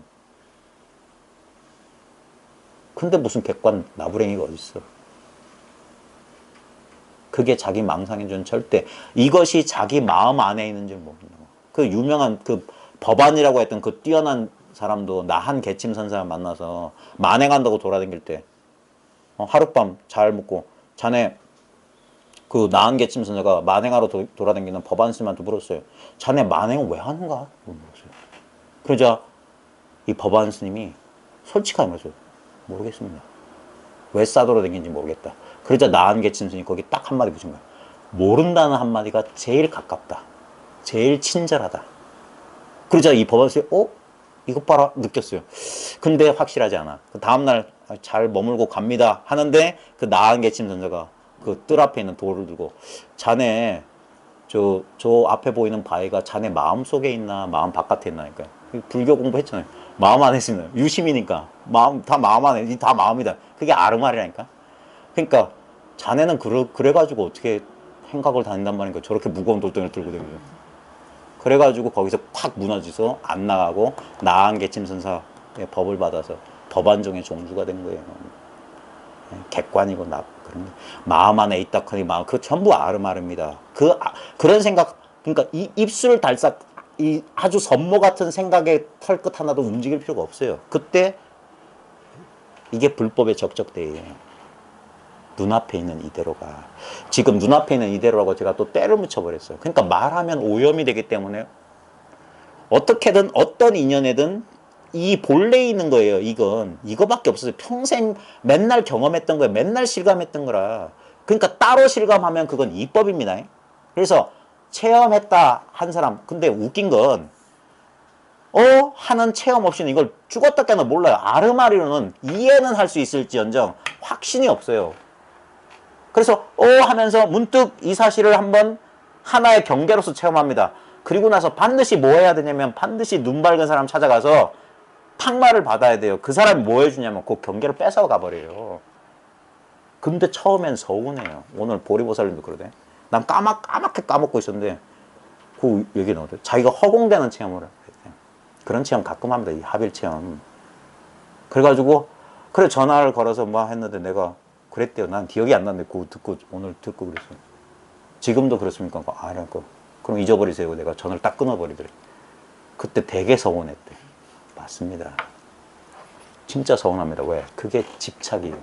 근데 무슨 객관 나부랭이가 어딨어. 그게 자기 망상인 줄 절대. 이것이 자기 마음 안에 있는 줄 모른다고. 그 유명한 그 법안이라고 했던 그 뛰어난 사람도 나한 개침 선사를 만나서 만행한다고 돌아다닐 때 하룻밤 잘 묵고 자네 그 나한 개침 선사가 만행하러 돌아다니는 법안 스님한테 물었어요. 자네 만행은 왜 하는가? 물었어요. 그러자 이 법안 스님이 솔직하게 말했어요. 모르겠습니다. 왜 싸돌아다니는지 모르겠다. 그러자 나한 개침 스님이 거기 딱 한마디 붙인 거야. 모른다는 한마디가 제일 가깝다. 제일 친절하다. 그러자 이 법안 스님이 이것 봐라 느꼈어요. 근데 확실하지 않아. 그 다음날 잘 머물고 갑니다 하는데 그 나한 개침 선사가 그 뜰 앞에 있는 돌을 들고 자네 저 앞에 보이는 바위가 자네 마음 속에 있나 마음 바깥에 있나 하니까 불교 공부했잖아요. 마음 안에 있습니다. 유심이니까 다 마음 안에 다 마음이다. 그게 아르말이라니까. 그러니까 자네는 그래가지고 어떻게 행각을 다닌단 말인가. 저렇게 무거운 돌덩이를 들고 다니죠. 그래가지고 거기서 팍 무너져서 안 나가고 나한계침선사의 법을 받아서 법안종의 종주가 된 거예요. 객관이고 그런 게. 마음 안에 있다 하니 마음, 그 전부 아름아름이다. 그런 생각, 그러니까 이 입술 달싹, 이 아주 선모 같은 생각의 털끝 하나도 움직일 필요가 없어요. 그때 이게 불법의 적적대예요. 눈앞에 있는 이대로가. 지금 눈앞에 있는 이대로라고 제가 또 때를 묻혀버렸어요. 그러니까 말하면 오염이 되기 때문에 어떻게든 어떤 인연에든 이 본래 있는 거예요. 이거밖에 없어요. 평생 맨날 경험했던 거예요. 맨날 실감했던 거라. 그러니까 따로 실감하면 그건 이법입니다. 그래서 체험했다 한 사람. 근데 웃긴 건 하는 체험 없이는 이걸 죽었다 깨나 몰라요. 아르마리로는 이해는 할 수 있을지언정 확신이 없어요. 그래서 하면서 문득 이 사실을 한번 하나의 경계로서 체험합니다. 그리고 나서 반드시 뭐 해야 되냐면 반드시 눈 밝은 사람 찾아가서 탁말을 받아야 돼요. 그 사람이 뭐 해주냐면 그 경계를 뺏어가 버려요. 근데 처음엔 서운해요. 오늘 보리보살님도 그러대. 난 까맣게 까먹고 있었는데 그 얘기 나오대. 자기가 허공되는 체험을 했대. 그런 체험 가끔 합니다. 이 합일 체험. 그래가지고 그래 전화를 걸어서 뭐 했는데 내가 그랬대요. 난 기억이 안 나는데 그거 오늘 듣고 그랬어요. 지금도 그렇습니까? 아니라고. 그럼 잊어버리세요. 내가 전화를 딱 끊어버리더래. 그때 되게 서운했대. 맞습니다. 진짜 서운합니다. 왜? 그게 집착이에요.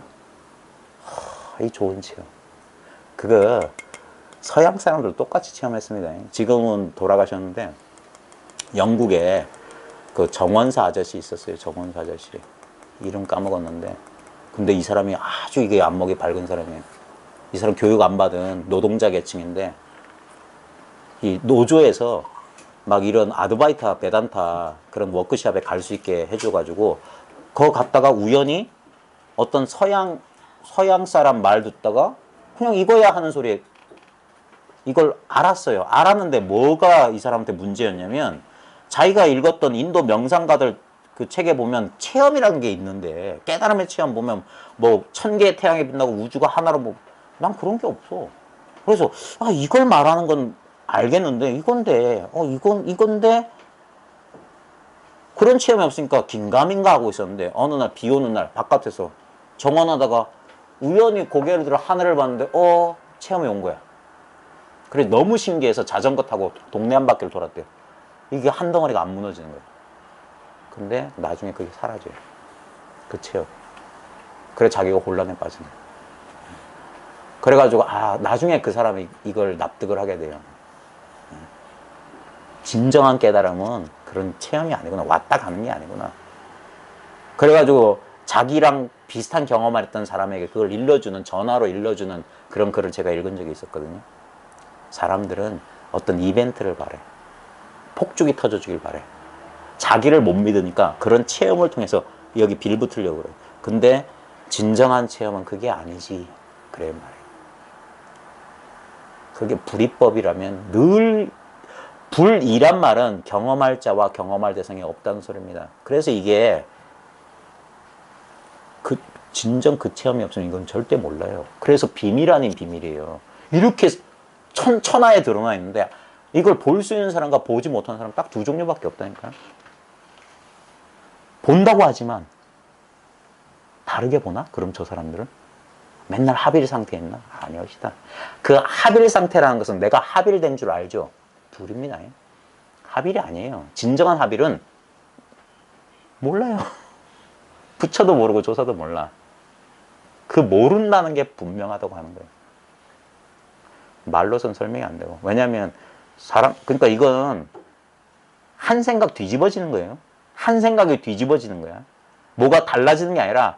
이 좋은 체험. 그거 서양 사람들 똑같이 체험했습니다. 지금은 돌아가셨는데 영국에 그 정원사 아저씨 있었어요. 정원사 아저씨. 이름 까먹었는데 근데 이 사람이 아주 이게 안목이 밝은 사람이에요. 이 사람 교육 안 받은 노동자 계층인데 이 노조에서 막 이런 아드바이타, 베단타 그런 워크숍에 갈 수 있게 해줘가지고 거 갔다가 우연히 어떤 서양 사람 말 듣다가 그냥 이거야 하는 소리에 이걸 알았어요. 알았는데 뭐가 이 사람한테 문제였냐면 자기가 읽었던 인도 명상가들 그 책에 보면 체험이라는 게 있는데 깨달음의 체험 보면 뭐 1000개의 태양이 빛나고 우주가 하나로 뭐 난 그런 게 없어. 그래서 이걸 말하는 건 알겠는데 이건데 그런 체험이 없으니까 긴가민가 하고 있었는데 어느 날 비 오는 날 바깥에서 정원하다가 우연히 고개를 들어 하늘을 봤는데 체험이 온 거야. 그래 너무 신기해서 자전거 타고 동네 한 바퀴를 돌았대요. 이게 한 덩어리가 안 무너지는 거야. 근데 나중에 그게 사라져요. 그 체험. 그래 자기가 혼란에 빠지는 거야. 그래가지고 나중에 그 사람이 이걸 납득을 하게 돼요. 진정한 깨달음은 그런 체험이 아니구나. 왔다 가는 게 아니구나. 그래가지고 자기랑 비슷한 경험을 했던 사람에게 그걸 전화로 일러주는 그런 글을 제가 읽은 적이 있었거든요. 사람들은 어떤 이벤트를 바래. 폭죽이 터져주길 바래. 자기를 못 믿으니까 그런 체험을 통해서 여기 빌붙으려고 그래요. 근데 진정한 체험은 그게 아니지. 그래 말이에요. 그게 불이법이라면 늘 불이란 말은 경험할 자와 경험할 대상이 없다는 소리입니다. 그래서 이게 진정 그 체험이 없으면 이건 절대 몰라요. 그래서 비밀 아닌 비밀이에요. 이렇게 천하에 드러나 있는데 이걸 볼 수 있는 사람과 보지 못하는 사람 딱 두 종류밖에 없다니까요. 본다고 하지만 다르게 보나? 그럼 저 사람들은? 맨날 합일 상태에 있나? 아니었시다. 그 합일 상태라는 것은 내가 합일된 줄 알죠? 둘입니다. 합일이 아니에요. 진정한 합일은 몰라요. 부처도 모르고 조사도 몰라. 그 모른다는 게 분명하다고 하는 거예요. 말로선 설명이 안 되고. 왜냐하면 그러니까 이건 한 생각 뒤집어지는 거예요. 한 생각이 뒤집어지는 거야. 뭐가 달라지는 게 아니라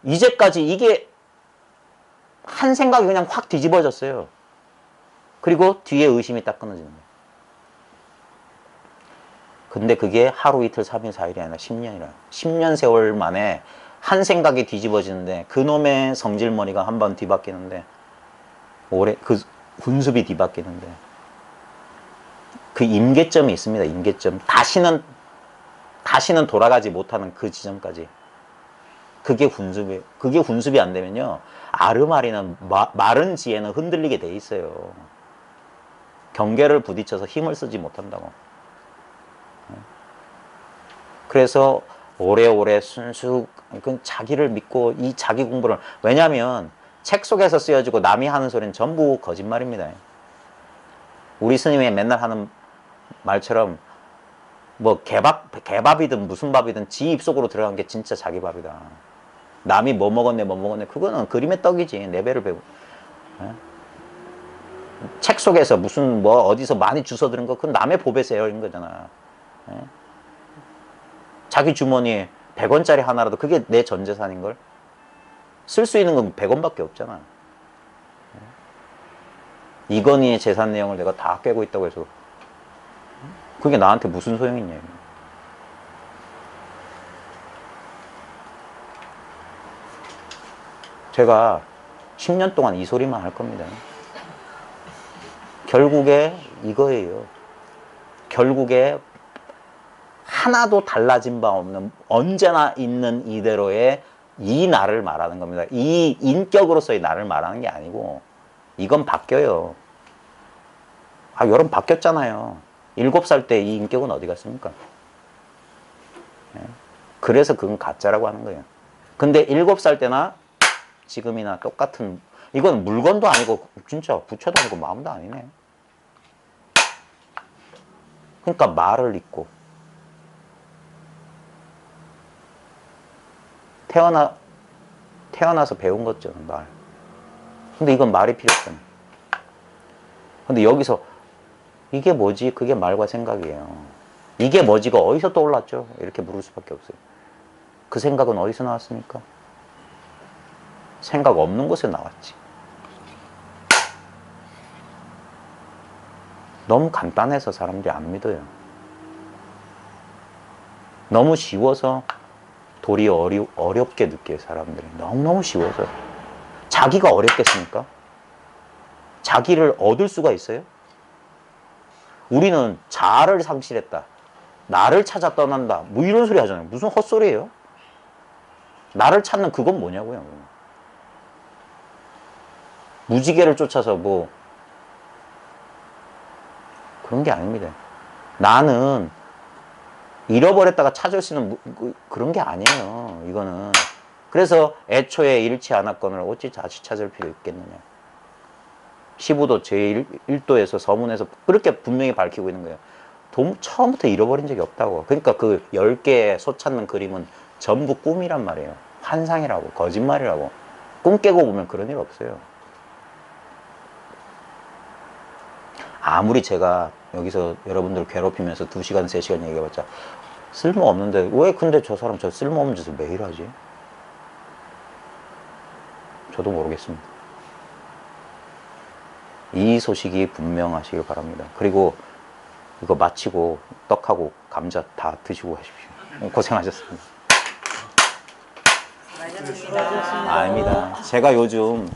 이제까지 이게 한 생각이 그냥 확 뒤집어졌어요. 그리고 뒤에 의심이 딱 끊어지는 거예요. 근데 그게 하루 이틀 3일 4일이 아니라 10년이라 10년 세월 만에 한 생각이 뒤집어지는데 그놈의 성질머리가 한 번 뒤바뀌는데 그 군습이 뒤바뀌는데 그 임계점이 있습니다. 임계점. 다시는 돌아가지 못하는 그 지점까지. 그게 군습이 안 되면요. 아르마리는 마른 지혜는 흔들리게 돼 있어요. 경계를 부딪혀서 힘을 쓰지 못한다고. 그래서 오래오래 순수 자기를 믿고 이 자기 공부를, 왜냐하면 책 속에서 쓰여지고 남이 하는 소리는 전부 거짓말입니다. 우리 스님이 맨날 하는 말처럼 뭐 개밥이든 무슨 밥이든 지 입속으로 들어간 게 진짜 자기 밥이다. 남이 뭐 먹었네 그거는 그림의 떡이지. 내 배를 배고. 책 속에서 무슨 뭐 어디서 많이 주워 들은 거 그건 남의 보배 세어인 거잖아. 자기 주머니에 100원짜리 하나라도 그게 내 전 재산인걸. 쓸 수 있는 건 100원밖에 없잖아. 이건희의 재산 내용을 내가 다 깨고 있다고 해서 그게 나한테 무슨 소용이 있냐. 제가 10년 동안 이 소리만 할 겁니다. 결국에 이거예요. 결국에 하나도 달라진 바 없는 언제나 있는 이대로의 이 나를 말하는 겁니다. 이 인격으로서의 나를 말하는 게 아니고 이건 바뀌어요. 아, 여러분 바뀌었잖아요. 7살 때 이 인격은 어디 갔습니까? 그래서 그건 가짜라고 하는 거예요. 근데 7살 때나 지금이나 똑같은, 이건 물건도 아니고 진짜 부처도 아니고 마음도 아니네. 그러니까 말을 잊고 태어나서 배운 거죠, 말. 근데 이건 말이 필요 없잖아요. 근데 여기서 이게 뭐지? 그게 말과 생각이에요. 이게 뭐지가 어디서 떠올랐죠? 이렇게 물을 수밖에 없어요. 그 생각은 어디서 나왔습니까? 생각 없는 곳에 나왔지. 너무 간단해서 사람들이 안 믿어요. 너무 쉬워서 도리 어렵게 느껴요, 사람들이. 너무너무 쉬워서. 자기가 어렵겠습니까? 자기를 얻을 수가 있어요? 우리는 자아를 상실했다. 나를 찾아 떠난다. 뭐 이런 소리 하잖아요. 무슨 헛소리예요? 나를 찾는 그건 뭐냐고요. 무지개를 쫓아서 뭐 그런 게 아닙니다. 나는 잃어버렸다가 찾을 수 있는 그런 게 아니에요. 이거는. 그래서 애초에 잃지 않았거늘 어찌 다시 찾을 필요 있겠느냐. 15도 제1도에서 서문에서 그렇게 분명히 밝히고 있는 거예요. 처음부터 잃어버린 적이 없다고. 그러니까 그 10개의 소 찾는 그림은 전부 꿈이란 말이에요. 환상이라고, 거짓말이라고. 꿈 깨고 보면 그런 일 없어요. 아무리 제가 여기서 여러분들 괴롭히면서 2시간, 3시간 얘기해봤자 쓸모없는데 왜 근데 저 사람 저 쓸모없는 짓을 매일 하지? 저도 모르겠습니다. 이 소식이 분명하시길 바랍니다. 그리고 이거 마치고 떡하고 감자 다 드시고 가십시오. 고생하셨습니다. 수고하셨습니다. 아닙니다. 제가 요즘